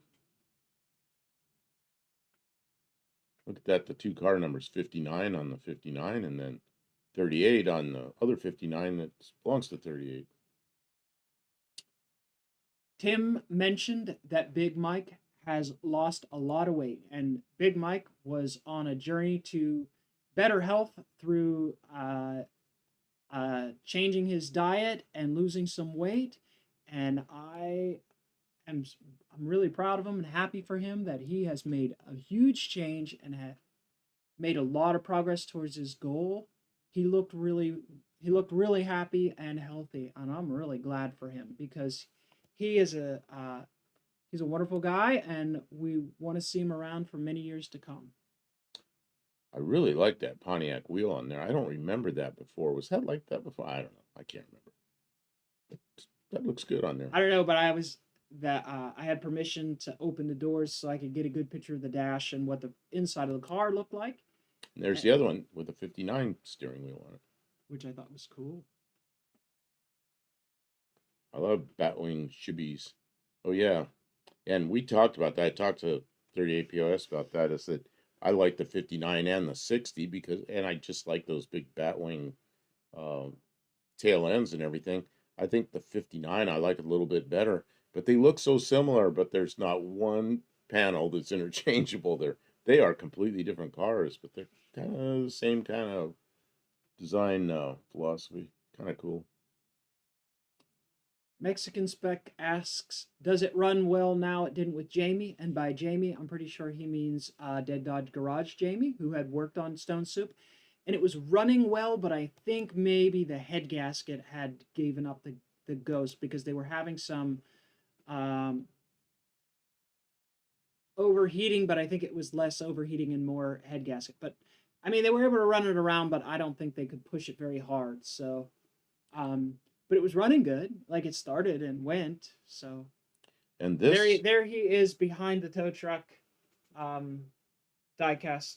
Look at that, the two car numbers, 59 on the 59 and then 38 on the other 59 that belongs to 38. Tim mentioned that Big Mike has lost a lot of weight, and Big Mike was on a journey to better health through changing his diet and losing some weight, and I am I'm really proud of him and happy for him that he has made a huge change and made a lot of progress towards his goal. He looked really he looked really happy and healthy, and I'm really glad for him because he is he's a wonderful guy, and we want to see him around for many years to come. I really like that Pontiac wheel on there. I don't remember that before. Was that like that before? I don't know. I can't remember. That looks good on there. I don't know, but I had permission to open the doors so I could get a good picture of the dash and what the inside of the car looked like, And there's the other one with a 59 steering wheel on it. which I thought was cool. I love Batwing shibbies. Oh yeah, and we talked about that. I talked to 38 POS about that. I said I like the 59 and the 60 because, and I just like those big Batwing uh, tail ends and everything. I think the 59 I like a little bit better, but they look so similar. But there's not one panel that's interchangeable. They are completely different cars, but they're kind of the same kind of design philosophy. Kind of cool. Mexican Spec asks, "Does it run well now? It didn't with Jamie." And by Jamie, I'm pretty sure he means Dead Dodge Garage Jamie, who had worked on Stone Soup, and it was running well. But I think maybe the head gasket had given up the ghost because they were having some um, overheating. But I think it was less overheating and more head gasket. But I mean, they were able to run it around, but I don't think they could push it very hard. So um, but it was running good. Like it started and went. So And there he is behind the tow truck, um, diecast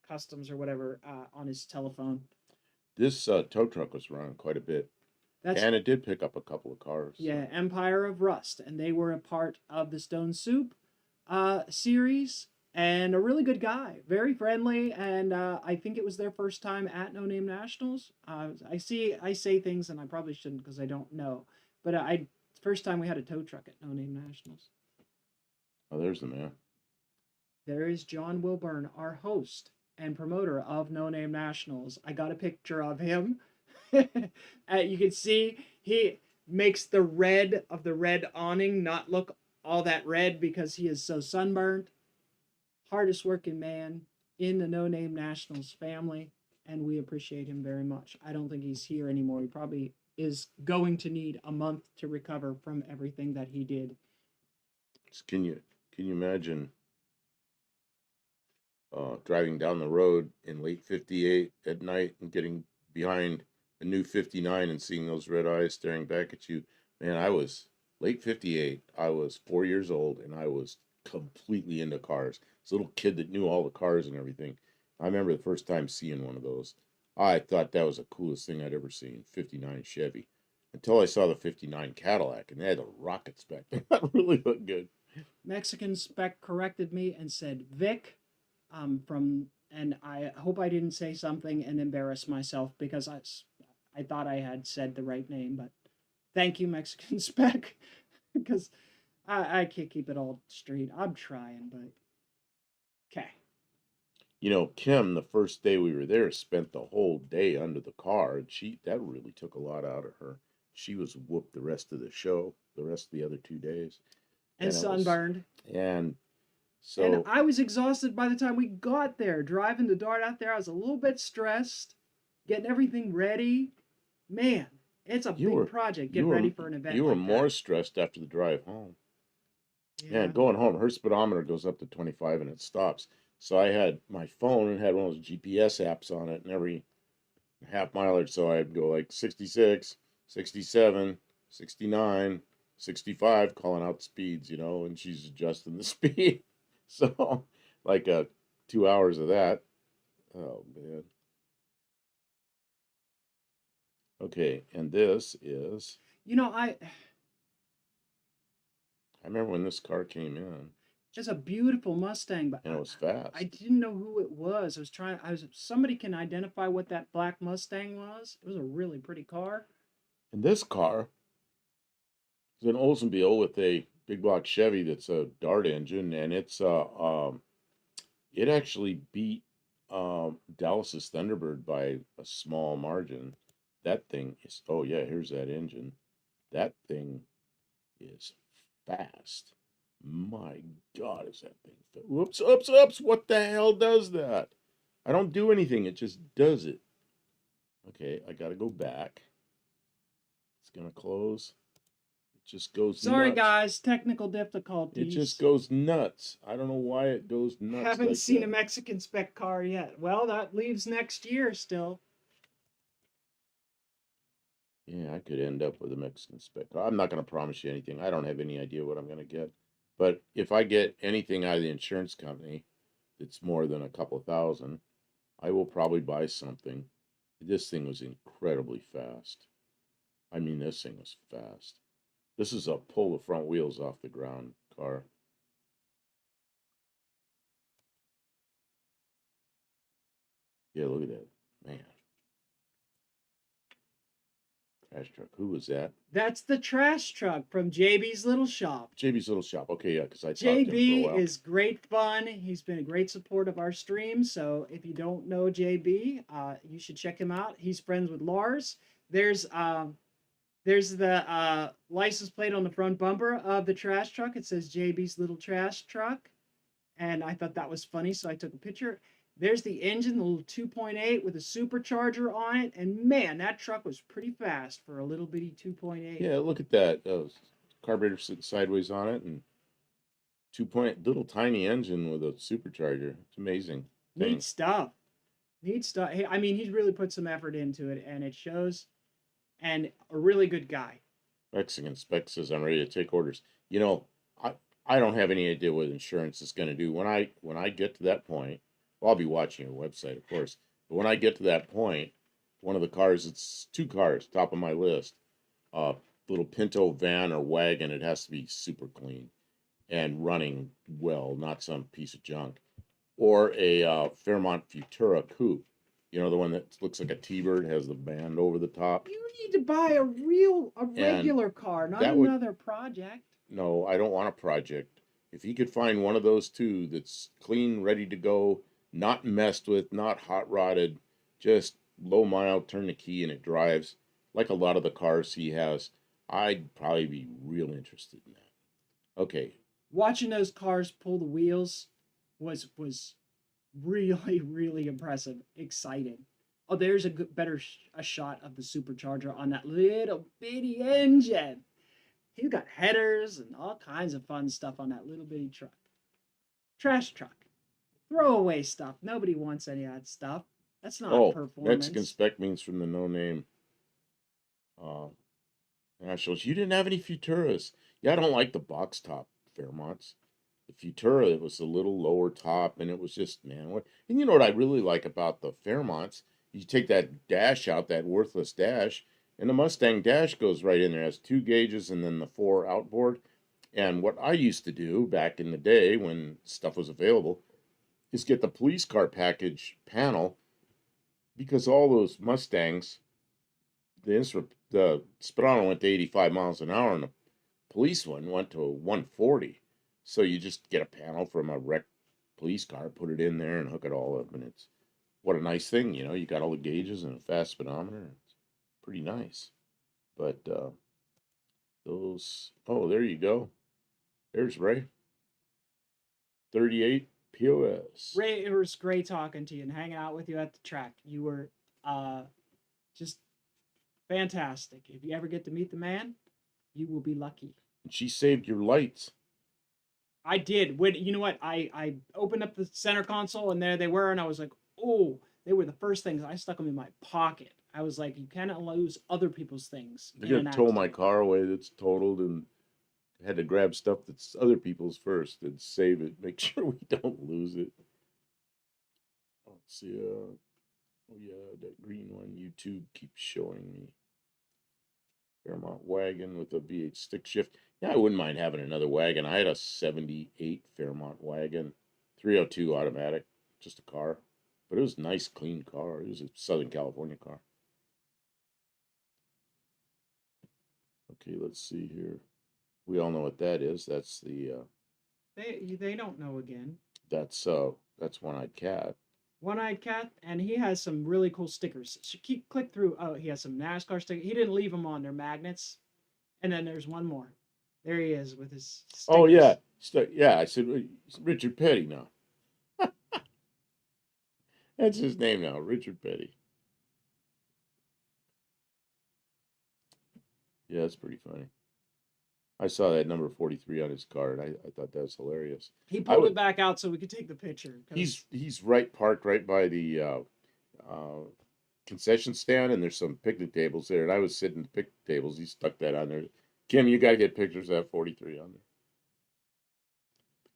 customs or whatever on his telephone. this tow truck was running quite a bit, That's and it did pick up a couple of cars. So. yeah, Empire of Rust, and they were a part of the Stone Soup series. And a really good guy, very friendly, and I think it was their first time at No Name Nationals. I say things, and I probably shouldn't because I don't know, but first time we had a tow truck at No Name Nationals. Oh, there's the man. There is John Wilburn, our host and promoter of No Name Nationals. I got a picture of him. You can see he makes the red of the red awning not look all that red because he is so sunburned. Hardest working man in the No Name Nationals family, and we appreciate him very much. I don't think he's here anymore. He probably is going to need a month to recover from everything that he did. Can you imagine driving down the road in late '58 at night and getting behind a new '59 and seeing those red eyes staring back at you? Man, I was late '58. I was 4 years old and I was completely into cars. This little kid that knew all the cars and everything. I remember the first time seeing one of those. I thought that was the coolest thing I'd ever seen. '59 Chevy. Until I saw the '59 Cadillac and they had the rockets back then. That really looked good. Mexican Spec corrected me and said Vic from, and I hope I didn't say something and embarrass myself because I thought I had said the right name, but thank you, Mexican Spec, because I can't keep it all straight. I'm trying, but okay. You know, Kim, the first day we were there, spent the whole day under the car, and that really took a lot out of her. She was whooped the rest of the show, the rest of the other 2 days, And and it was, sunburned. and And so I was exhausted by the time we got there. Driving the Dart out there, I was a little bit stressed, getting everything ready. Man, it's a you big were project you getting were ready for an event you were like more that. stressed after the drive home. Yeah. And going home, her speedometer goes up to 25 and it stops. So I had my phone and had one of those GPS apps on it, and every half mile or so I'd go like 66, 67, 69, 65, calling out speeds, and she's adjusting the speed. So like 2 hours of that. Oh man. Okay, and this is You know, I remember when this car came in it's a beautiful Mustang, but and it was I fast. didn't know who it was. Somebody can identify what that black Mustang was. It was a really pretty car. And this car is an Oldsmobile with a big block Chevy that's a Dart engine, and it actually beat Dallas's Thunderbird by a small margin. That thing is, oh yeah, here's that engine. That thing is fast. My God, is that thing fit? Whoops, oops, oops. What the hell does that? I don't do anything. It just does it. Okay, I got to go back. It's going to close. It just goes Sorry, nuts. guys, technical It just difficulties. goes nuts. I don't know why it goes nuts Haven't like seen a that. Mexican spec car yet. Well, that leaves next year still. Yeah, I could end up with a Mexican spec car. I'm not going to promise you anything. I don't have any idea what I'm going to get. But if I get anything out of the insurance company that's more than a couple thousand, I will probably buy something. This thing was incredibly fast. I mean, this thing was fast. This is a pull the front wheels off the ground car. Yeah, look at that. Man, trash truck. Who was that? That's the trash truck from JB's Little Shop. JB's Little Shop. Okay, yeah, because I talked to him for a JB while. is great fun. He's been a great support of our stream. So if you don't know JB, you should check him out. He's friends with Lars. There's the license plate on the front bumper of the trash truck. It says JB's Little Trash Truck. And I thought that was funny, so I took a picture. There's the engine, the little 2.8 with a supercharger on it. And man, that truck was pretty fast for a little bitty 2.8. Yeah, look at that. Carburetor sitting sideways on it and 2 point little tiny engine with a supercharger. It's amazing Neat thing. stuff. Neat stuff. Hey, I mean, he's really put some effort into it, and it shows. And a really good guy. Mexican Spec says I'm ready to take orders. You know, I I don't have any idea what insurance is going to do when I get to that point. Well, I'll be watching your website, of course. But when I get to that point, one of the cars, it's two cars, top of my list. Little Pinto van or wagon. It has to be super clean and running well, not some piece of junk. Or a Fairmont Futura coupe. You know, the one that looks like a T-bird, has the band over the top. You need to buy a And regular car, not that would another project. no, I don't want a project. If he could find one of those two that's clean, ready to go, not messed with, not hot rodded, just low mile, turn the key and it drives like a lot of the cars he has, I'd probably be real interested in that. Okay. Watching those cars pull the wheels was really really impressive, exciting. Oh, there's a good, better a shot of the supercharger on that little bitty engine. He's got headers and all kinds of fun stuff on that little bitty truck. Trash truck. Throwaway stuff. Nobody wants any of that stuff. That's not Oh, Mexican performance. spec means from the no name uh, nationals. You didn't have any Futuras. Yeah, I don't like the box top Fairmonts. The Futura, it was a little lower top, and it was just, man, what? And you know what I really like about the Fairmonts? You take that dash out, that worthless dash, and the Mustang dash goes right in there. It has two gauges and then the four outboard. And what I used to do back in the day when stuff was available is get the police car package panel, because all those Mustangs, the Sperano went to 85 miles an hour, and the police one went to 140. So you just get a panel from a wrecked police car, put it in there, and hook it all up, and it's what a nice thing, you know. You got all the gauges and a fast speedometer. It's pretty nice. But those, oh, there you go. There's Ray. 38 POS. Ray, it was great talking to you and hanging out with you at the track. You were just fantastic. If you ever get to meet the man, you will be lucky. And she saved your lights. I did. When you know what, I opened up the center console and there they were, and I was like, oh, they were the first things. I stuck them in my pocket. I was like, you cannot lose other people's things They're in gonna an tow my accident. car away that's totaled, and had to grab stuff that's other people's first and save it. Make sure we don't lose it. Let's see. Oh yeah, that green one. YouTube keeps showing me. Fairmont wagon with a V8 stick shift. Yeah, I wouldn't mind having another wagon. I had a '78 Fairmont wagon, 302 automatic, just a car, but it was a nice, clean car. It was a Southern California car. Okay, let's see here. We all know what that is. That's the They don't know again. that's One-Eyed Cat. One-eyed cat, and he has some really cool stickers. So keep click through. Oh, he has some NASCAR stickers. He didn't leave them on. They're magnets. And then there's one more. There he is with his Oh yeah, stickers. yeah. I said "It's Richard Petty now. That's his name now, Richard Petty. Yeah, that's pretty funny. I saw that number 43 on his card. I thought that was hilarious. He I pulled it would. back out so we could take the picture because He's right parked right by the uh, concession stand, and there's some picnic tables there. And I was sitting at the picnic tables. He stuck that on there. Kim, you got to get pictures of that 43 on there.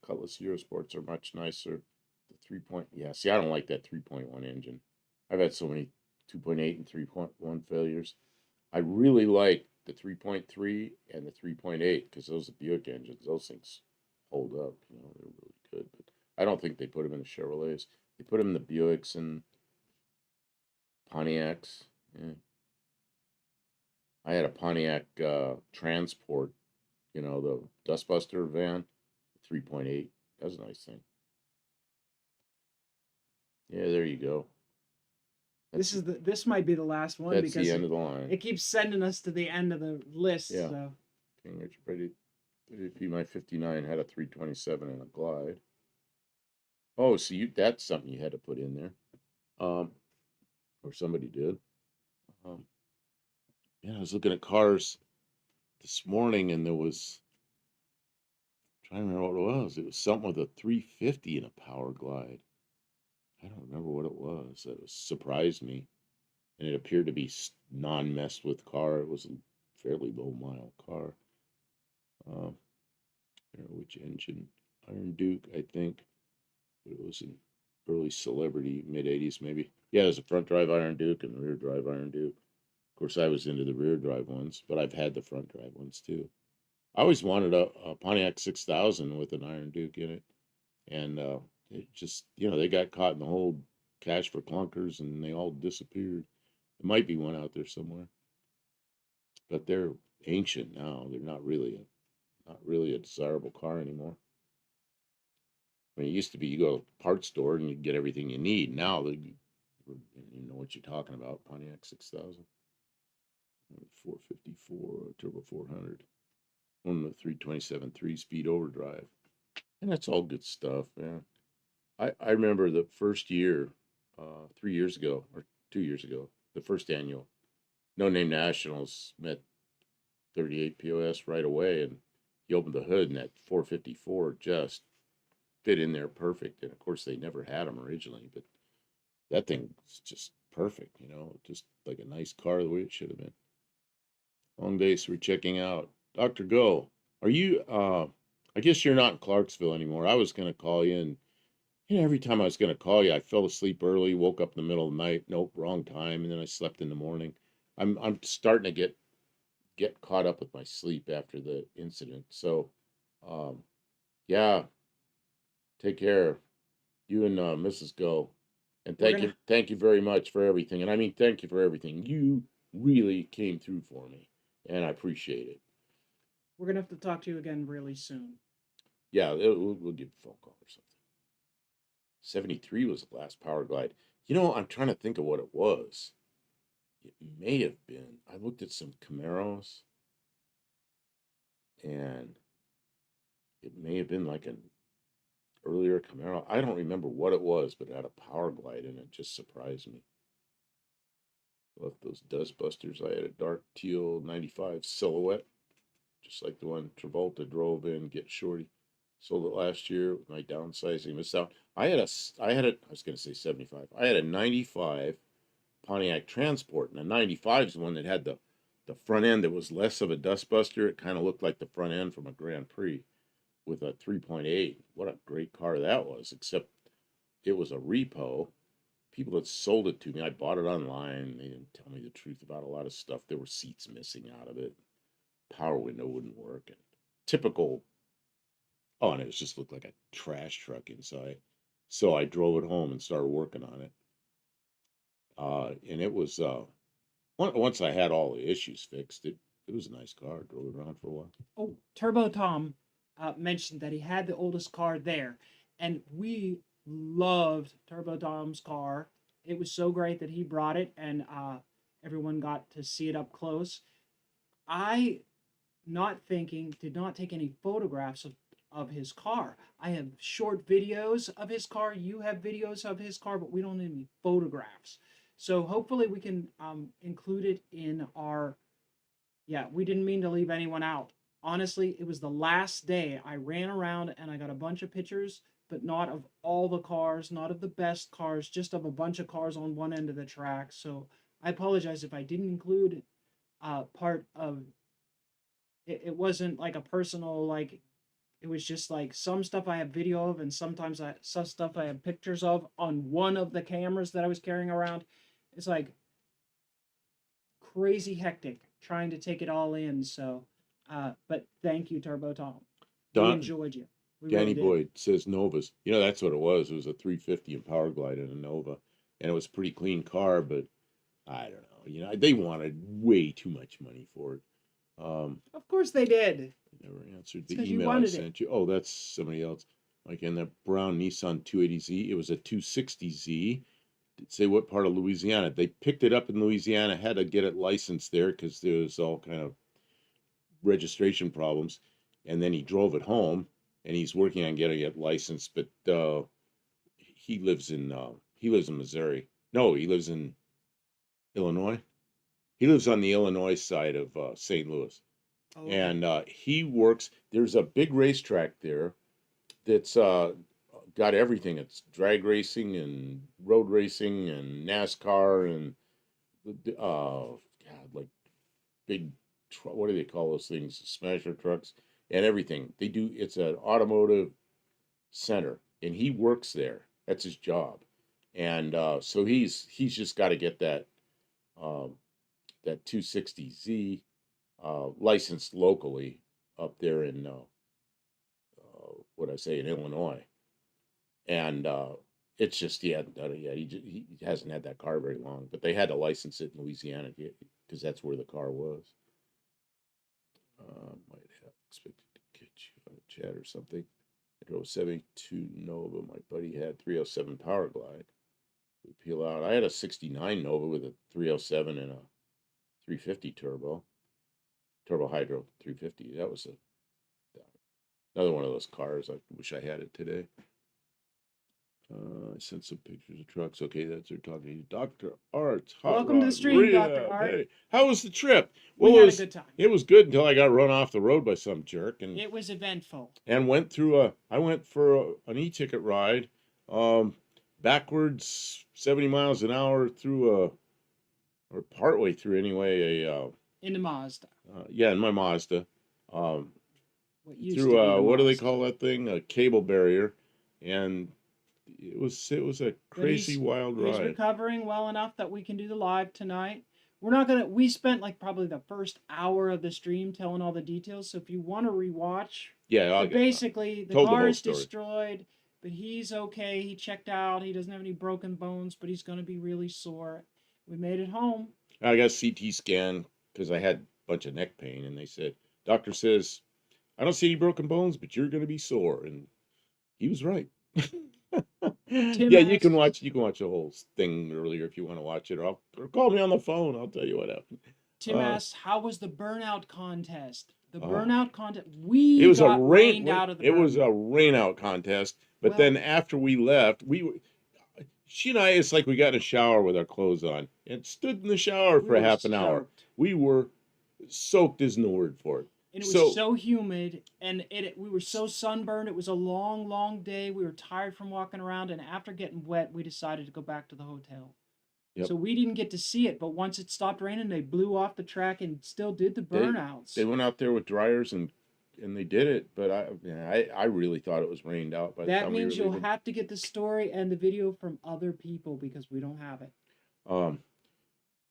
Cutlass Eurosports are much nicer. The 3 point, yeah. See, I don't like that 3.1 engine. I've had so many 2.8 and 3.1 failures. I really like the 3.3 and the 3.8 because those are Buick engines. Those things hold up. They're really good. But I don't think they put them in the Chevrolets. They put them in the Buicks and Pontiacs. Yeah. I had a Pontiac Transport, the Dustbuster van, 3.8. That was a nice thing. Yeah, there you go. That's this might be the last one that's the because end of the line. it keeps sending us to the end of the list. Yeah. So King Richard Petty. My 59 had a 327 and a Glide. Oh, so that's something you had to put in there. Um, or somebody did. Um, yeah, I was looking at cars this morning and there was trying to remember what it was. It was something with a 350 and a Power Glide. I don't remember what it was. That surprised me. And it appeared to be non-messed with car. It was a fairly low mile car. Uh, I don't know which engine. Iron Duke, I think. But it was an early celebrity, mid 80s maybe. Yeah, there's a front drive Iron Duke and rear drive Iron Duke. Of course, I was into the rear drive ones, but I've had the front drive ones too. I always wanted a Pontiac 6000 with an Iron Duke in it. And it just, they got caught in the whole cash for clunkers and they all disappeared. There might be one out there somewhere, but they're ancient now. They're not really a desirable car anymore. I mean, it used to be you go to a parts store and you get everything you need. Now you know what you're talking about. Pontiac 6000, 454 turbo 400, one of the 327 3-speed overdrive, and that's all good stuff, man. I remember the first year, 3 years ago or 2 years ago, the first annual No Name Nationals met 38 POS right away, and he opened the hood, and that 454 just fit in there perfect. And of course, they never had them originally, but that thing's just perfect, just like a nice car the way it should have been. Long days for checking out. Dr. Go, are you, I guess you're not in Clarksville anymore. I was going to call you, and every time I was going to call you, I fell asleep early, woke up in the middle of the night. Nope, wrong time. And then I slept in the morning. I'm starting to get caught up with my sleep after the incident. So, um, yeah, take care. You and Mrs. Go. And we're thank you very much for everything. And I mean, thank you for everything. You really came through for me, and I appreciate it. gonna have to talk to you again really soon. Yeah, we'll give a phone call or something. 73 was the last Power Glide. I'm trying to think of what it was. It may have been. I looked at some Camaros, and it may have been like an earlier Camaro. I don't remember what it was, but it had a Power Glide in it. Just surprised me. Left those Dustbusters. I had a dark teal 95 Silhouette, just like the one Travolta drove in Get Shorty. Sold it last year with my downsizing. Missed out. I was going to say 75. I had a 95 Pontiac Transport, and the 95 is the one that had the front end that was less of a dustbuster. It kind of looked like the front end from a Grand Prix with a 3.8. What a great car that was, except it was a repo. People that sold it to me, I bought it online. They didn't tell me the truth about a lot of stuff. There were seats missing out of it. Power window wouldn't work. And typical. Oh, and it just looked like a trash truck inside. So I drove it home and started working on it. And it was once I had all the issues fixed, it was a nice car. Drove it around for a while. Oh, Turbo Tom mentioned that he had the oldest car there, and we loved Turbo Tom's car. It was so great that he brought it, and everyone got to see it up close. I not thinking, did not take any photographs of his car. I have short videos of his car. You have videos of his car, but we don't have any photographs. So hopefully we can include it in our. Yeah, we didn't mean to leave anyone out. Honestly, it was the last day. I ran around and I got a bunch of pictures, but not of all the cars, not of the best cars, just of a bunch of cars on one end of the track. So I apologize if I didn't include part of it. It wasn't like a personal, like, it was just like some stuff I have video of, and sometimes some stuff I have pictures of on one of the cameras that I was carrying around. It's like crazy hectic trying to take it all in. So, but thank you, Turbo Tom. We Don, enjoyed you. We Danny really did. Boyd says Novas. You know, that's what it was. It was a 350 in Power Glide and a Nova. And it was a pretty clean car, but I don't know. You know, they wanted way too much money for it. Of course they did. Never answered It's the because you email I wanted it. sent you. Oh, that's somebody else. Like in the brown Nissan 280Z, it was a 260Z. Did say what part of Louisiana. They picked it up in Louisiana, had to get it licensed there because there was all kind of registration problems. And then he drove it home, and he's working on getting it licensed. But he lives in Missouri. No, he lives in Illinois. He lives on the Illinois side of St. Louis, Oh, okay. and he works. There's a big racetrack there that's got everything. It's drag racing and road racing and NASCAR and God, like big. What do they call those things? Smasher trucks and everything. They do. It's an automotive center, and he works there. That's his job, and so he's just got to get um, that 260Z licensed locally up there in what I say in Illinois, and it's just he hadn't done it yet. He hasn't had that car very long, but they had to license it in Louisiana because that's where the car was. Might have expected to catch you on a chat or something. I drove 72 Nova. My buddy had 307 Power Glide. We peel out. I had a 69 Nova with a 307 and a 350 turbo hydro 350. That was another one of those cars. I wish I had it today. I sent some pictures of trucks. Okay, that's her talking. Dr. Art's Hot Welcome to the Rod stream, Dr. Rehab. Art. Hey, how was the trip? We Well, had a good time. it was good until I got run off the road by some jerk, and It was eventful. went through I went for an e-ticket ride, um, backwards 70 miles an hour through or partway through anyway, In the Mazda. yeah, in my Mazda, What used through to be the what do they Mazda. call that thing? A cable barrier, and it was a But crazy wild he's ride. recovering well enough that we can do the live tonight. We're not gonna. We spent like probably the first hour of the stream telling all the details. So if you want to rewatch, Yeah, but basically the told the car whole is story. destroyed, but he's okay. He checked out. He doesn't have any broken bones, but he's gonna be really sore. We made it home. I got a CT scan because I had a bunch of neck pain, and they said, doctor says, I don't see any broken bones, but you're going to be sore, and he was right. Tim Yeah, asked, you can watch the whole thing earlier if you want to watch it, or call me on the phone. I'll tell you what happened. Tim asked, how was the burnout contest? The Oh, burnout contest. it We was a got rained out of the it was burnout. a rain out contest. But Well, then after we left, she and I, it's like we got in a shower with our clothes on and stood in the shower we for were half an hour. soaked. We were soaked isn't the word for it. And it was So so humid, and we were so sunburned. It was a long, long day. We were tired from walking around, and after getting wet, we decided to go back to the hotel. yep, So we didn't get to see it, but once it stopped raining, they blew off the track and still did the they burnouts. went out there with dryers and they did it. But I really thought it was rained out by the That time we were means you'll leaving. have to get the story and the video from other people because we don't have it. Um,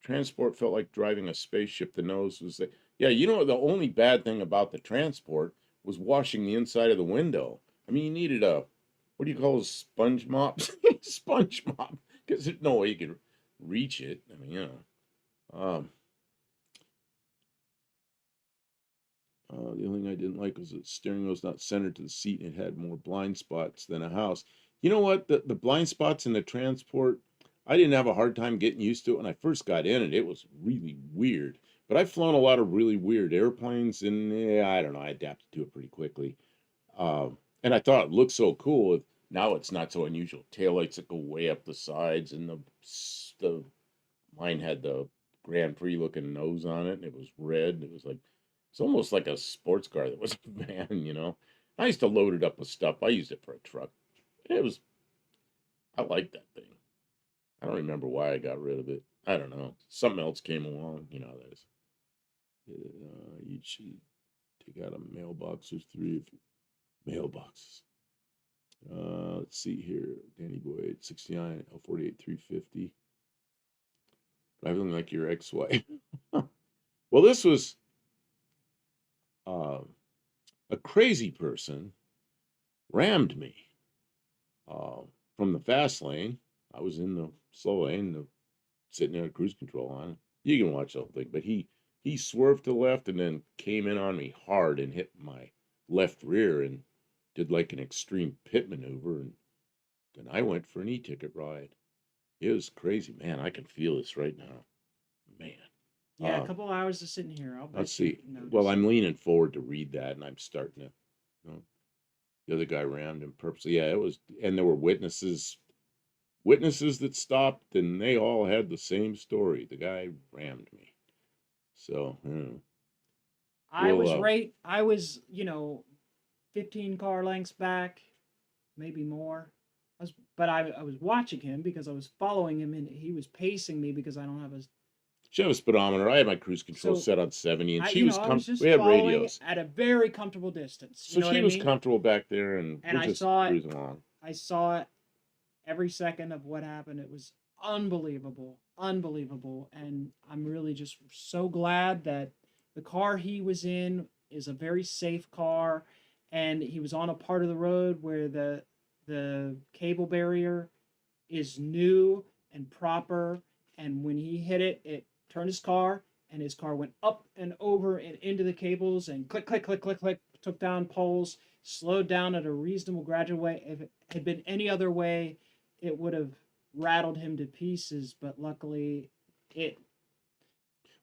Transport felt like driving a spaceship. The nose was like, yeah, you know, the only bad thing about the transport was washing the inside of the window. I mean, you needed what do you call a sponge mop? Sponge mop, because there's no way you could reach it. I mean, you know. The only thing I didn't like was the steering wheel was not centered to the seat and it had more blind spots than a house. You know what? The blind spots in the transport, I didn't have a hard time getting used to it when I first got in it. It was really weird. but I've flown a lot of really weird airplanes, and yeah, I don't know, I adapted to it pretty quickly. And I thought it looked so cool. Now it's not so unusual. Taillights that go way up the sides, and the mine had the Grand Prix looking nose on it, and it was red. It was like it's almost like a sports car that was a van. I used to load it up with stuff. I used it for a truck. It was I liked that thing. I don't remember why I got rid of it. I don't know. Something else came along. That is. Each take out a mailbox. There's three mailboxes. Let's see here. Danny Boyd, 69, L48, 350. Driving like your ex-wife. Well, this was uh, a crazy person rammed me uh, from the fast lane. I was in the slow lane, sitting there at cruise control on it. You can watch the whole thing, but he swerved to the left and then came in on me hard and hit my left rear and did like an extreme pit maneuver, and then I went for an e-ticket ride. It was crazy, man. I can feel this right now, man. Yeah, a couple hours of sitting here. I'll Let's bet you see. noticed. Well, I'm leaning forward to read that, and I'm starting to. The other guy rammed him purposely. Yeah, it was, and there were witnesses that stopped, and they all had the same story. The guy rammed me. So, I was right. I was, 15 car lengths back, maybe more. But I was watching him because I was following him, and he was pacing me because I don't have a. she had a speedometer. I had my cruise control So set on 70, and I, she was I was just we had following radios. at a very comfortable distance. So she was comfortable back there, and And we're I just saw it. cruising along. I saw it every second of what happened. It was unbelievable, unbelievable, and I'm really just so glad that the car he was in is a very safe car, and he was on a part of the road where the cable barrier is new and proper, and when he hit it, it turned his car, and his car went up and over and into the cables, and click, click, click, click, click, took down poles, slowed down at a reasonable gradual way. If it had been any other way, it would have rattled him to pieces, but luckily it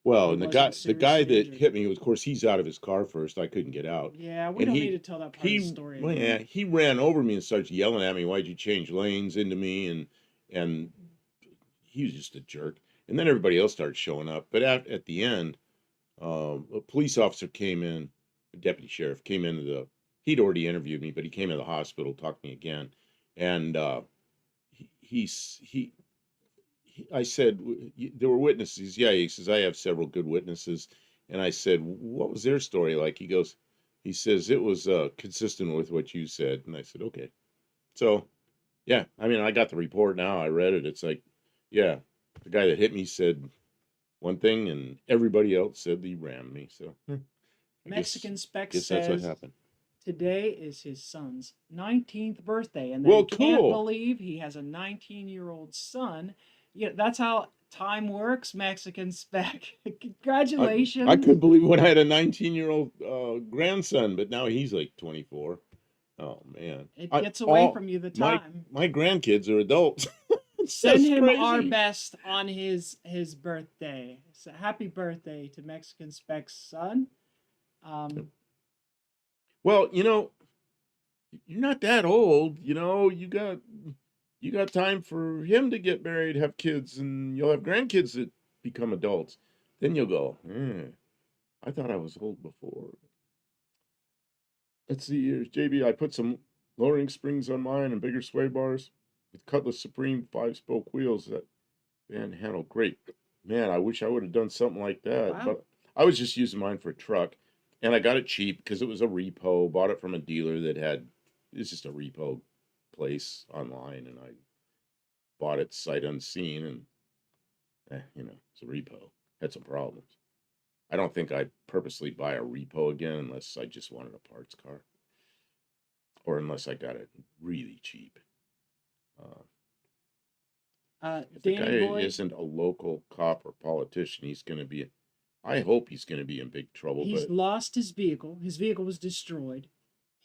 Well, he and the wasn't guy seriously that injured. hit me, of course, he's out of his car first. I couldn't get out, Yeah, we and don't need to tell that part of the story well, yeah, again. he ran over me and started yelling at me. Why'd you change lanes into me? And he was just a jerk. And then everybody else started showing up. But at the end, a police officer came in, a deputy sheriff came into the. He'd already interviewed me, but he came to the hospital, talked to me again, and he, he's he I said, there were witnesses. Yeah, he says, I have several good witnesses. And I said, what was their story like? He says, it was consistent with what you said. And I said, okay. So, yeah, I mean, I got the report now. I read it. It's like, yeah, the guy that hit me said one thing, and everybody else said he rammed me. So, I Mexican Spec guess that's what says happened. today is his son's 19th birthday, and that Well, he can't cool. believe he has a 19-year-old son. Yeah, that's how time works, Mexican Spec. I Congratulations. couldn't believe when I had a 19-year-old grandson, but now he's like 24. Oh man. It I gets away all from you the my time. my grandkids are adults. It's Send just him our crazy. best on his birthday. So happy birthday to Mexican Spec's son. Um, Well, you're not that old, you got time for him to get married, have kids, and you'll have grandkids that become adults. Then you'll go, I thought I was old before. Let's see here. JB, I put some lowering springs on mine and bigger sway bars with Cutlass Supreme 5-spoke wheels. That van handled great. Man, I wish I would have done something like that. wow. But I was just using mine for a truck. And I got it cheap because it was a repo. Bought it from a dealer that it's just a repo place online. And I bought it sight unseen. And, it's a repo. Had some problems. I don't think I'd purposely buy a repo again unless I just wanted a parts car. Or unless I got it really cheap. If the guy Danny Boy, isn't a local cop or politician, I hope he's going to be in big trouble. he's But lost his vehicle. His vehicle was destroyed.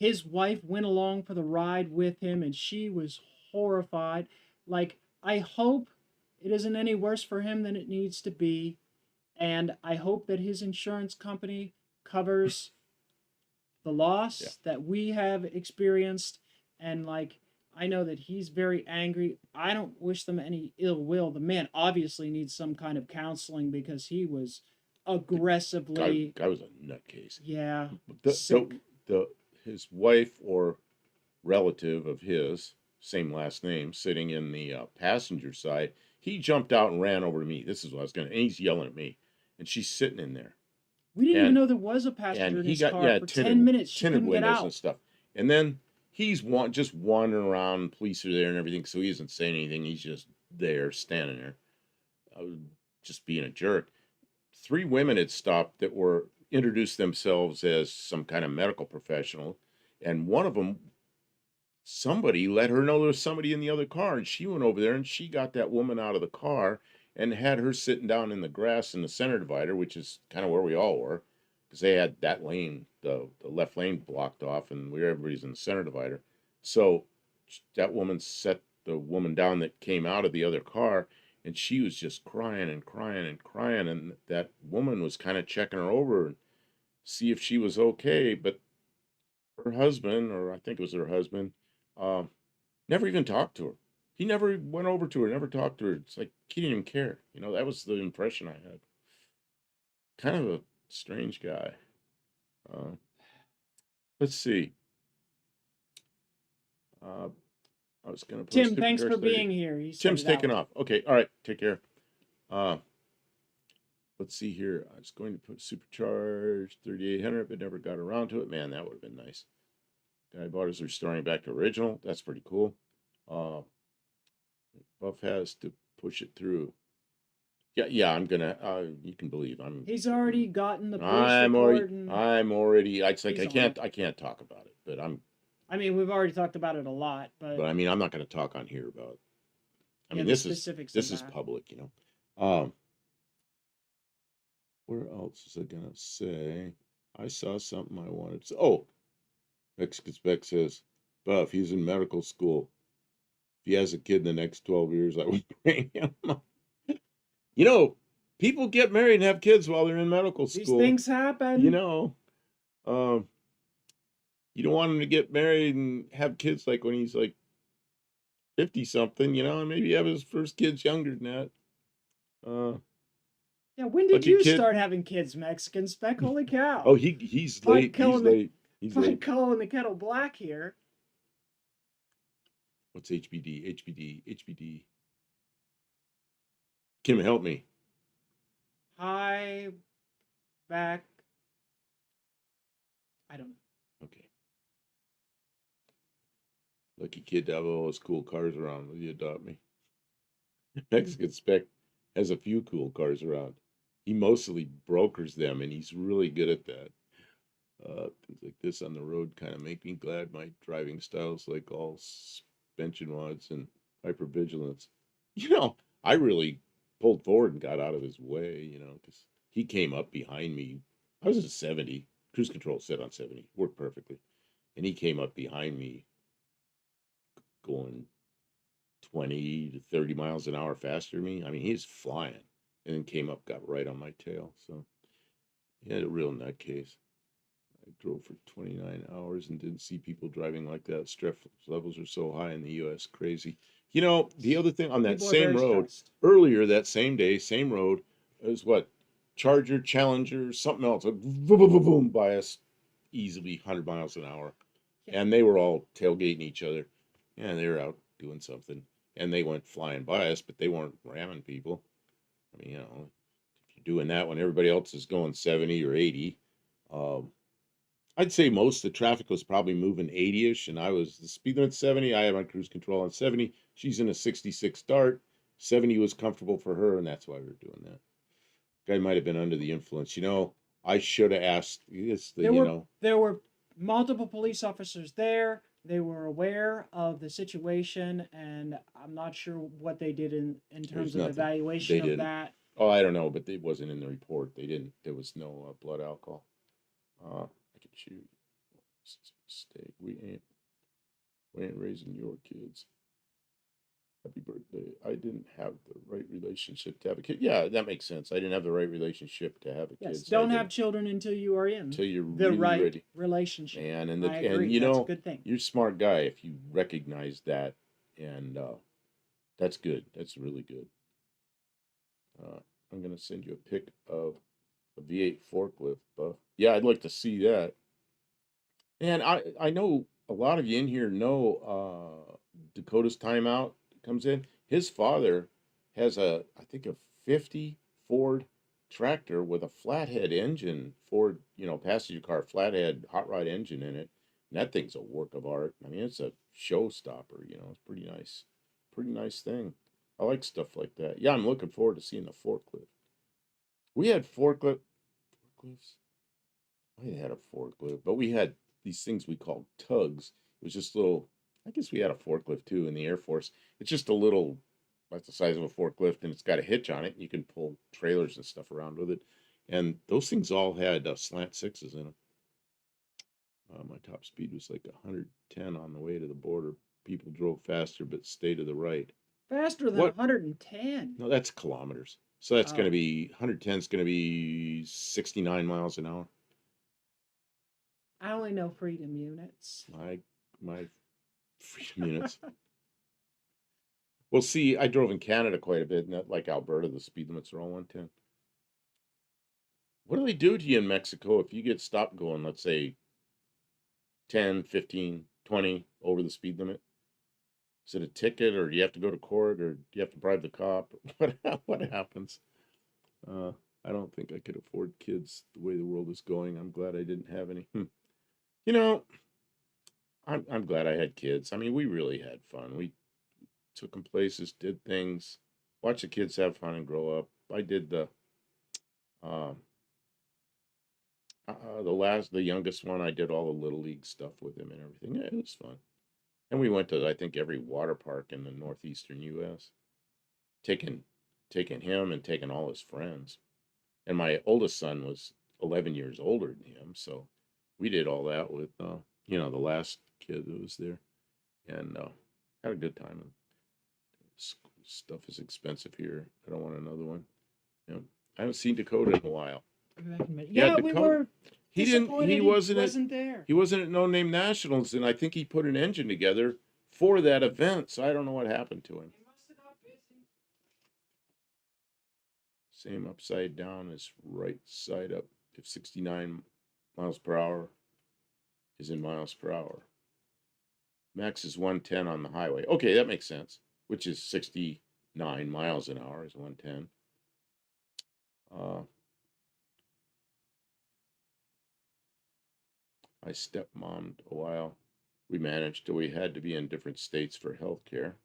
His wife went along for the ride with him, and she was horrified. Like, I hope it isn't any worse for him than it needs to be. and I hope that his insurance company covers the Yeah. loss that we have experienced. And like, I know that he's very angry. I don't wish them any ill will. The man obviously needs some kind of counseling because he was The guy aggressively, guy was a nutcase. yeah, The the sick. the his wife or relative of his, same last name, sitting in the passenger side. He jumped out and ran over to me. This is what I was gonna. And he's yelling at me, and she's sitting in there, We didn't even and know there was a and passenger in he his got, car yeah, for 10 minutes. She tinted couldn't get windows and out. stuff, and then he's just wandering around. Police are there and everything, so he isn't saying anything. He's just there, standing there, uh, just being a jerk. Three women had stopped that were introduced themselves as some kind of medical professional, and one of them, somebody let her know there was somebody in the other car, and she went over there and she got that woman out of the car and had her sitting down in the grass in the center divider, which is kind of where we all were, because they had that lane, the left lane blocked off, and everybody's in the center divider. So that woman set the woman down that came out of the other car, and she was just crying and crying and crying, and that woman was kind of checking her over and see if she was okay, but her husband, or I think it was her husband, um, never even talked to her. He never went over to her, never talked to her. It's like he didn't even care. That was the impression I had. Kind of a strange guy. Uh, let's see. Uh, I was gonna put a Tim, thanks supercar for study. being here. He said Tim's it taking out. off. Okay, all right, take care. Uh, let's see here. I was going to put supercharged 3800, but never got around to it. Man, that would have been nice. Guy bought his restoring back to original. That's pretty cool. Uh, Buff has to push it through. Yeah, yeah, I'm gonna. You can believe He's already gotten the police I'm already. report and I'm already. It's like he's on it. I can't talk about it, but I'm. I mean, we've already talked about it a lot, But but I mean, I'm not going to talk on here about. I yeah, mean, the specifics of this is that. public. Um, where else was I gonna say? I saw something I wanted to. Oh, Mexican Spec says, Buff, he's in medical school. If he has a kid in the next 12 years, I would bring him. You know, people get married and have kids while they're in medical These school. things happen. You know, um, you don't want him to get married and have kids like when he's like 50 something, and maybe have his first kids younger than that. Uh, Yeah, when did lucky you kid. start having kids, Mexican Spec? Holy Oh, cow! he's Pot late. He's killing the late. He's pot late. calling the kettle black here. What's HBD? HBD. HBD. Kim, help me. High back. I don't know. Okay. Lucky kid to have all those cool cars around. Will you adopt me? Mexican Spec has a few cool cars around. He mostly brokers them, and he's really good at that. Things like this on the road kind of make me glad. My driving style's like all suspension mods and hypervigilance. You know, I really pulled forward and got out of his way, because he came up behind me. I was at 70. Cruise control set on 70. Worked perfectly. And he came up behind me going 20 to 30 miles an hour faster than me. I mean, he's flying. And then came up, got right on my tail. So he had a real nutcase. I drove for 29 hours and didn't see people driving like that. Stress levels are so high in the US. Crazy. The other thing on that People are same very road, stressed. earlier that same day, same road, is what? Charger, Challenger, something else. Boom, boom, boom, boom, by us easily 100 miles an hour. Yeah. And they were all tailgating each other. Yeah, they were out doing something. And they went flying by us, but they weren't ramming people. I mean, if you're doing that when everybody else is going 70 or 80, um, I'd say most of the traffic was probably moving 80-ish, and I was the speed limit 70. I had my cruise control on 70. She's in a 66 Dart. 70 was comfortable for her, and that's why we were doing that. Guy might have been under the influence. I should have asked this, There were multiple police officers there. They were aware of the situation, and I'm not sure what they did in there's terms of nothing. evaluation They of didn't. that. Oh, I don't know, but it wasn't in the report. They didn't. There was no blood alcohol. I could shoot. Mistake. We ain't raising your kids. Happy birthday. I didn't have the right relationship to have a kid. Yeah, that makes sense. I didn't have the right relationship to have a kid. Yes, So don't have children until you are in until you're the really right ready. relationship. Man, and I agree. you That's a know, good thing. you're a smart guy if you recognize that, and that's good. That's really good. Uh, I'm gonna send you a pic of a V8 forklift, Buff. Yeah, I'd like to see that. And I know a lot of you in here know Dakota's Timeout comes in. His father has I think a 50 Ford tractor with a flathead engine, Ford, passenger car flathead hot rod engine in it. And that thing's a work of art. I mean, it's a showstopper, it's pretty nice. Pretty nice thing. I like stuff like that. Yeah, I'm looking forward to seeing the forklift. We had forklifts. I had a forklift, but we had these things we called tugs. It was just little. I guess we had a forklift too in the Air Force. It's just a little, like the size of a forklift, and it's got a hitch on it. You can pull trailers and stuff around with it. And those things all had slant sixes in them. My top speed was like 110 on the way to the border. People drove faster, but stay to the right. Faster than What? 110. No, that's kilometers. So that's going to Oh, be 110 is going to be 69 miles an hour. I only know freedom units. My freedom units. Well, see, I drove in Canada quite a bit, and like Alberta, the speed limits are all 110. What do they do to you in Mexico if you get stopped going, let's say 10, 15, 20 over the speed limit? Is it a ticket, or do you have to go to court, or do you have to bribe the cop? What happens? Uh, I don't think I could afford kids the way the world is going. I'm glad I didn't have any. You know, I'm glad I had kids. I mean, we really had fun. We took them places, did things, watch the kids have fun and grow up. I did um, the youngest one. I did all the little league stuff with him and everything. Yeah, it was fun. And we went to I think every water park in the northeastern U.S. Taking taking him and taking all his friends. And my oldest son was 11 years older than him, so we did all that with the last kid that was there, and had a good time. Stuff is expensive here. I don't want another one. You know, I haven't seen Dakota in a while. Yeah, Yeah, we Dakota. were He didn't. disappointed He wasn't at. wasn't there. He wasn't at No Name Nationals, and I think he put an engine together for that event. So I don't know what happened to him. He must have got busy. Same upside down as right side up. If 69 miles per hour is in miles per hour, max is 110 on the highway. Okay, that makes sense. Which is 69 miles an hour is 110. I stepmommed a while. We managed till we had to be in different states for health care.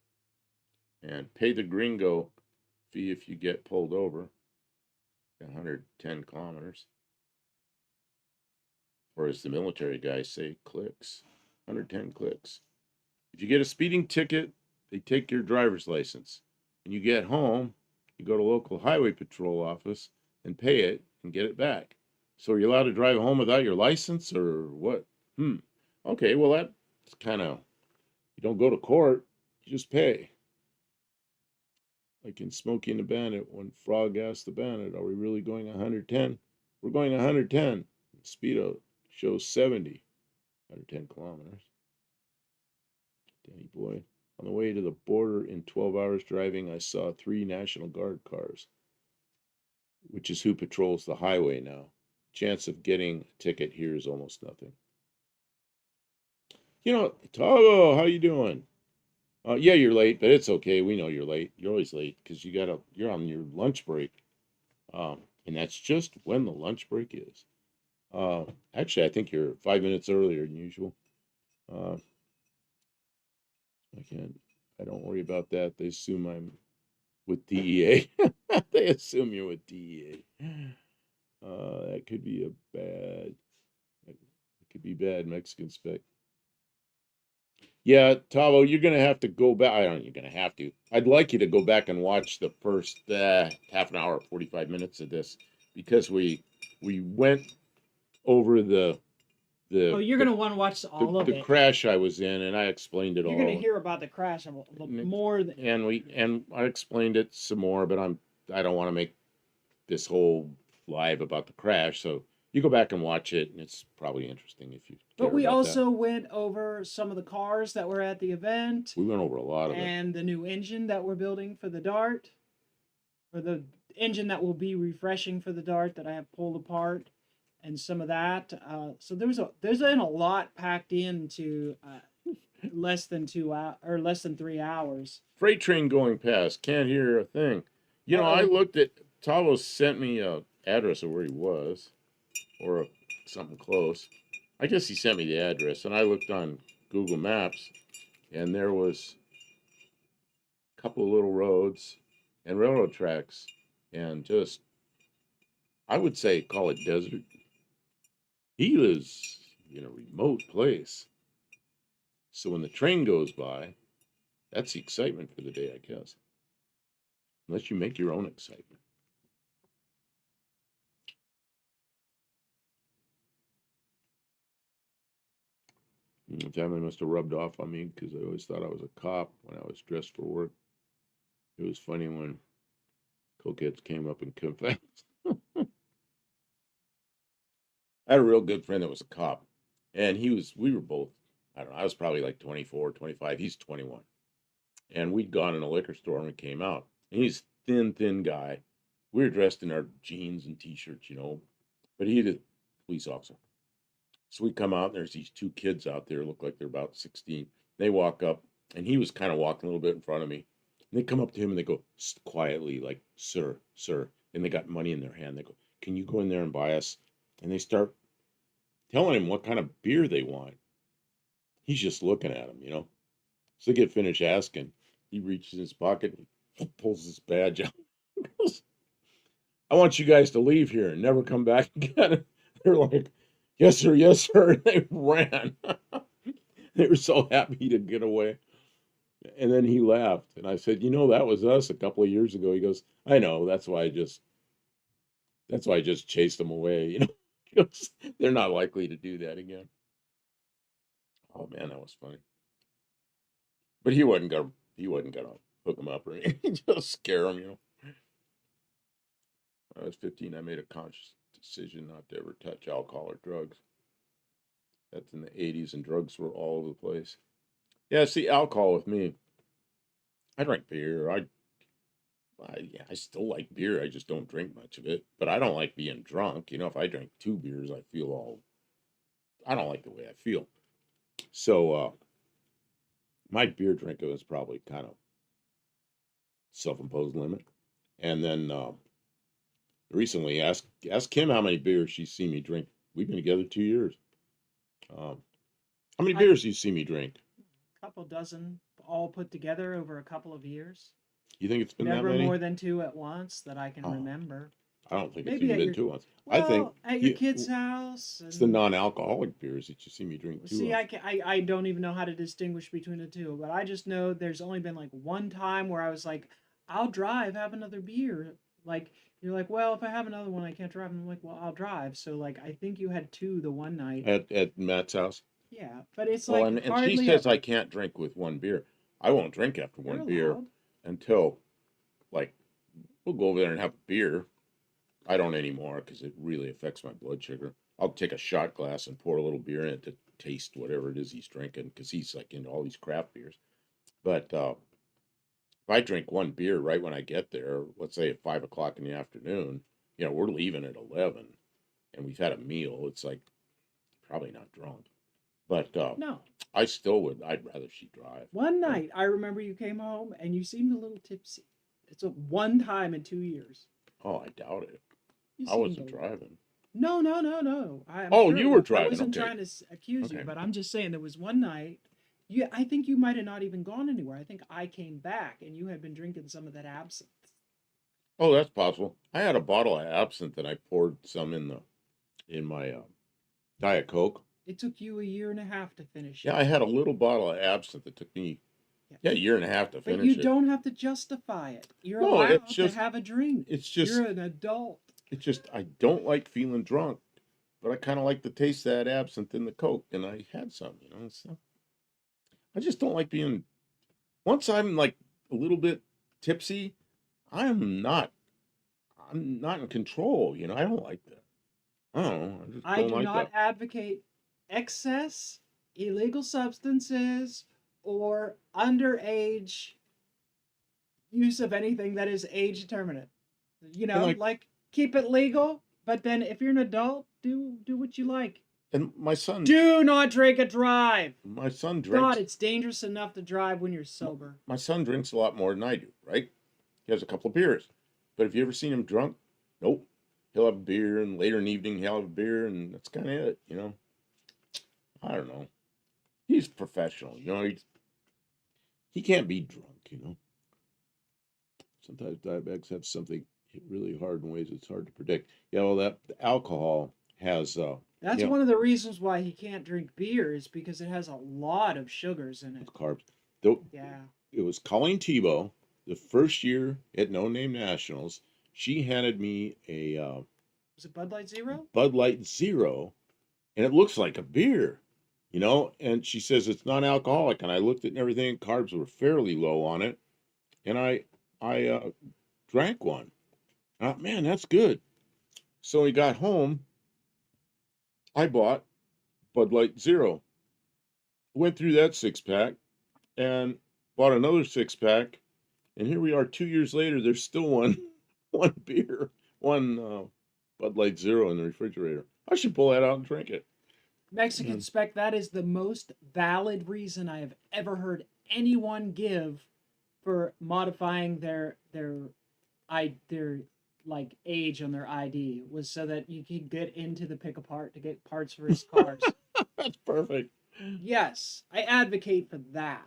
And pay the gringo fee if you get pulled over. 110 kilometers. Or as the military guys say, clicks. 110 clicks. If you get a speeding ticket, they take your driver's license. When you get home, you go to local highway patrol office and pay it and get it back. So are you allowed to drive home without your license or what? Okay, well that's kind of, you don't go to court, you just pay. Like in Smokey and the Bandit, when Frog asked the bandit, "Are we really going 110?" "We're going 110." Speedo shows 70, 110 kilometers. Danny boy. On the way to the border in 12 hours driving, I saw 3 National Guard cars, which is who patrols the highway now. Chance of getting a ticket here is almost nothing. Togo, how you doing? Yeah, you're late, but it's okay. We know you're late. You're always late because you're on your lunch break. And that's just when the lunch break is. Actually, I think you're 5 minutes earlier than usual. Uh, I can't. I don't worry about that. They assume I'm with DEA. They assume you're with DEA. That could be it could be bad Mexican spec. Yeah, Tavo, you're gonna have to go back. I don't. You're gonna have to. I'd like you to go back and watch the first half an hour, 45 minutes of this, because we went over Oh, the you're the gonna want to watch all of the it. crash I was in, and I explained it You're gonna all. hear about the crash And more than. and I explained it some more, but I don't want to make this whole live about the crash. So you go back and watch it, and it's probably interesting if you But care we about that. also went over some of the cars that were at the event We went over a lot of it. and the new engine that we're building for the Dart, or the engine that will be refreshing for the Dart that I have pulled apart, and some of that. So there's been a lot packed into less than 2 hours or less than 3 hours. Freight train going past, can't hear a thing. You Uh know, I oh. looked at Tavo sent me a address of where he was, or something close. I guess he sent me the address, and I looked on Google Maps, and there was a couple of little roads and railroad tracks, and just I would say call it desert. He lives in a remote place, so when the train goes by, that's the excitement for the day, I guess. Unless you make your own excitement. The family must have rubbed off on me because I always thought I was a cop when I was dressed for work. It was funny when cokeheads came up and confessed. I had a real good friend that was a cop, and we were both, I don't know, I was probably like 24, 25. He's 21. And we'd gone in a liquor store and we came out. And he's thin guy. We were dressed in our jeans and t-shirts, but he's a police officer. So we come out, and there's these two kids out there, look like they're about 16. They walk up, and he was kind of walking a little bit in front of me. And they come up to him and they go quietly, like, sir, sir. And they got money in their hand. They go, can you go in there and buy us? And they start telling him what kind of beer they want. He's just looking at them. So they get finished asking. He reaches in his pocket and pulls his badge out. Goes, I want you guys to leave here and never come back again. They're like, yes, sir, yes, sir. And they ran. They were so happy to get away. And then he laughed. And I said, that was us a couple of years ago. He goes, I know. That's why I just chased them away. He goes, they're not likely to do that again. Oh man, that was funny. But he wasn't gonna hook him up or anything. Just scare him. When I was 15, I made a conscious decision not to ever touch alcohol or drugs. That's in the 80s, and drugs were all over the place. Yeah, see, alcohol with me, I drink beer. Yeah, I still like beer. I just don't drink much of it. But I don't like being drunk. If I drink two beers, I don't like the way I feel. So, my beer drinking was probably kind of self-imposed limit. And then recently, ask Kim how many beers she's seen me drink. We've been together 2 years. Um, how many I beers do you see me drink? couple dozen all put together over a couple of years. You think it's been that Never many? more than two at once that I can Oh, remember. I don't think it's Maybe even at been your 2 months. I think well, at your kid's house, it's the and non-alcoholic beers that you see me drink two see, of. I don't even know how to distinguish between the two, but I just know there's only been like one time where I was like, I'll drive, have another beer. Like you're like, well, if I have another one, I can't drive. I'm like, well, I'll drive. So like, I think you had two the one night. At Matt's house. Yeah, but it's Well, like and she hardly says ever. I can't drink with one beer. I won't drink after You're one beer allowed. until, like, we'll go over there and have a beer. I don't anymore because it really affects my blood sugar. I'll take a shot glass and pour a little beer in it to taste whatever it is he's drinking because he's like into all these craft beers. But if I drink one beer right when I get there, let's say at 5 o'clock in the afternoon, we're leaving at 11, and we've had a meal. It's like probably not drunk, but No, I still would. I'd rather she drive. one And night I remember you came home and you seemed a little tipsy. It's a one time in 2 years. oh, I doubt it. You I seemed wasn't a driving. no, no, no, no. I'm Oh, sure you were I driving. wasn't Okay. trying to accuse you, Okay. but I'm just saying there was one night. I think you might have not even gone anywhere. I think I came back and you had been drinking some of that absinthe. Oh, that's possible. I had a bottle of absinthe and I poured some in my Diet Coke. It took you a year and a half to finish Yeah, it. I had a little bottle of absinthe that took me Yeah. a year and a half to But you finish it. don't have to justify it. You're No, allowed to have a drink. it's You're just an adult. it's just I don't like feeling drunk. but I kind of like the taste of that absinthe in the Coke, and I had some, you know. So I just don't like being. Once I'm like a little bit tipsy, I'm not. I'm not in control. You know, I don't like that. I don't know. I just I don't do like not that. advocate excess, illegal substances, or underage use of anything that is age determinate. You And know, like, like keep it legal, but then if you're an adult, do what you like. and Do not drink and drive. my son God, drinks. it's dangerous enough to drive when you're My, sober. my son drinks a lot more than I do. Right? He has a couple of beers, but have you ever seen him drunk? Nope. He'll have a beer, and later in the evening he'll have a beer, and that's kind of it. You know. I don't know. He's professional. You know. He can't be drunk. You know. Sometimes diabetics have something hit really hard in ways it's hard to predict. Yeah, well, that alcohol has, That's you know, one of the reasons why he can't drink beer is because it has a lot of sugars in it. with carbs. Though Yeah. it was Colleen Tebow, the first year at No Name Nationals. She handed me a Was it Bud Light Zero? Bud Light Zero, and it looks like a beer, you know. And she says it's non-alcoholic, and I looked at it and everything. Carbs were fairly low on it, and I drank one. Man, that's good. So we got home. I bought Bud Light Zero. Went through that six pack and bought another six pack, and here we are 2 years later. There's still one, one beer, one Bud Light Zero in the refrigerator. I should pull that out and drink it. Mexican Mm. spec, that is the most valid reason I have ever heard anyone give for modifying their like age on their ID was so that you could get into the pick apart to get parts for his cars. That's perfect. Yes, I advocate for that.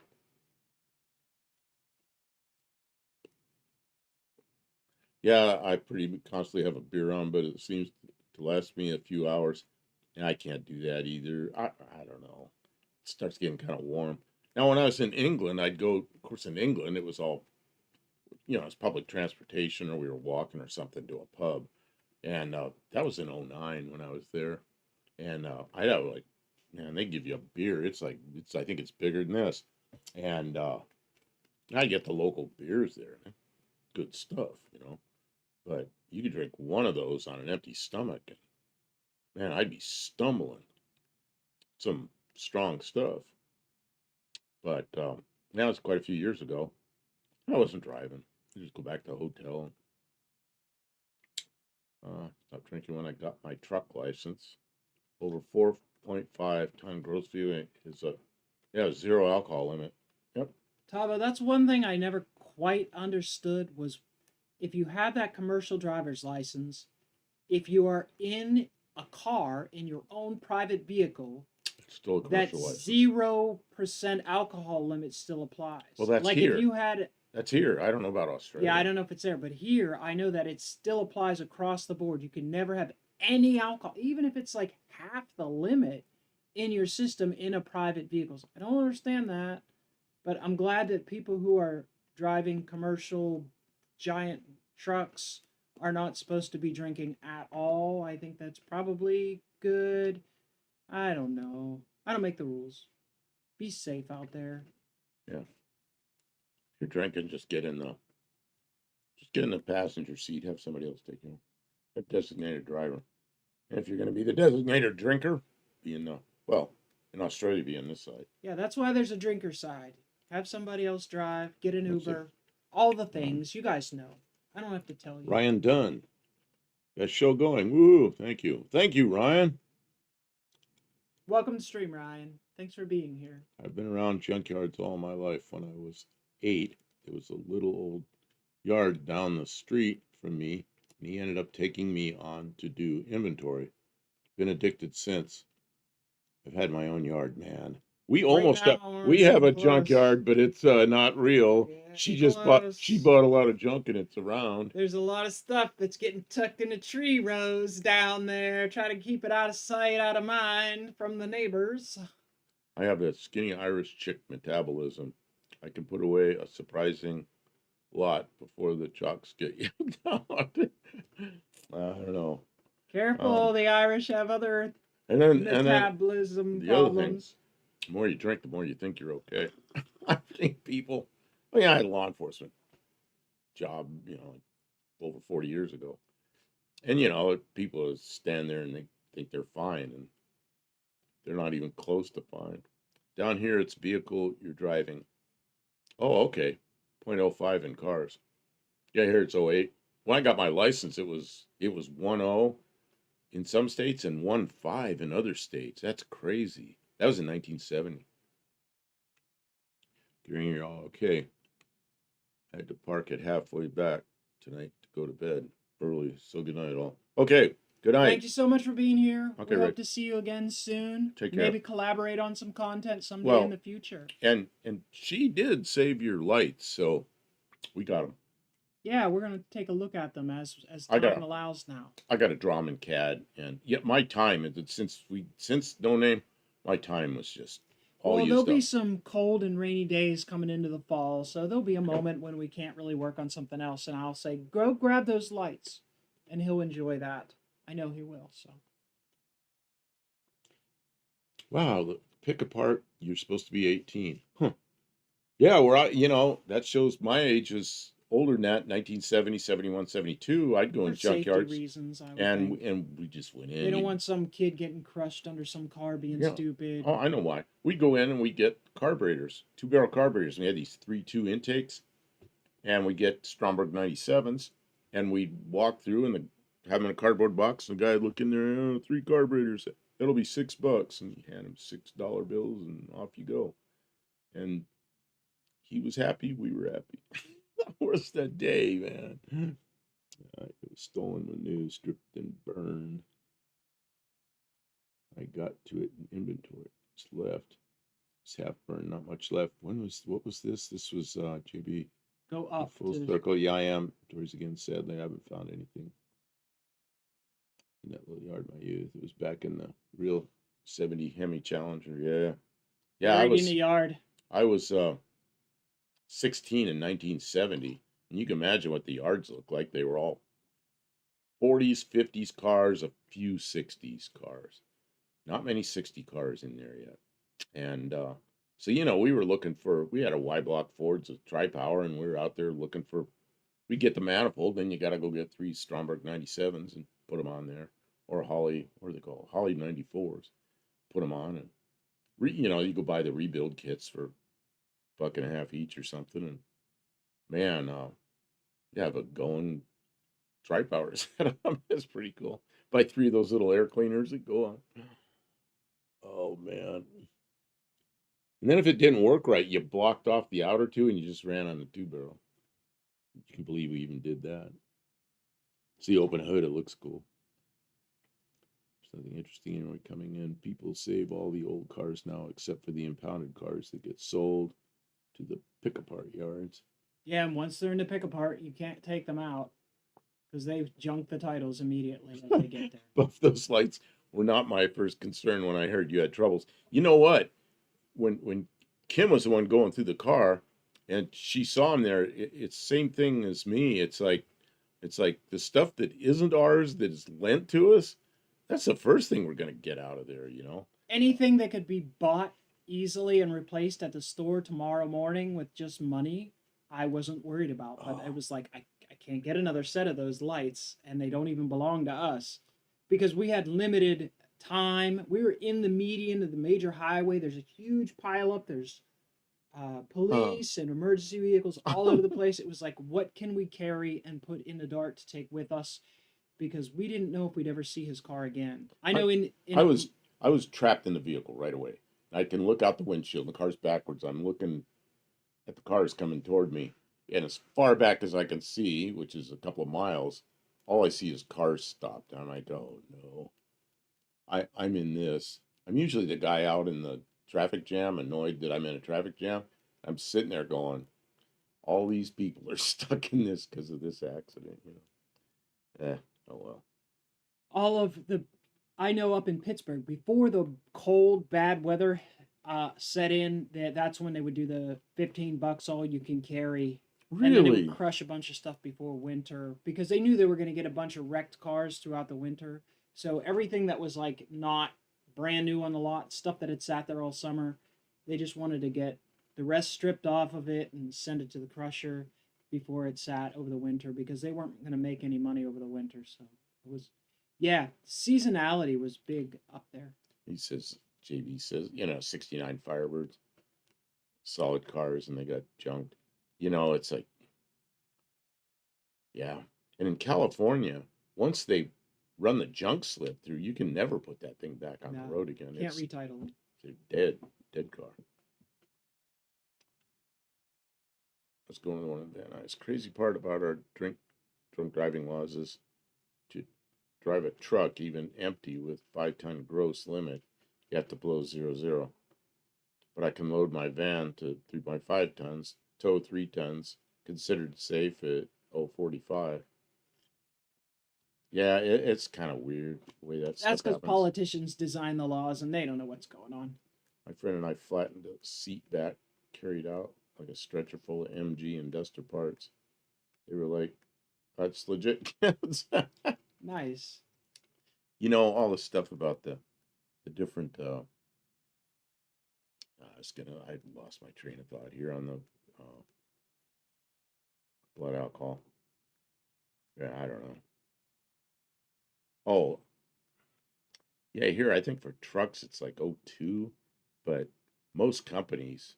Yeah, I pretty constantly have a beer on, but it seems to last me a few hours, and I can't do that either. I don't know. It starts getting kind of warm. Now, when I was in England, I'd go. Of course, in England, it was all it's public transportation, or we were walking or something to a pub, and that was in '09 when I was there, and I have like, man, they give you a beer. It's like I think it's bigger than this, and I get the local beers there, good stuff, you know. But you could drink one of those on an empty stomach, and man, I'd be stumbling. Some strong stuff, but now it's quite a few years ago. I wasn't driving. I just go back to the hotel and stopped drinking when I got my truck license. Over 4.5 ton gross fuel is a zero alcohol limit. Yep. Tavo, that's one thing I never quite understood was if you have that commercial driver's license, if you are in a car in your own private vehicle, It's still a that commercial license. 0% alcohol limit still applies. Well, that's like here. if you had That's here. I don't know about Australia. Yeah, I don't know if it's there, but here I know that it still applies across the board. You can never have any alcohol, even if it's like half the limit in your system in a private vehicle. I don't understand that, but I'm glad that people who are driving commercial giant trucks are not supposed to be drinking at all. I think that's probably good. I don't know. I don't make the rules. Be safe out there. Yeah. If you're drinking, just get in the passenger seat. Have somebody else take you. A designated driver. And if you're going to be the designated drinker, be in the well, in Australia, be on this side. Yeah, that's why there's a drinker side. Have somebody else drive, get an That's it. Uber, all the things. You guys know. I don't have to tell you. Ryan Dunn. That show going. Woo! Thank you. Thank you, Ryan. Welcome to stream, Ryan. Thanks for being here. I've been around junkyards all my life. When I was 8, there was a little old yard down the street from me, and he ended up taking me on to do inventory. Been addicted since. I've had my own yard, man. We Right almost now, have we're we have a getting close. junkyard, but it's not real. Yeah, She getting just bought close. she bought a lot of junk and it's around. There's a lot of stuff that's getting tucked into tree rows down there. Try to keep it out of sight, out of mind from the neighbors. I have a skinny Irish chick metabolism. I can put away a surprising lot before the chalks get yanked out. I don't know. Careful, the Irish have other and then metabolism the other thing, problems. the more you drink, the more you think you're okay. I think people. I mean, I had a law enforcement job, like over 40 years ago, and people stand there and they think they're fine, and they're not even close to fine. Down here, it's vehicle you're driving. Oh, okay. 0.05 in cars. Yeah, here it's 0.08. When I got my license, it was 1.0 in some states and 1.5 in other states. That's crazy. That was in 1970. You're all okay. I had to park it halfway back tonight to go to bed early. So good night, all. Okay, good Thank night. you so much for being here. Okay, We hope Rick. to see you again soon. Take care. Maybe collaborate on some content someday in Well, the future. and she did save your lights, so we got them. Yeah, we're gonna take a look at them as I time got allows now. I got to draw them in CAD, and yet my time since No Name, my time was just all Well, there'll used be up. some cold and rainy days coming into the fall, so there'll be a moment when we can't really work on something else, and I'll say, "Go grab those lights," and he'll enjoy that. I know he will. So Wow, pick apart. You're supposed to be 18. Huh. Yeah, that shows my age was older than that, 1970, 71, 72. I'd go for in safety junkyards, reasons, I would and think and we just went they in. don't You want some kid getting crushed under some car being Yeah. stupid. Oh, I know why. We go in and we get carburetors, 2-barrel carburetors. We had these 3.2 intakes, and we get Stromberg 97s, and we walk through and have them in a cardboard box. And the guy would look in there, oh, 3 carburetors. It'll be $6, and you hand him $6 bills, and off you go. And he was happy. We were happy. That was the day, man. It was stolen when new, stripped and burned. I got to it in inventory. It's left. It's half burned, not much left. What was this? This was JB. Go The up full to circle. Yeah, I am. Towards again, sadly, I haven't found anything in that little yard of my youth. It was back in the real 70 Hemi Challenger. Yeah. Yeah, buried in the yard. I was 16 in 1970. And you can imagine what the yards looked like. They were all 40s, 50s cars, a few 60s cars. Not many 60 cars in there yet. And so, we had a Y block Fords with tri power, and we were out there looking for, we get the manifold, then you got to go get 3 Stromberg 97s and put them on there, or Holly, what are they called? Holly 94s. Put them on, and, you go buy the rebuild kits for $1.50 each or something. And man, you have a going tri power set up. It's pretty cool. Buy 3 of those little air cleaners that go on. Oh, man. And then if it didn't work right, you blocked off the outer 2 and you just ran on the 2-barrel. You can believe we even did that. See, open hood, it looks cool. Something interesting anyway coming in. People save all the old cars now except for the impounded cars that get sold to the pick apart yards. Yeah, and once they're in the pick apart, you can't take them out because they've junked the titles immediately when they get there. But those lights were not my first concern when I heard you had troubles. You know what? When Kim was the one going through the car and she saw him there, it's same thing as me. It's like the stuff that isn't ours that is lent to us. That's the first thing we're gonna get out of there. Anything that could be bought easily and replaced at the store tomorrow morning with just money, I wasn't worried about. But it was like, I can't get another set of those lights, and they don't even belong to us because we had limited time. We were in the median of the major highway. There's a huge pileup. There's police and emergency vehicles all over the place. It was like, what can we carry and put in the Dart to take with us? Because we didn't know if we'd ever see his car again. I know I was trapped in the vehicle right away. I can look out the windshield. The car's backwards. I'm looking at the cars coming toward me, and as far back as I can see, which is a couple of miles, all I see is cars stopped. And I'm like, oh no, I'm in this. I'm usually the guy out in the traffic jam, annoyed that I'm in a traffic jam. I'm sitting there going, all these people are stuck in this because of this accident. Oh well. all of the I know up in Pittsburgh before the cold bad weather set in, that's when they would do the $15 all you can carry, and then it would Really? crush a bunch of stuff before winter because they knew they were going to get a bunch of wrecked cars throughout the winter. So everything that was like not brand new on the lot, stuff that had sat there all summer, they just wanted to get the rest stripped off of it and send it to the crusher before it sat over the winter because they weren't going to make any money over the winter. So it was, yeah, seasonality was big up there. He says, JB says, 69 Firebirds, solid cars, and they got junked. It's like, yeah. And in California, once they run the junk slip through, you can never put that thing back on the No, road again. can't retitle it. It's a dead car. Let's go on to one of the nice. Crazy part about our drunk driving laws is to drive a truck even empty with 5-ton gross limit, you have to blow 00. But I can load my van to 3.5 tons, tow 3 tons, considered safe at 045. Yeah, it's kind of weird the way that stuff That's because happens. politicians design the laws and they don't know what's going on. My friend and I flattened a seat back, carried out like a stretcher full of MG and Duster parts. They were like, "That's legit." Nice. All the stuff about the different. I lost my train of thought here on the blood alcohol. Yeah, I don't know. Oh, yeah, here I think for trucks it's like 02, but most companies,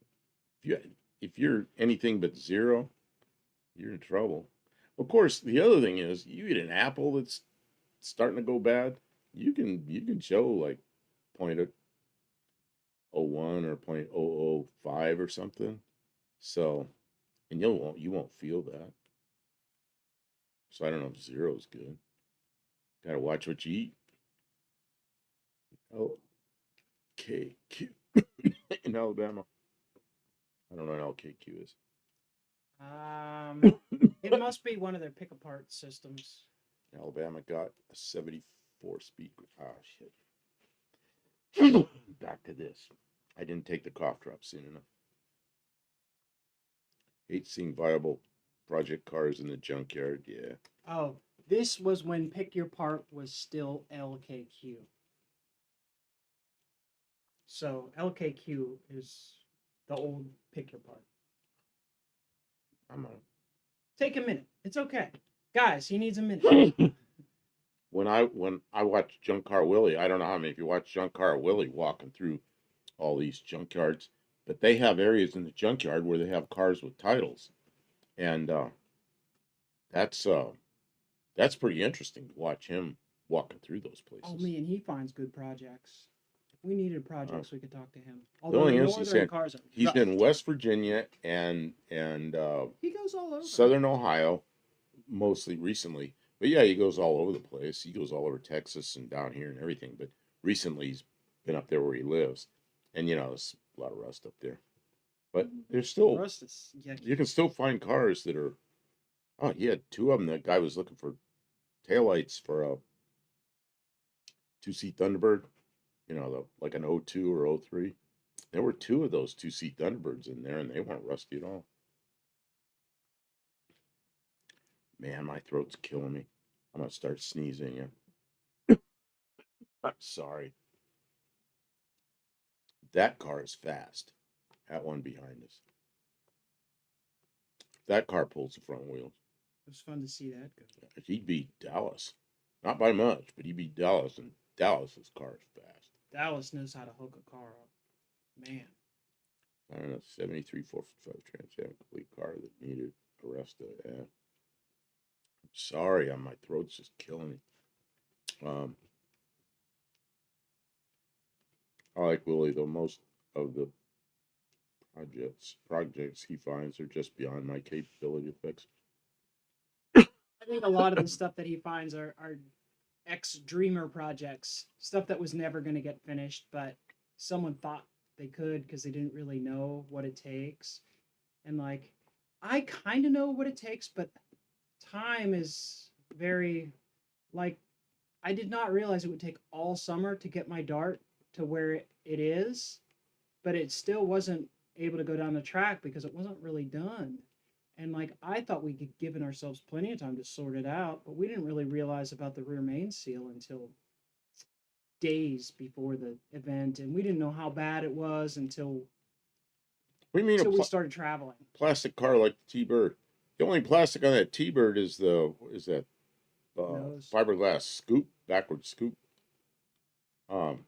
if you if you're anything but 0, you're in trouble. Of course, the other thing is you eat an apple that's starting to go bad, you can show like 0.01 or 0.005 or something. So, and you won't feel that. So I don't know if 0 is good. Got to watch what you eat. LKQ in Alabama. I don't know what LKQ is. It must be one of their pick apart systems. Alabama got a 74 speed. Ah, shit. Back to this. I didn't take the cough drop soon enough. Hate seeing viable project cars in the junkyard. Yeah. Oh, this was when Pick Your Part was still LKQ. So LKQ is the old Pick Your Part. I'm on. Take a minute. It's okay. Guys, he needs a minute. When I watch Junk Car Willie, I don't know how many of you watch Junk Car Willie walking through all these junkyards, but they have areas in the junkyard where they have cars with titles, and that's pretty interesting to watch him walking through those places. Oh man, he finds good projects. If we needed projects, we could talk to him. The Although only the thing is, northern cars are he's rough. in West Virginia and He goes all over. Southern Ohio, mostly recently. But yeah, he goes all over the place. He goes all over Texas and down here and everything. But recently, he's been up there where he lives, and there's a lot of rust up there. But there's still Rust is yucky. you can still find cars that are. Oh, he had 2 of them. That guy was looking for taillights for a 2-seat Thunderbird. Like an 02 or 03. There were 2 of those 2-seat Thunderbirds in there, and they weren't rusty at all. Man, my throat's killing me. I'm gonna start sneezing. Yeah. I'm sorry. That car is fast. That one behind us. That car pulls the front wheels. It was fun to see that go. He beat Dallas. Not by much, but he beat Dallas, and Dallas's car is fast. Dallas knows how to hook a car up. Man. I don't know, 73 455 Trans Am complete car that needed a rest of it. Yeah. I'm sorry, my throat's just killing me. I like Willie though. Most of the projects he finds are just beyond my capability to fix. I think a lot of the stuff that he finds are ex-dreamer projects, stuff that was never going to get finished, but someone thought they could because they didn't really know what it takes. And like, I kind of know what it takes, but time is very, like, I did not realize it would take all summer to get my Dart to where it is, but it still wasn't able to go down the track because it wasn't really done. And like, I thought we could given ourselves plenty of time to sort it out, but we didn't really realize about the rear main seal until days before the event, and we didn't know how bad it was What do you mean a until we started traveling. plastic car like the T-Bird? The only plastic on that T-Bird is that Nose. fiberglass scoop, backward scoop. Um,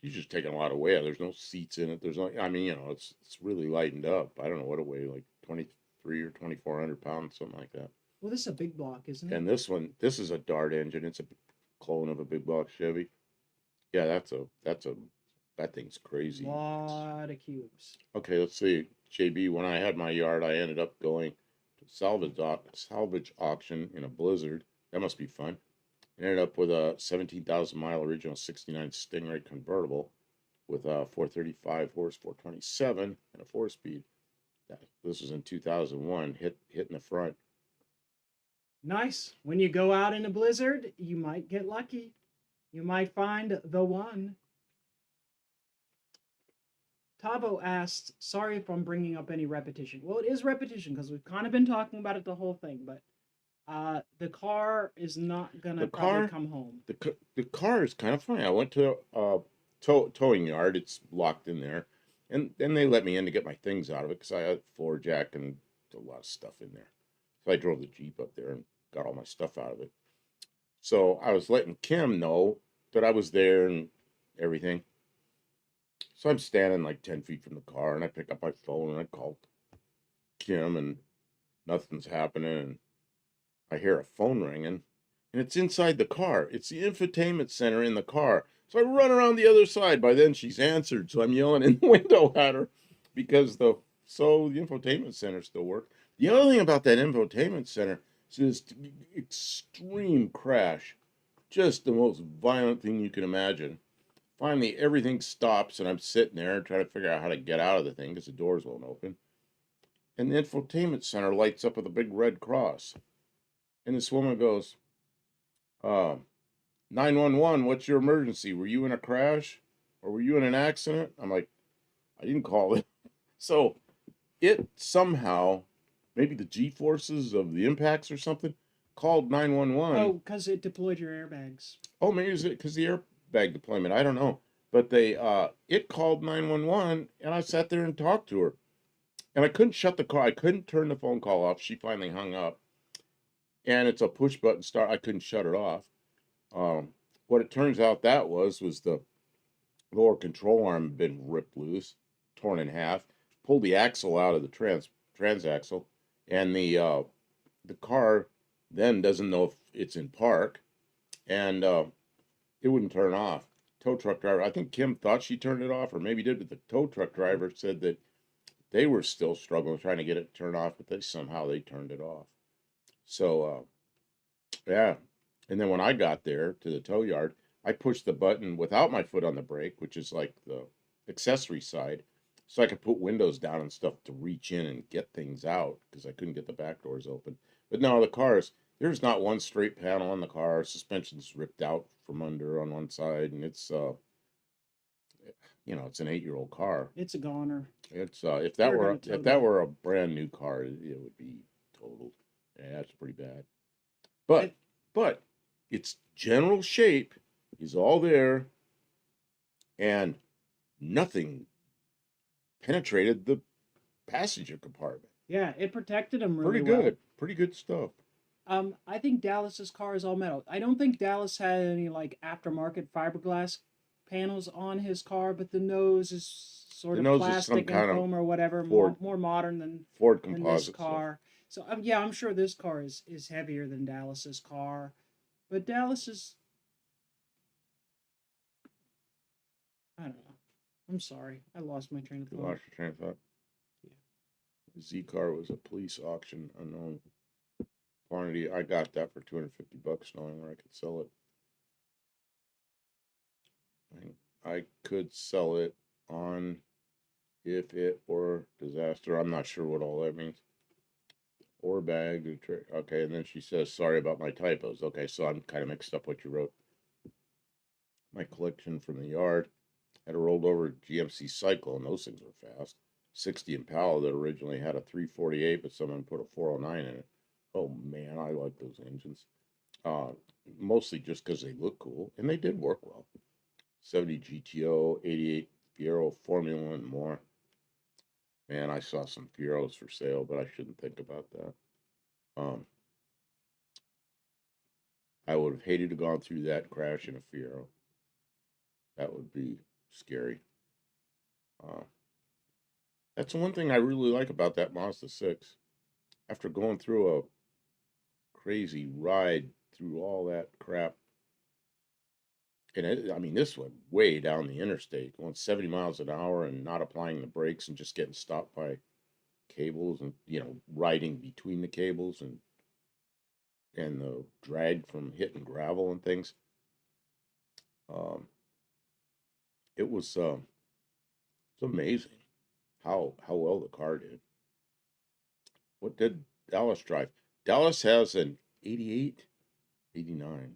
He's just taking a lot of weight. There's no seats in it. There's no. I mean, it's really lightened up. I don't know what it weighs, like 23 or 2,400 pounds, something like that. Well, this is a big block, isn't it? And this is a Dart engine. It's a clone of a big block Chevy. Yeah, that thing's crazy. Lot of cubes. Okay, let's see. JB, when I had my yard, I ended up going to salvage auction in a blizzard. That must be fun. I ended up with a 17,000-mile original 69 Stingray convertible with a 435 horse, 427, and a 4-speed. This was in 2001, hit in the front. Nice. When you go out in a blizzard, you might get lucky. You might find the one. Tavo asked, sorry if I'm bringing up any repetition. Well, it is repetition because we've kind of been talking about it the whole thing, but the car is not going to probably come home. The car is kind of funny. I went to a towing yard. It's locked in there. And then they let me in to get my things out of it because I had a floor jack and a lot of stuff in there. So I drove the Jeep up there and got all my stuff out of it. So I was letting Kim know that I was there and everything. So I'm standing like 10 feet from the car and I pick up my phone and I call Kim and nothing's happening. And I hear a phone ringing and it's inside the car. It's the infotainment center in the car. So I run around the other side. By then she's answered. So I'm yelling in the window at her because the infotainment center still works. The other thing about that infotainment center is this extreme crash. Just the most violent thing you can imagine. Finally, everything stops, and I'm sitting there trying to figure out how to get out of the thing because the doors won't open. And the infotainment center lights up with a big red cross. And this woman goes, 911, what's your emergency? Were you in a crash? Or were you in an accident? I'm like, I didn't call it. So it somehow, maybe the G-forces of the impacts or something, called 911. Oh, because it deployed your airbags. Oh, maybe it's because the airbag deployment. I don't know. But it called 911, and I sat there and talked to her. And I couldn't shut the car. I couldn't turn the phone call off. She finally hung up. And it's a push button start. I couldn't shut it off. What it turns out that was the lower control arm had been ripped loose, torn in half, pulled the axle out of the transaxle, and the car then doesn't know if it's in park, and it wouldn't turn off. Tow truck driver, I think Kim thought she turned it off, or maybe did, but the tow truck driver said that they were still struggling trying to get it turned off, but they turned it off. So yeah. And then when I got there to the tow yard, I pushed the button without my foot on the brake, which is like the accessory side, so I could put windows down and stuff to reach in and get things out because I couldn't get the back doors open. But no, there's not one straight panel on the car. Suspension's ripped out from under on one side, and it's it's an 8-year-old car. It's a goner. It's if that were a brand new car, it would be totaled. Yeah, it's pretty bad. But its general shape is all there, and nothing penetrated the passenger compartment. Yeah, it protected them really Pretty good. well. Pretty good stuff. I think Dallas's car is all metal. I don't think Dallas had any like aftermarket fiberglass panels on his car, but the nose is sort of plastic and foam or whatever, more modern than Ford composite this car. So yeah, I'm sure this car is heavier than Dallas's car, but Dallas is, I don't know. I'm sorry, I lost my train of thought. You lost your train of thought. Yeah. Z car was a police auction, unknown quantity. I got that for $250, knowing where I could sell it. I could sell it on if it were disaster. I'm not sure what all that means. Or bag. Okay, and then she says, sorry about my typos. Okay, so I'm kind of mixed up what you wrote. My collection from the yard had a rolled over GMC Cycle, and those things were fast. 60 Impala that originally had a 348, but someone put a 409 in it. Oh man, I like those engines. uh, mostly just because they look cool, and they did work well. 70 GTO, 88 Fiero, Formula, and more. Man, I saw some Fieros for sale, but I shouldn't think about that. Um, I would have hated to gone through that crash in a Fiero. That would be scary. Uh, that's the one thing I really like about that Mazda 6. After going through a crazy ride through all that crap, and I mean, this went way down the interstate, going 70 miles an hour and not applying the brakes and just getting stopped by cables and, riding between the cables and the drag from hitting gravel and things. Um, it was it's amazing how well the car did. What did Dallas drive? Dallas has an 88, 89,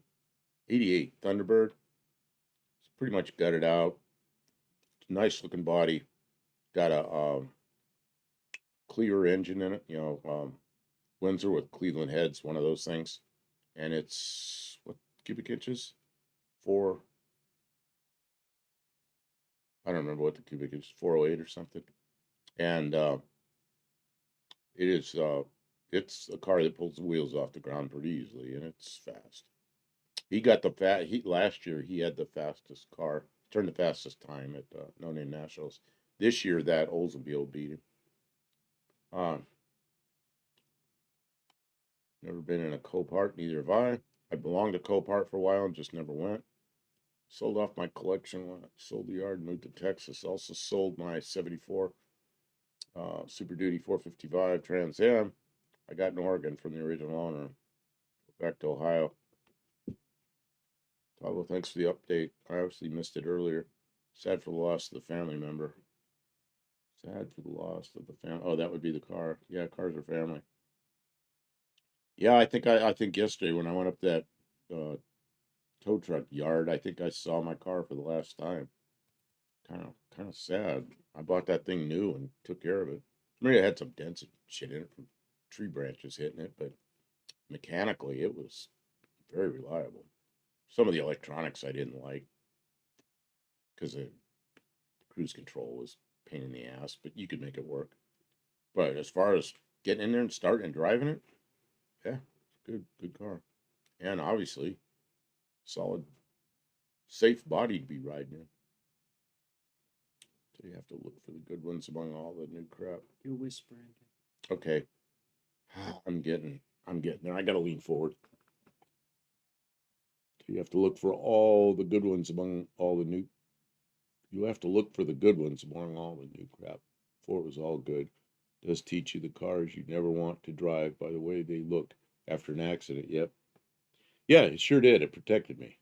88 Thunderbird. It's pretty much gutted out. Nice looking body. Got a clear engine in it. Windsor with Cleveland heads, one of those things. And it's what cubic inches? Four. I don't remember what the cubic is. 408 or something. And it is. It's a car that pulls the wheels off the ground pretty easily, and it's fast. He got the fat. He last year he had the fastest car. Turned the fastest time at No Name Nationals. This year that Oldsmobile beat him. Never been in a Copart. Neither have I. I belonged to Copart for a while and just never went. Sold off my collection when I sold the yard, moved to Texas. Also sold my 74 Super Duty 455 Trans Am. I got in Oregon from the original owner. Back to Ohio. Tavo, thanks for the update. I obviously missed it earlier. Sad for the loss of the family member. Sad for the loss of the family. Oh, that would be the car. Yeah, cars are family. Yeah, I think yesterday when I went up that uh, tow truck yard, I think I saw my car for the last time. Kind of sad. I bought that thing new and took care of it. Maybe it had some dents and shit in it from tree branches hitting it, but mechanically it was very reliable. Some of the electronics I didn't like because the cruise control was a pain in the ass, but you could make it work. But as far as getting in there and starting and driving it, yeah, good car, and obviously solid, safe body to be riding in. So you have to look for the good ones among all the new crap. You're whispering. Okay, I'm getting there. I gotta lean forward. So you have to look for all the good ones among all the new. You have to look for the good ones among all the new crap. Before it was all good. It does teach you the cars you never want to drive by the way they look after an accident. Yep. Yeah, it sure did. It protected me.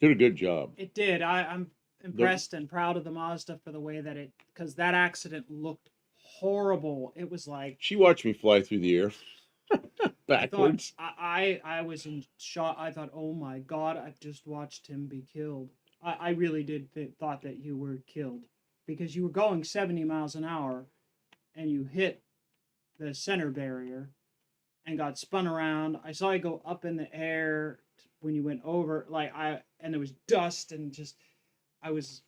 Did a good job. It did. I'm impressed and proud of the Mazda for the way that because that accident looked horrible. It was like She watched me fly through the air backwards. I was in shock. I thought, oh my god, I just watched him be killed. I really did thought that you were killed because you were going 70 miles an hour and you hit the center barrier and got spun around. I saw you go up in the air when you went over, and there was dust and just I was.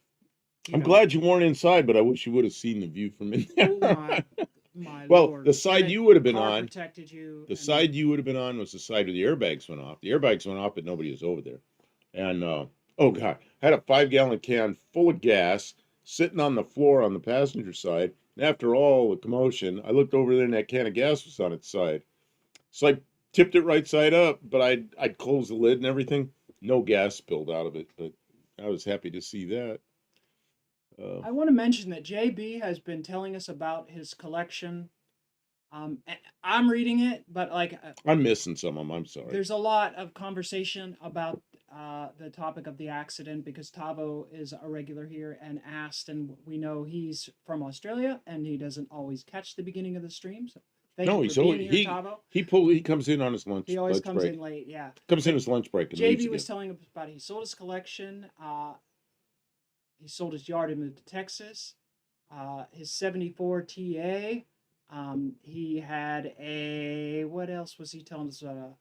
I'm glad you weren't inside, but I wish you would have seen the view from in there. Oh my well, lord! the side you would have been on protected you. The side you would have been on was the side where the airbags went off. The airbags went off, but nobody was over there. And oh god, I had a 5-gallon can full of gas sitting on the floor on the passenger side. And after all the commotion, I looked over there and that can of gas was on its side. So I tipped it right side up, but I'd closed the lid and everything. No gas spilled out of it, but I was happy to see that. I want to mention that JB has been telling us about his collection. I'm reading it, but I'm missing some of them. I'm sorry. There's a lot of conversation about the topic of the accident because Tavo is a regular here and asked, and we know he's from Australia and he doesn't always catch the beginning of the stream. So thank you for being here, Tavo. He comes in on his lunch. He always comes break. in late. Yeah, comes in his lunch break. And JB was telling us about he sold his collection. He sold his yard and moved to Texas. His 74 TA. He had what else was he telling us about?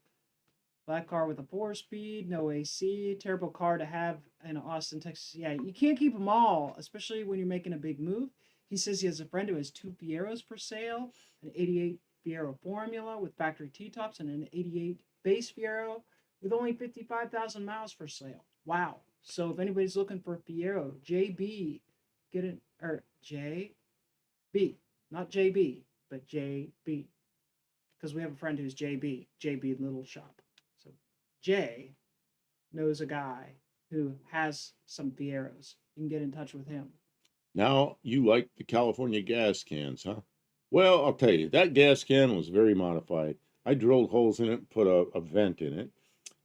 Black car with a 4-speed, no AC, terrible car to have in Austin, Texas. Yeah, you can't keep them all, especially when you're making a big move. He says he has a friend who has 2 Fieros for sale, an 88 Fiero Formula with factory T-tops and an 88 base Fiero with only 55,000 miles for sale. Wow. So if anybody's looking for Fiero, JB, get it, or JB, not JB, but JB. Because we have a friend who's JB Little Shop. So Jay knows a guy who has some Fieros. You can get in touch with him. Now, you like the California gas cans, huh? Well, I'll tell you, that gas can was very modified. I drilled holes in it, put a vent in it,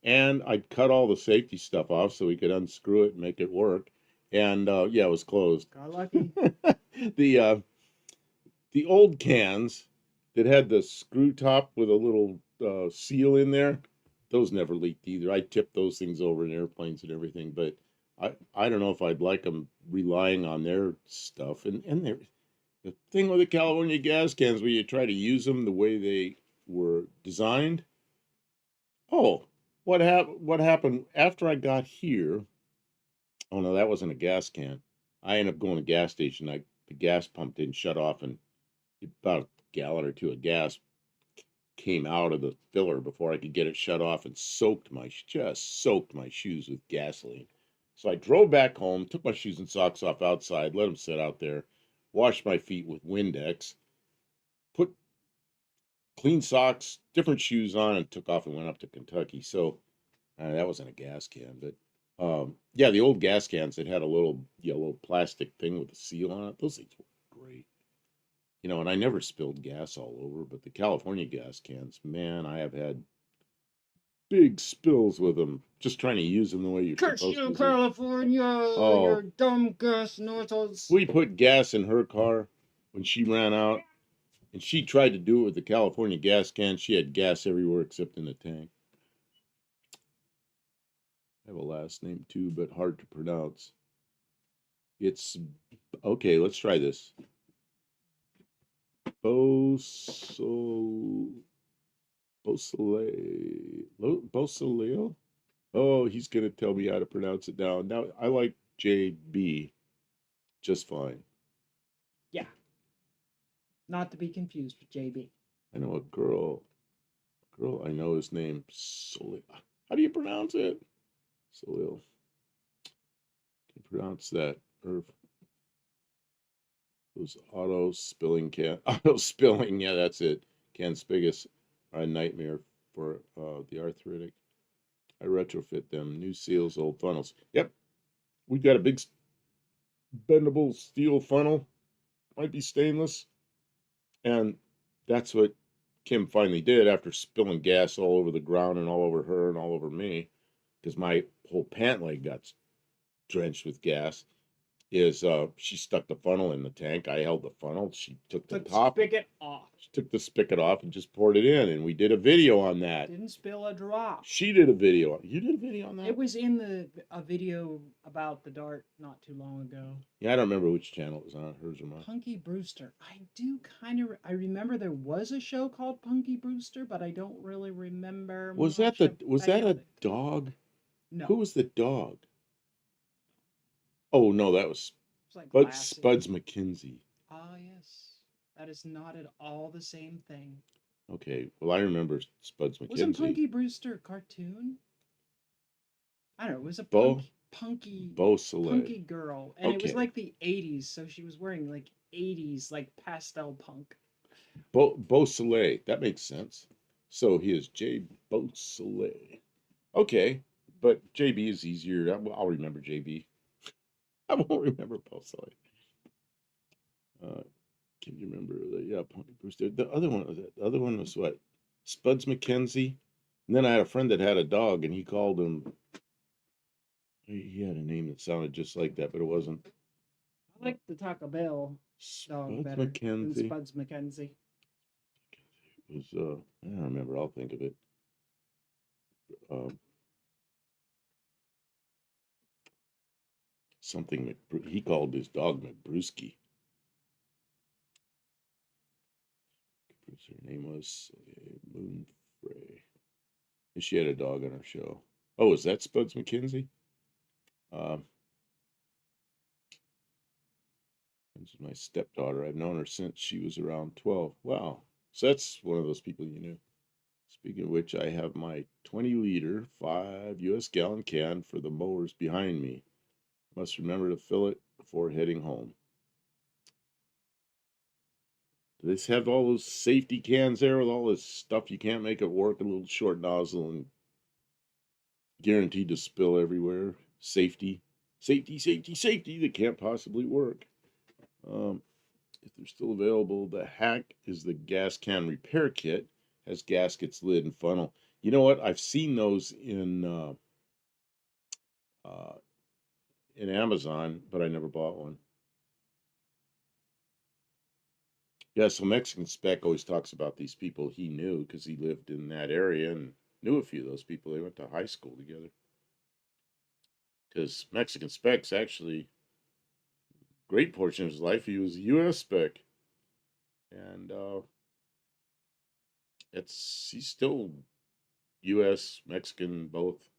and I cut all the safety stuff off so we could unscrew it and make it work. And yeah, it was closed. Got lucky. the the old cans that had the screw top with a little seal in there, those never leaked either. I tipped those things over in airplanes and everything, but I don't know if I'd like them relying on their stuff. And the thing with the California gas cans, when you try to use them the way they were designed, oh, what happened after I got here? Oh no, that wasn't a gas can. I ended up going to a gas station. The gas pump didn't shut off, and about a gallon or two of gas came out of the filler before I could get it shut off, and just soaked my shoes with gasoline. So I drove back home, took my shoes and socks off outside, let them sit out there, washed my feet with Windex, put clean socks, different shoes on, and took off and went up to Kentucky. So that wasn't a gas can, but yeah, the old gas cans that had a little yellow plastic thing with a seal on it, those things were great. You know, and I never spilled gas all over, but the California gas cans, man, I have had big spills with them just trying to use them the way you're Curse supposed you, to. California! Oh, You're dumb gas nozzles. we put gas in her car when she ran out, and she tried to do it with the California gas can. She had gas everywhere except in the tank. I have a last name too, but hard to pronounce. It's okay. Let's try this. Boso Bosoleo. Oh, he's gonna tell me how to pronounce it now. Now I like JB just fine. Yeah. Not to be confused with JB. I know a girl. I know his name. Solil. How do you pronounce it? Solil. Can you pronounce that? Or those auto spilling can auto spilling. Yeah, that's it. Can spigots are a nightmare for the arthritic. I retrofit them. New seals, old funnels. Yep, we got a big bendable steel funnel. Might be stainless, and that's what Kim finally did after spilling gas all over the ground and all over her and all over me, because my whole pant leg got drenched with gas. Is she stuck the funnel in the tank? I held the funnel. She took the top. Spigot off. She took the spigot off and just poured it in, and we did a video on that. Didn't spill a drop. She did a video. You did a video on that? It was in a video about the Dart not too long ago. Yeah, I don't remember which channel it was on, hers or mine. Punky Brewster. I do kind of. I remember there was a show called Punky Brewster, but I don't really remember. Was that a dog? No. Who was the dog? Oh no, that was like Spuds McKenzie. Ah, yes. That is not at all the same thing. Okay, well I remember Spuds McKenzie. Wasn't Punky Brewster a cartoon? I don't know. It was a punky girl, and it was like the 80s, so she was wearing like 80s like pastel punk. Beausoleil. That makes sense. So he is J. Beausoleil. Okay, but JB is easier. I'll remember JB. I won't remember Beausoleil. Can you remember the Punky Brewster? The other one was what? Spuds McKenzie. And then I had a friend that had a dog, and he called him. He had a name that sounded just like that, but it wasn't. I like the Taco Bell dog better than Spuds McKenzie. It was I don't remember. I'll think of it. Something he called his dog McBrewski. Her name was Moonfrey. She had a dog on her show. Oh, is that Spuds McKenzie? Um, this is my stepdaughter. I've known her since she was around 12. Wow. So that's one of those people you knew. Speaking of which, I have my 20-liter, 5 US gallon can for the mowers behind me. Must remember to fill it before heading home. Do they have all those safety cans there with all this stuff you can't make it work? A little short nozzle and guaranteed to spill everywhere. Safety, safety, safety, safety. That can't possibly work. If they're still available, the hack is the gas can repair kit. Has gaskets, lid, and funnel. You know what? I've seen those uh, in Amazon, but I never bought one. Yeah, so Mexican Spec always talks about these people he knew because he lived in that area and knew a few of those people. They went to high school together. Because Mexican Spec's actually great portion of his life he was a U.S. Spec, and he's still U.S. Mexican both.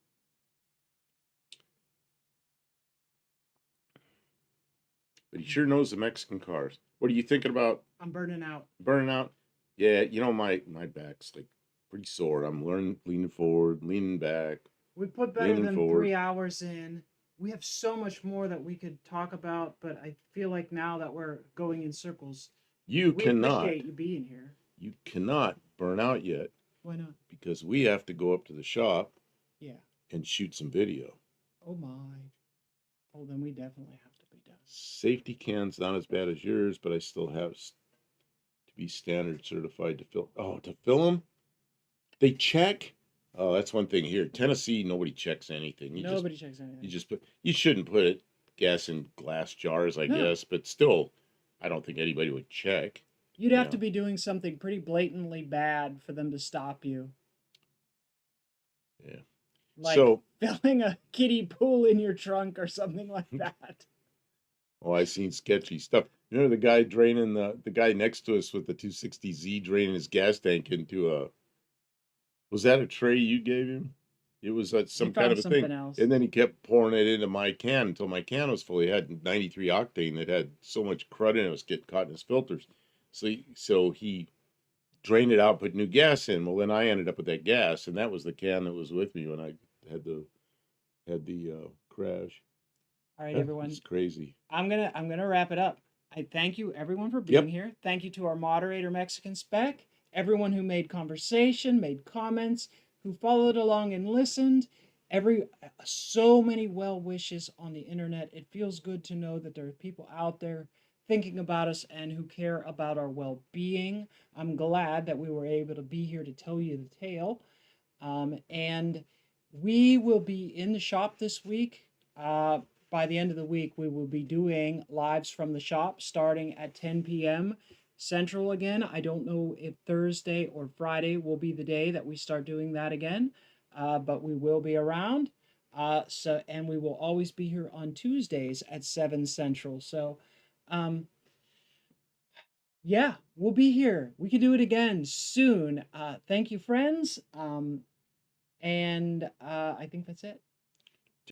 But he sure knows the Mexican cars. What are you thinking about? I'm burning out. Burning out? Yeah, you know my back's like pretty sore. I'm leaning forward, leaning back, We put better leaning than forward. 3 hours in. We have so much more that we could talk about, but I feel like now that we're going in circles, You we cannot. appreciate you being here. You cannot burn out yet Why not? because we have to go up to the shop Yeah. and shoot some video. Oh my. Oh, then we definitely have to be done. Safety can's not as bad as yours, but I still have to be standard certified to fill. Oh, to fill them? They check? Oh, that's one thing here. Tennessee, nobody checks anything. Nobody checks anything. You just put. You shouldn't put it gas in glass jars, I No. guess, but still, I don't think anybody would check. You'd have to be doing something pretty blatantly bad for them to stop you. Yeah. Like So, filling a kiddie pool in your trunk or something like that. oh, I've seen sketchy stuff. You know the guy draining the guy next to us with the 260Z draining his gas tank into a. Was that a tray you gave him? It was some kind of a thing. Else. And then he kept pouring it into my can until my can was full. He had 93 octane that had so much crud in it, it was getting caught in his filters. So he drained it out, put new gas in. Well, then I ended up with that gas, and that was the can that was with me when I had the crash. All right, everyone. It's crazy. I'm gonna wrap it up. I thank you everyone for being here. Thank you to our moderator, Mexican Spec, everyone who made conversation, made comments, who followed along and listened. So many well wishes on the internet. It feels good to know that there are people out there thinking about us and who care about our well-being. I'm glad that we were able to be here to tell you the tale. And we will be in the shop this week. By the end of the week, we will be doing lives from the shop starting at 10 p.m. Central again. I don't know if Thursday or Friday will be the day that we start doing that again, but we will be around. And we will always be here on Tuesdays at 7 Central. So, yeah, we'll be here. We can do it again soon. Thank you, friends. And I think that's it.